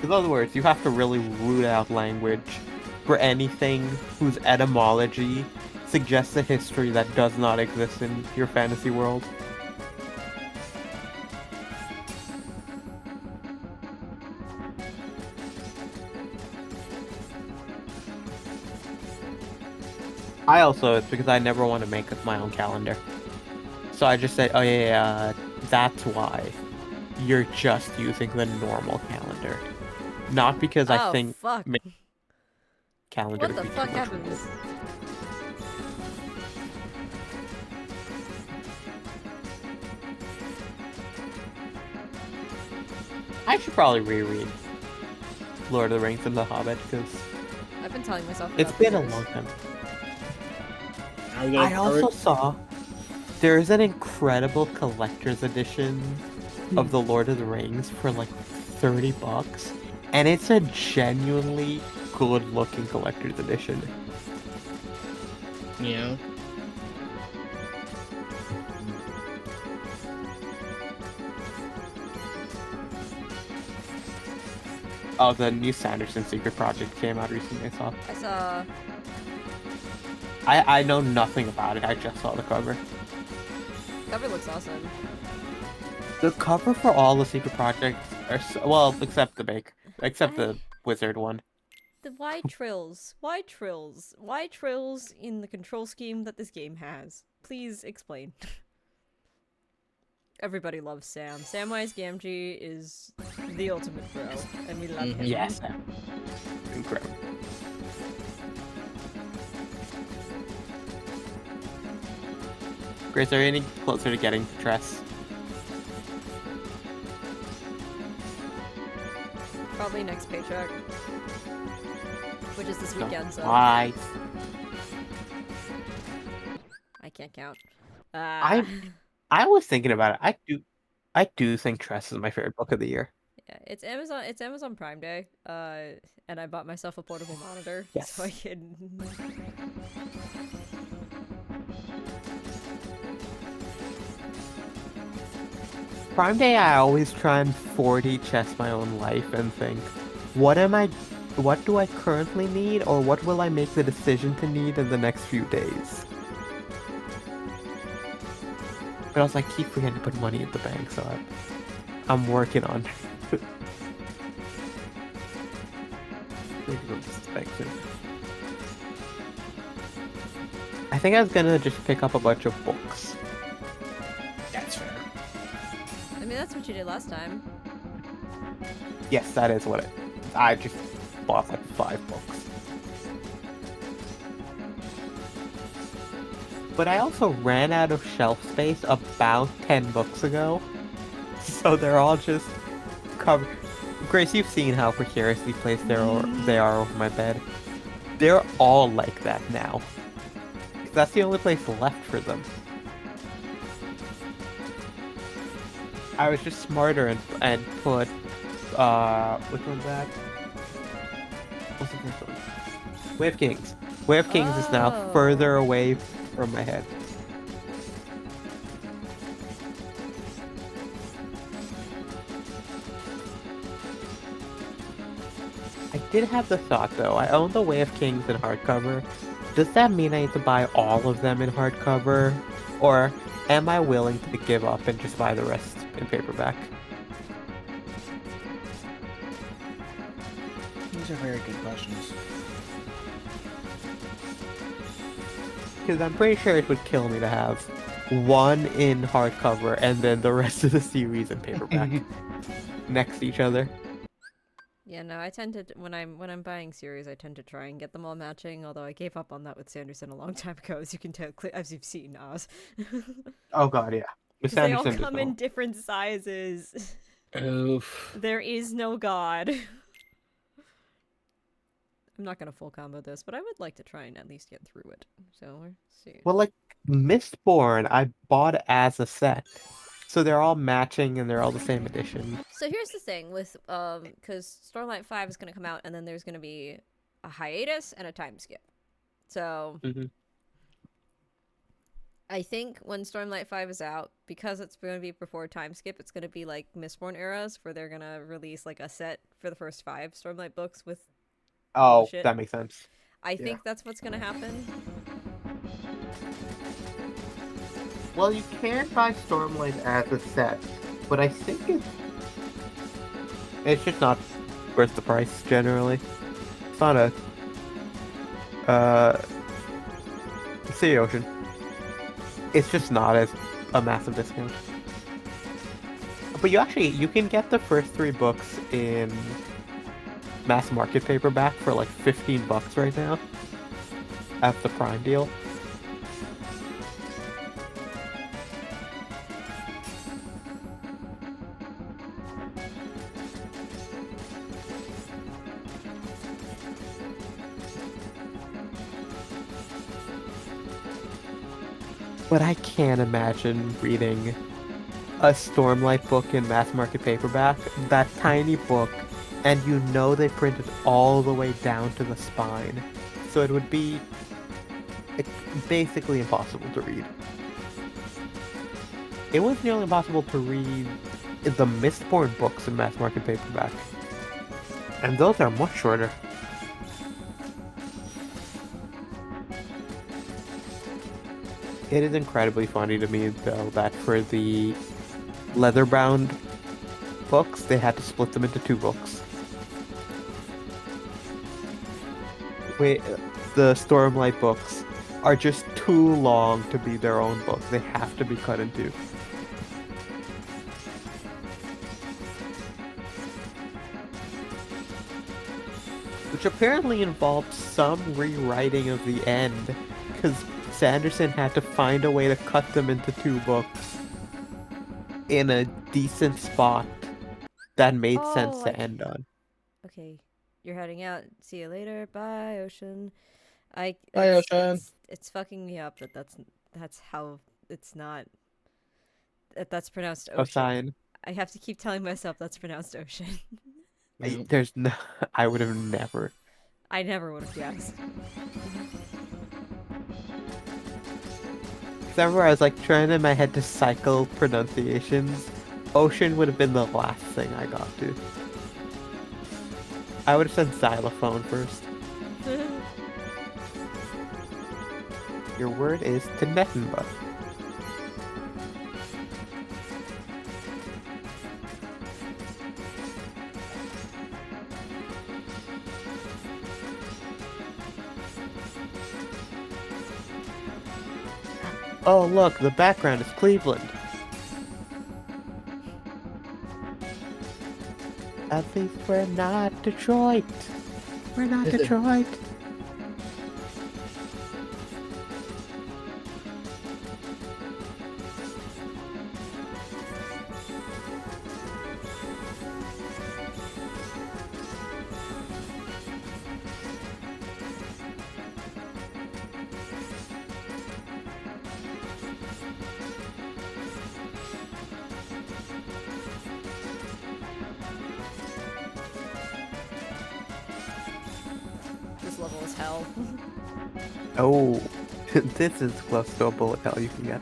In other words, you have to really root out language for anything whose etymology suggests a history that does not exist in your fantasy world. It's because I never want to make up my own calendar. So I just say, oh yeah, that's why you're just using the normal calendar. Not because I think fuck. Calendar What the fuck happens? I should probably reread Lord of the Rings and The Hobbit, because I've been telling myself it's been a long time. I also saw there's an incredible collector's edition of The Lord of the Rings for like $30, and it's a genuinely good-looking collector's edition. Yeah. Oh, the new Sanderson Secret Project came out recently, I saw. I saw... I know nothing about it, I just saw the cover. Cover looks awesome. The cover for all the Secret Projects are well, except the Wizard one. The why trills? Why trills? Why trills in the control scheme that this game has? Please explain. Everybody loves Sam. Samwise Gamgee is the ultimate bro, and we love him. Yes. Incredible. Grace, are you any closer to getting Tress? Probably next paycheck. Which is this weekend, so... Why? I can't count. I was thinking about it. I do think Tress is my favorite book of the year. Yeah, it's Amazon Prime Day, and I bought myself a portable monitor, yes. So I can... Prime Day, I always try and 4D chess my own life and think, what do I currently need, or what will I make the decision to need in the next few days? But also, I keep forgetting to put money in the bank, so I'm working on it. I think I was gonna just pick up a bunch of books. That's fair. I mean, that's what you did last time. Yes, that is what I just bought like 5 books. But I also ran out of shelf space about 10 books ago. So they're all just covered. Grace, you've seen how precariously placed they are over my bed. They're all like that now. That's the only place left for them. I was just smarter and put which one's that? What's the first one? Way of Kings. Way of Kings is now further away from my head. I did have the thought though, I own the Way of Kings in hardcover. Does that mean I need to buy all of them in hardcover? Or am I willing to give up and just buy the rest in paperback? These are very good questions. Because I'm pretty sure it would kill me to have one in hardcover and then the rest of the series in paperback next to each other. Yeah, no, I tend to when I'm buying series, I tend to try and get them all matching. Although I gave up on that with Sanderson a long time ago, as you can tell, as you've seen, Oz. Oh god, yeah. With They all Sanderson, come in different sizes. Oof. There is no god. I'm not gonna full combo this, but I would like to try and at least get through it. So we'll see. Well, like Mistborn, I bought as a set, so they're all matching and they're all the same edition. So here's the thing with because Stormlight 5 is gonna come out, and then there's gonna be a hiatus and a time skip. So I think when Stormlight 5 is out, because it's going to be before time skip, it's going to be like Mistborn eras, where they're going to release like a set for the first 5 Stormlight books with Oh, shit. that makes sense. I think that's what's going to happen. Well, you can buy Stormlight as a set, but I think it's just not worth the price generally. It's not a Sea Ocean. It's just not as a massive discount. But you can get the first 3 books in mass market paperback for like $15 right now at the Prime deal. But I can't imagine reading a Stormlight book in mass market paperback, that tiny book, and you know they printed all the way down to the spine. So it would be basically impossible to read. It was nearly impossible to read the Mistborn books in mass market paperback. And those are much shorter. It is incredibly funny to me, though, that for the leather-bound books, they had to split them into 2 books. Wait, the Stormlight books are just too long to be their own books. They have to be cut in 2. Which apparently involved some rewriting of the end, because Sanderson had to find a way to cut them into 2 books in a decent spot that made sense to end on. Okay, you're heading out. See you later. Bye, Ocean. Bye, Ocean. It's fucking me up that that's how it's not. That's pronounced Ocean. Ocean. I have to keep telling myself that's pronounced Ocean. There's no. I would have never. I never would have guessed. Remember, I was like trying in my head to cycle pronunciations. Ocean would have been the last thing I got to. I would have said xylophone first. Your word is Tinetenba. Oh look, the background is Cleveland. At least we're not Detroit. We're not Detroit. This level is hell. Oh, this is close to a bullet hell you can get.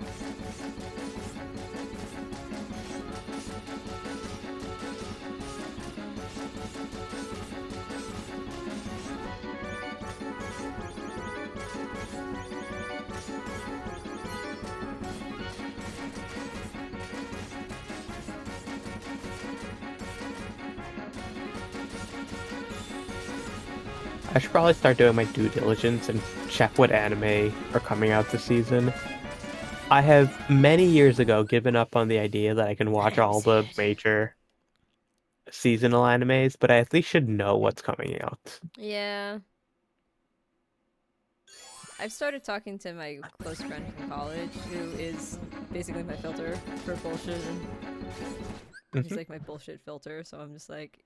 I should probably start doing my due diligence and check what anime are coming out this season. I have many years ago given up on the idea that I can watch all the major seasonal animes, but I at least should know what's coming out. Yeah. I've started talking to my close friend from college, who is basically my filter for bullshit. He's like my bullshit filter, so I'm just like,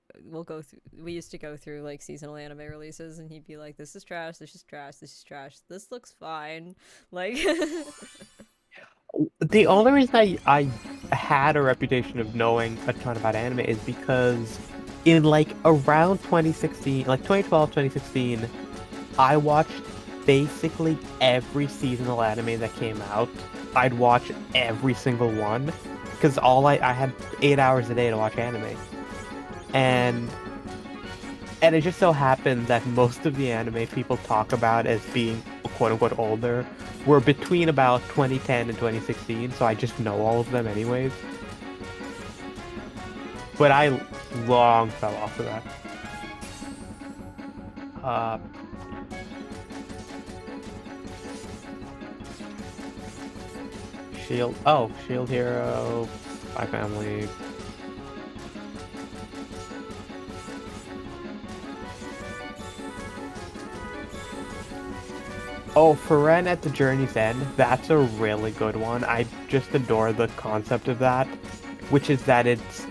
we used to go through like seasonal anime releases, and he'd be like, this is trash, this is trash, this is trash, this looks fine. Like, the only reason I had a reputation of knowing a ton about anime is because in like around 2016, like 2012, 2016, I watched basically every seasonal anime that came out. I'd watch every single one. Because I had 8 hours a day to watch anime. And it just so happened that most of the anime people talk about as being quote-unquote older were between about 2010 and 2016, so I just know all of them anyways. But I long fell off of that. Shield Hero, Spy Family. Oh, Frieren at the Journey's End, that's a really good one. I just adore the concept of that, which is that it's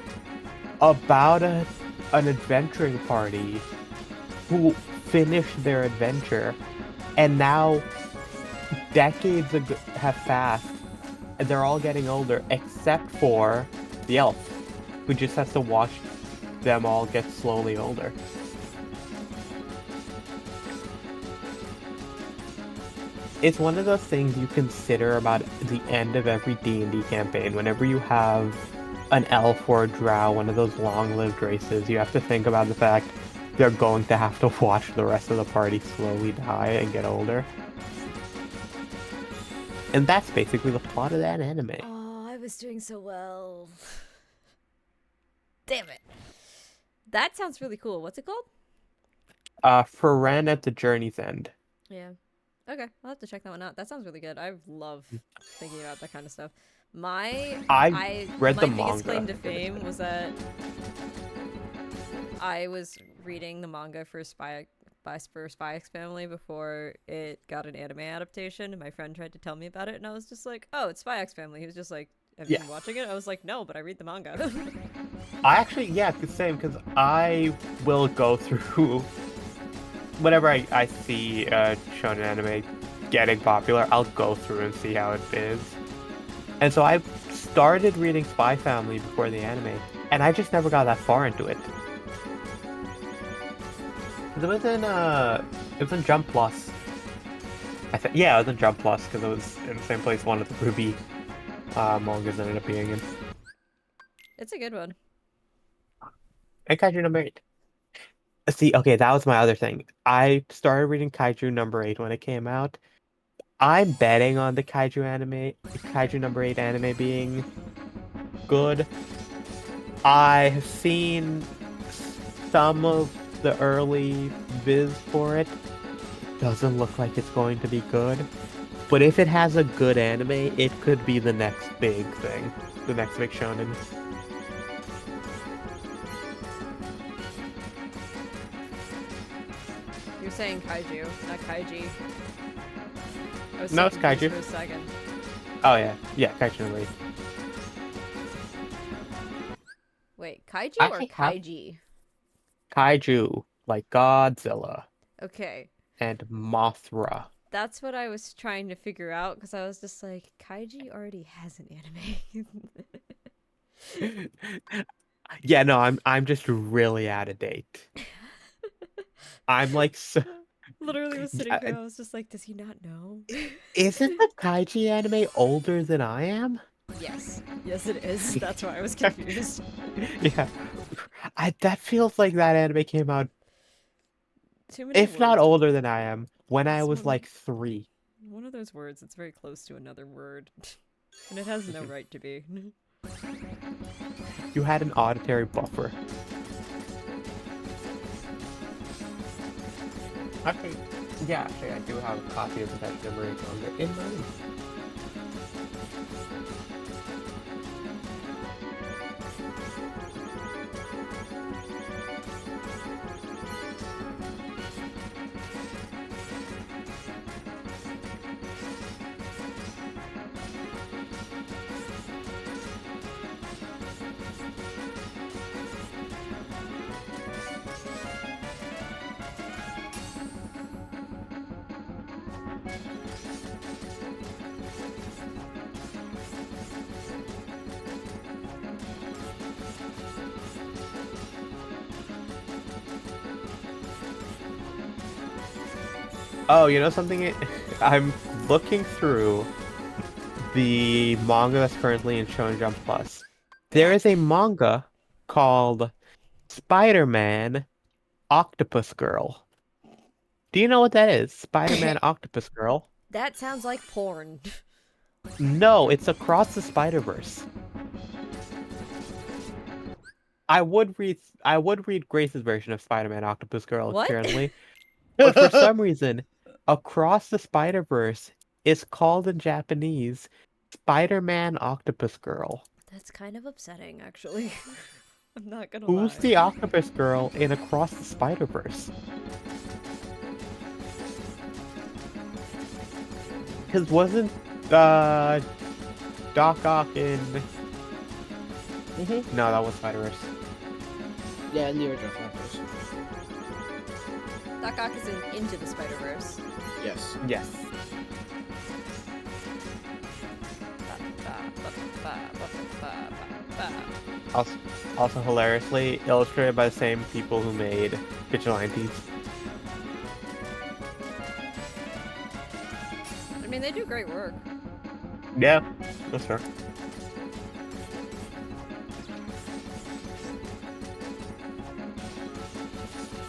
about an adventuring party who finished their adventure, and now decades have passed, and they're all getting older, except for the elf, who just has to watch them all get slowly older. It's one of those things you consider about the end of every D&D campaign. Whenever you have an elf or a drow, one of those long-lived races, you have to think about the fact they're going to have to watch the rest of the party slowly die and get older. And that's basically the plot of that anime. oh, I was doing so well. Damn it. That sounds really cool. What's it called? Frieren at the Journey's End. Yeah. Okay, I'll have to check that one out. That sounds really good. I love thinking about that kind of stuff. I read the my biggest manga. claim to fame was that I was reading the manga for Spy X Family before it got an anime adaptation, and my friend tried to tell me about it, and I was just like, oh, it's Spy X Family. He was just like, have you been watching it? I was like, no, but I read the manga. I actually, yeah, the same, because I will go through... Whenever I see shonen anime getting popular, I'll go through and see how it is. And so I started reading Spy Family before the anime, and I just never got that far into it. It was in Jump Plus. Yeah, it was in Jump Plus, because it was in the same place one of the Ruby mangas ended up being in. It's a good one. And Kaiju number 8. See, okay, that was my other thing. I started reading Kaiju number 8 when it came out. I'm betting on the Kaiju number 8 anime being good. I have seen some of the early viz for it. Doesn't look like it's going to be good. But if it has a good anime, it could be the next big thing. The next big shonen. You're saying kaiju, not kaiji. I was No, so it's confused kaiju. for a second. Oh yeah, Kaiju number 8. Wait, kaiju I or actually have- kaiji? Kaiju, like Godzilla Okay, and Mothra. that's what I was trying to figure out, because I was just like, kaiji already has an anime. Yeah, no, I'm just really out of date. I'm like, Literally was sitting there, I was just like, does he not know? isn't the Kaiji anime older than I am? Yes. Yes, it is. That's why I was confused. Yeah, that feels like that anime came out, Too many if not words. older than I am, when I It's was one- like 3. One of those words that's very close to another word. And it has no right to be. You had an auditory buffer. Okay, yeah, actually, I do have a copy of the Kaiju number 8 manga in my room. Oh, you know something? I'm looking through the manga that's currently in Shonen Jump Plus. There is a manga called Spider-Man Octopus Girl. Do you know what that is? Spider-Man Octopus Girl? That sounds like porn. No, it's Across the Spider-Verse. I would read Grace's version of Spider-Man Octopus Girl What? currently. But for some reason, Across the Spider-Verse is called in Japanese Spider-Man Octopus Girl. That's kind of upsetting, actually. I'm not gonna Who's lie. the Octopus Girl in Across the Spider-Verse? Because wasn't Doc Ock in... No, that was Spider-Verse. Yeah, in the original Spider-Verse. Doc Ock is in Into the Spider-Verse. Yes. Yes. Also hilariously illustrated by the same people who made Vigilantes. I mean, they do great work. Yeah, that's fair.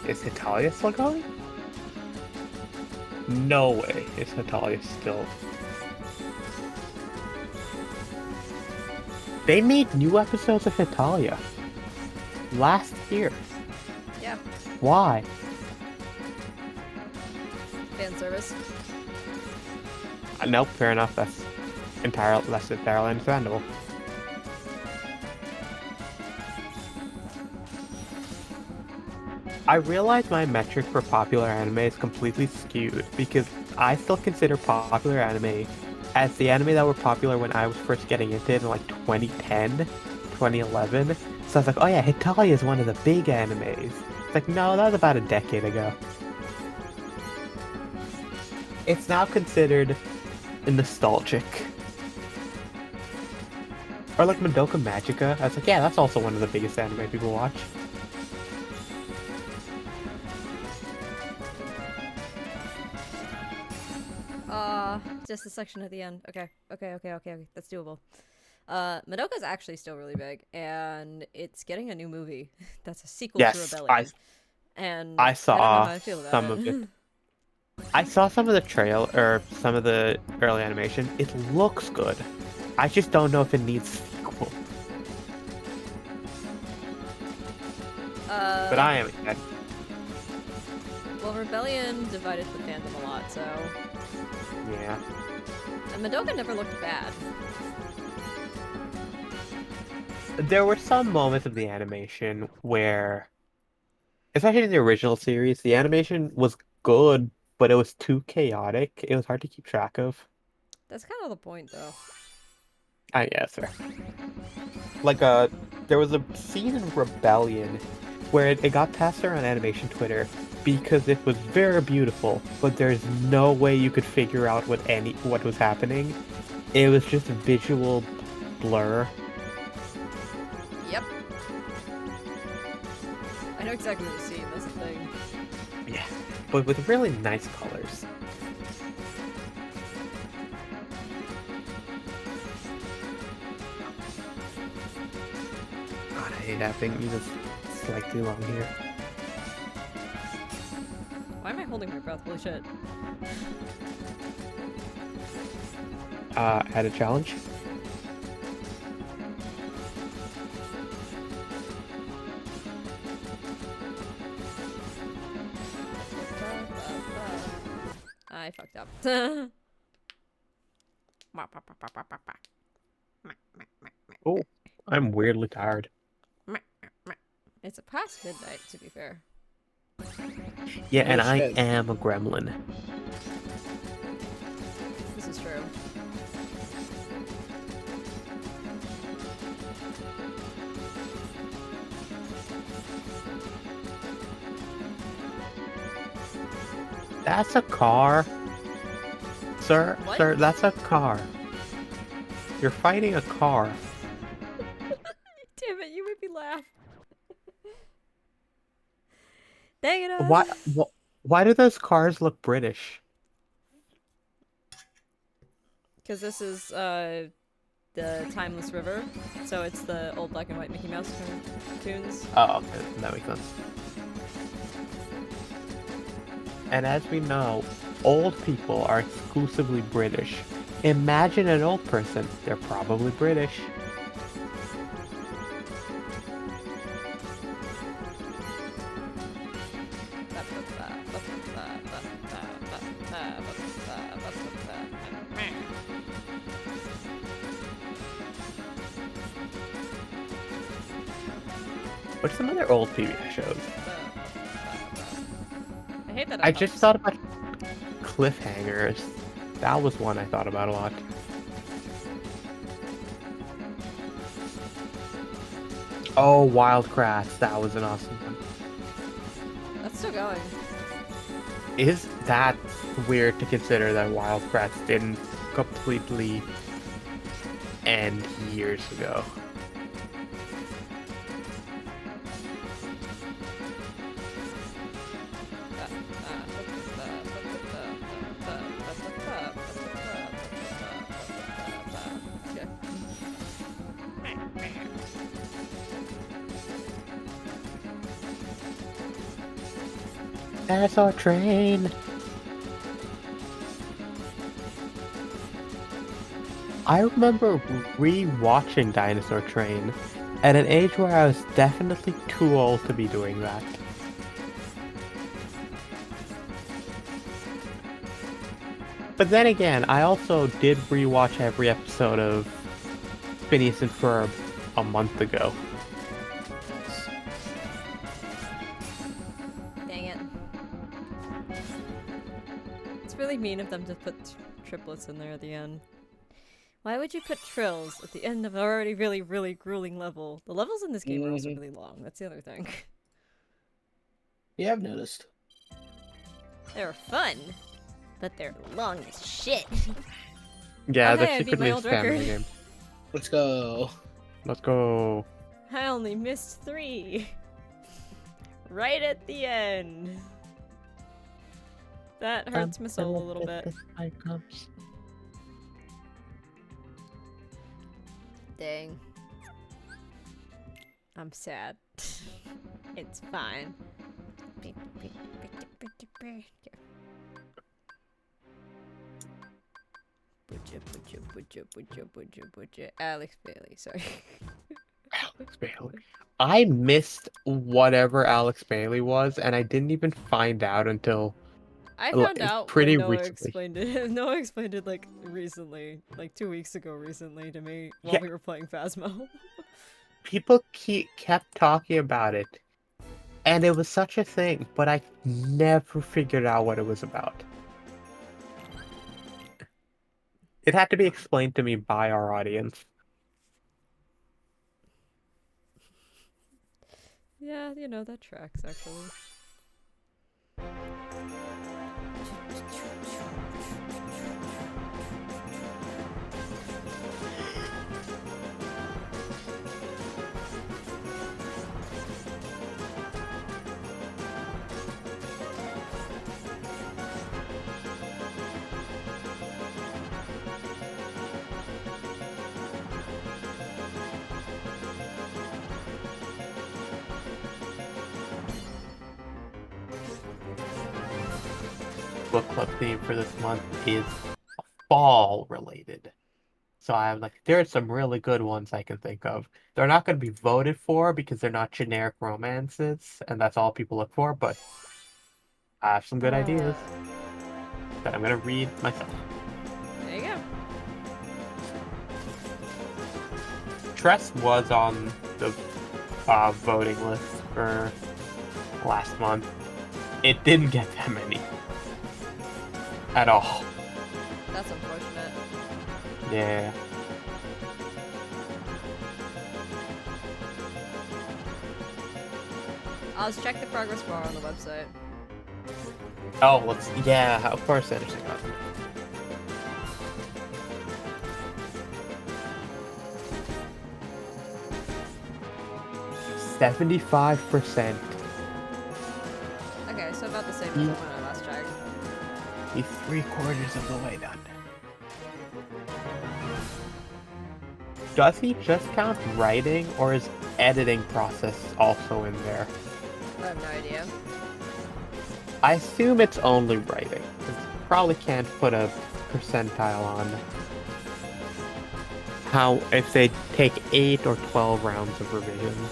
Is Hitalia still going? No way is Hitalia still. They made new episodes of Hitalia last year. Yeah. Why? Fan service. Nope, fair enough. That's entirely understandable. I realize my metric for popular anime is completely skewed because I still consider popular anime as the anime that were popular when I was first getting into it in like 2010, 2011. So I was like, oh yeah, Hitalia is one of the big animes. It's like, no, that was about a decade ago. It's now considered nostalgic. Or like Madoka Magica. I was like, yeah, that's also one of the biggest anime people watch. Just a section at the end. Okay. That's doable. Madoka's actually still really big, and it's getting a new movie. That's a sequel to Rebellion. And I saw I don't know how I feel about some of it. I saw some of the trail or some of the early animation. It looks good. I just don't know if it needs a sequel. But I am excited. Well, Rebellion divided the fandom a lot, so... Yeah. And Madoka never looked bad. There were some moments of the animation where, especially in the original series, the animation was good, but it was too chaotic. It was hard to keep track of. That's kind of the point, though. I guess, fair. Like, there was a scene in Rebellion where it got passed around animation Twitter because it was very beautiful, but there's no way you could figure out what was happening. It was just a visual blur. Yep. I know exactly what you're seeing, that's the thing. Yeah, but with really nice colors. God, I hate having these slightly long here. Why am I holding my breath? Holy shit. Add a challenge. I fucked up. Oh, I'm weirdly tired. It's past midnight, to be fair. Yeah, and I am a gremlin. This is true. That's a car. Sir, What? sir, that's a car. You're fighting a car. Damn it, you made me laugh. Dang it. Why do those cars look British? because this is the Timeless River, so it's the old black and white Mickey Mouse cartoons. Oh, okay, that makes sense. And as we know, old people are exclusively British. Imagine an old person, they're probably British. What's some other old PBS shows? I hate that. I just thought about Cliffhangers. That was one I thought about a lot. Oh, Wild Kratts. That was an awesome one. That's still going. Is that weird to consider that Wild Kratts didn't completely end years ago? Dinosaur Train! I remember re-watching Dinosaur Train at an age where I was definitely too old to be doing that. But then again, I also did re-watch every episode of Phineas and Ferb a month ago. Dang it. It's really mean of them to put triplets in there at the end. Why would you put trills at the end of an already really, really grueling level? The levels in this game are also really long. That's the other thing. Yeah, I've noticed. They're fun, but they're long as shit. Yeah, Oh, that's hey, I beat secretly my a old stamina record. game. Let's go. Let's go. I only missed 3. Right at the end. That hurts my soul a little bit. Dang. I'm sad. It's fine. Alex Bailey, sorry. Alex Bailey. I missed whatever Alex Bailey was, and I didn't even find out until I found out pretty when Noah recently. explained it. Noah explained it like recently, like 2 weeks ago recently to me while Yeah. we were playing Phasmo. People kept talking about it, and it was such a thing, but I never figured out what it was about. It had to be explained to me by our audience. Yeah, you know, that tracks actually. Book club theme for this month is fall related. So I'm like, there are some really good ones I can think of. They're not going to be voted for because they're not generic romances, and that's all people look for, but I have some good ideas that I'm going to read myself. There you go. Tress was on the voting list for last month. It didn't get that many. At all. That's unfortunate. Yeah. I'll just check the progress bar on the website. Oh, yeah, of course, Anderson got it. $75%. Okay, so about the same as when I last checked. He's 3/4 of the way done. does he just count writing, or is editing process also in there? I have no idea. I assume it's only writing. 'Cause you probably can't put a percentile on how if they take 8 or 12 rounds of revisions.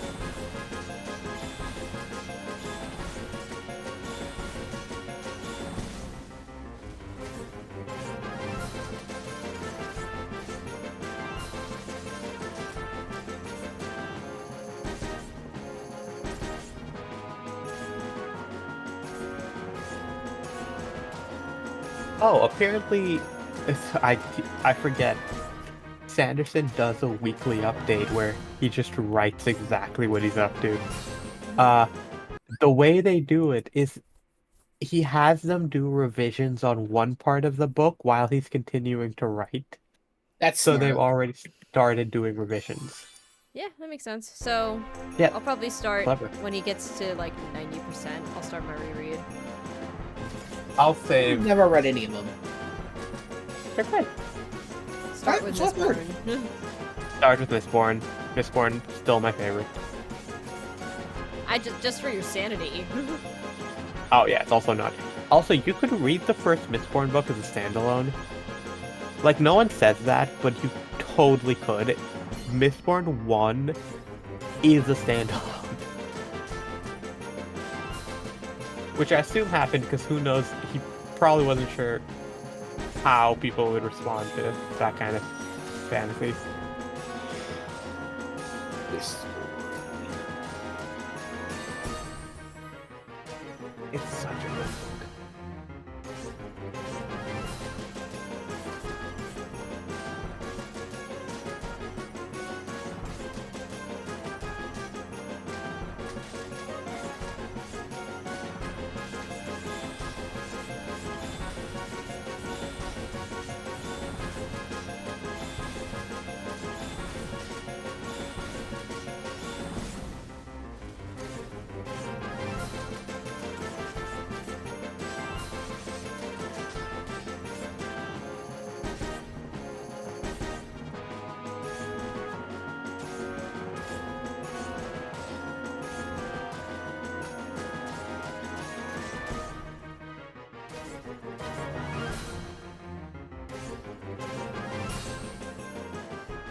Oh, apparently, I forget. Sanderson does a weekly update where he just writes exactly what he's up to. The way they do it is he has them do revisions on one part of the book while he's continuing to write. That's so smart. they've already started doing revisions. Yeah, that makes sense. So, Yeah, I'll probably start clever. when he gets to like 90%. I'll start my reread. I'll save. I've never read any of them. They're good. Start with That's weird. Mistborn. Start with Mistborn. Mistborn, still my favorite. I just for your sanity. Oh yeah, it's also not. Also, you could read the first Mistborn book as a standalone. Like, no one says that, but you totally could. Mistborn 1 is a standalone. Which I assume happened because who knows, he probably wasn't sure how people would respond to that kind of fantasy. It's such a good book.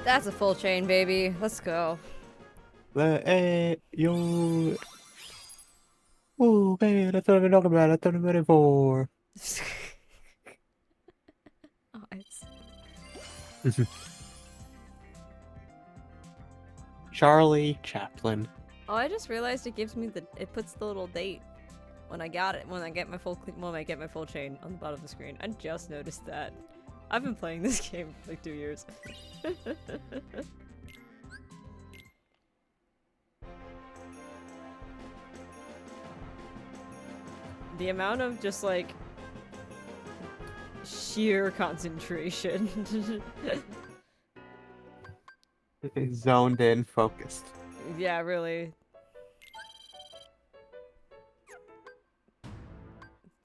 That's a full chain, baby. Let's go. Yo. Ooh, man, that's what I've been talking about. That's what I'm ready for. Charlie Chaplin. Oh, I just realized it gives me it puts the little date when I got it, when I get my full chain on the bottom of the screen. I just noticed that. I've been playing this game for like 2 years. The amount of just like sheer concentration. Zoned in, focused. Yeah, really.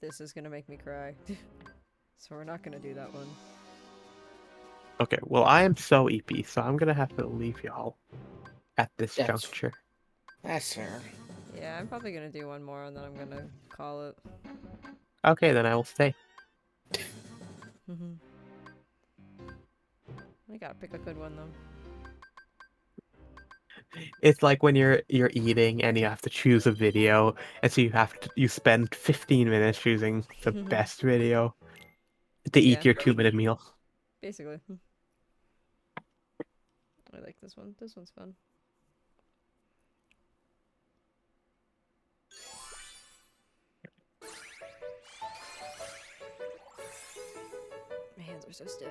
This is gonna make me cry. So we're not gonna do that one. Okay, well, I am so EP, so I'm gonna have to leave y'all at this juncture. That's fair. Yeah, I'm probably gonna do one more and then I'm gonna call it. Okay, then I will stay. I gotta pick a good one though. It's like when you're eating and you have to choose a video, and so you spend 15 minutes choosing the best video to eat your 2-minute meal. Basically. I like this one. This one's fun. My hands are so stiff.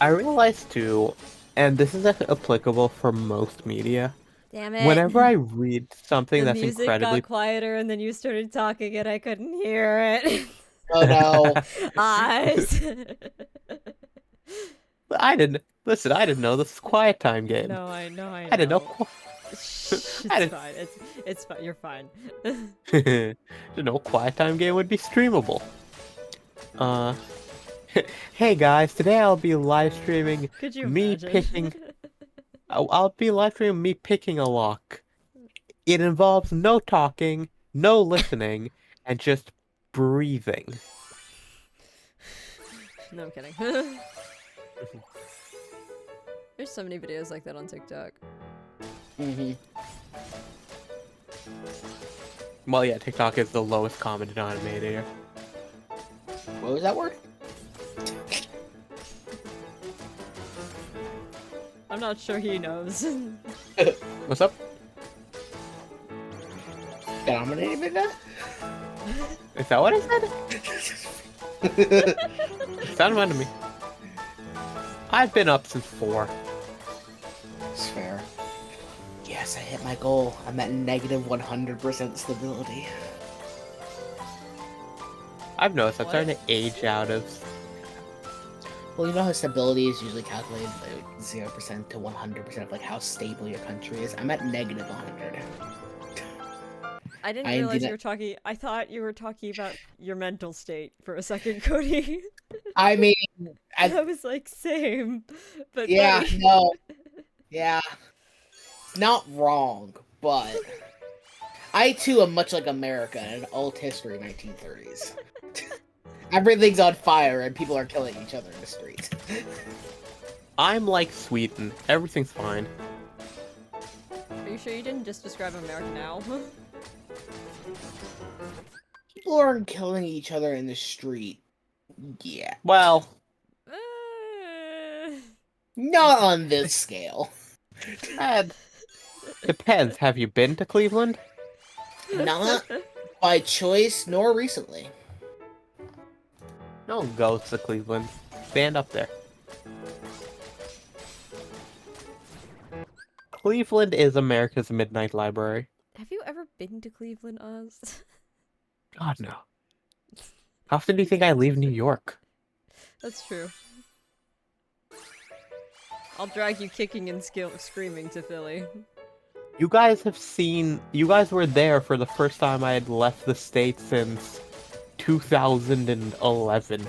I realized too, and this is applicable for most media. Damn it. Whenever I read something The that's music incredibly got quieter and then you started talking and I couldn't hear it. Oh no. Eyes. I didn't know this was quiet time game. No, I know. I didn't know. It's I didn't- fine. It's fine. You're fine. Didn't know quiet time game would be streamable. Hey guys, today I'll be live streaming Could you me imagine? picking. I'll be live streaming me picking a lock. It involves no talking, no listening, and just breathing. No, I'm kidding. There's so many videos like that on TikTok. Well, yeah, TikTok is the lowest common denominator. What was that word? I'm not sure he knows. What's up? Dominated that? Is that what I said? Sounded fun to me. I've been up since 4. It's fair. Yes, I hit my goal. I'm at negative 100% stability. I've noticed I'm starting to age out of. Well, you know how stability is usually calculated like 0% to 100% of like how stable your country is? I'm at negative 100. I didn't realize you were talking. I thought you were talking about your mental state for a second, Cody. I mean, I was like, same. But yeah, buddy. no. Yeah. Not wrong, but I too am much like America in an alt history 1930s. Everything's on fire and people are killing each other in the streets. I'm like Sweden. Everything's fine. Are you sure you didn't just describe America now? People aren't killing each other in the street. Yeah. Well, not on this scale. Depends. Have you been to Cleveland? Not by choice nor recently. No, go to Cleveland. Stand up there. Cleveland is America's Midnight Library. Have you ever been to Cleveland, Oz? God, no. How often do you think I leave New York? That's true. I'll drag you kicking and screaming to Philly. You guys were there for the first time I had left the state since 2011.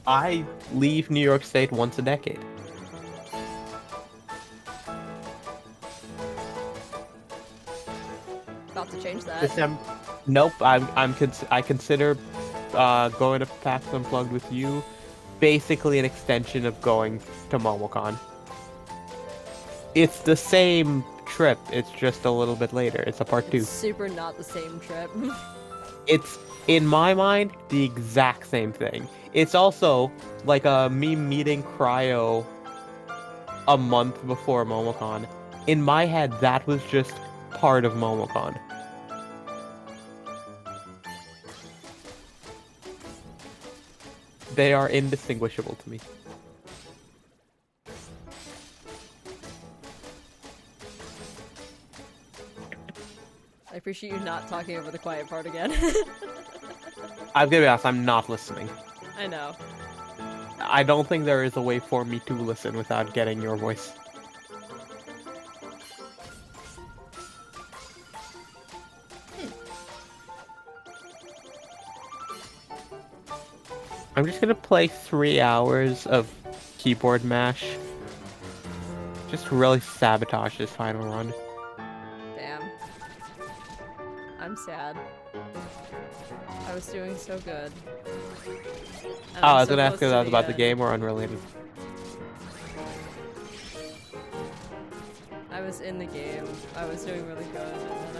I leave New York State once a decade. About to change that. Nope. I consider going to PAX Unplugged with you basically an extension of going to MomoCon. It's the same trip. It's just a little bit later. It's a part 2. Super not the same trip. It's, in my mind, the exact same thing. It's also like me meeting Cryo a month before MomoCon. In my head, that was just part of MomoCon. They are indistinguishable to me. I appreciate you not talking over the quiet part again. I'm gonna be honest, I'm not listening. I know. I don't think there is a way for me to listen without getting your voice. I'm just gonna play 3 hours of keyboard mash. Just to really sabotage this final run. Damn. I'm sad. I was doing so good. And Oh, I'm I was so gonna ask close if to that was the about the end. game or unrelated. I was in the game. I was doing really good, and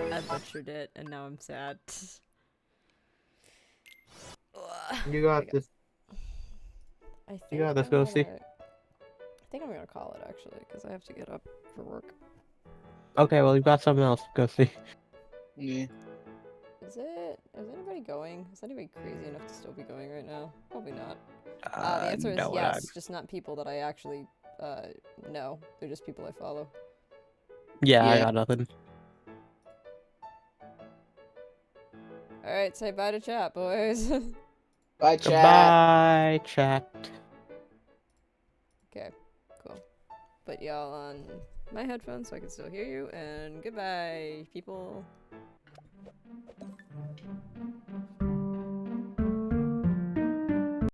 then I butchered it, and now I'm sad. You got this. You got this, Ghosty. I think I'm gonna call it actually, because I have to get up for work. Okay, well, you've got something else to go see. Yeah. Is anybody going? Is anybody crazy enough to still be going right now? Probably not. The Uh, answer is no, yes, just not people that I actually know. They're just people I follow. Yeah, I Yeah. got nothing. Alright, say bye to chat, boys. Bye, chat. Goodbye, chat. Okay, cool. Put y'all on my headphones so I can still hear you, and goodbye, people.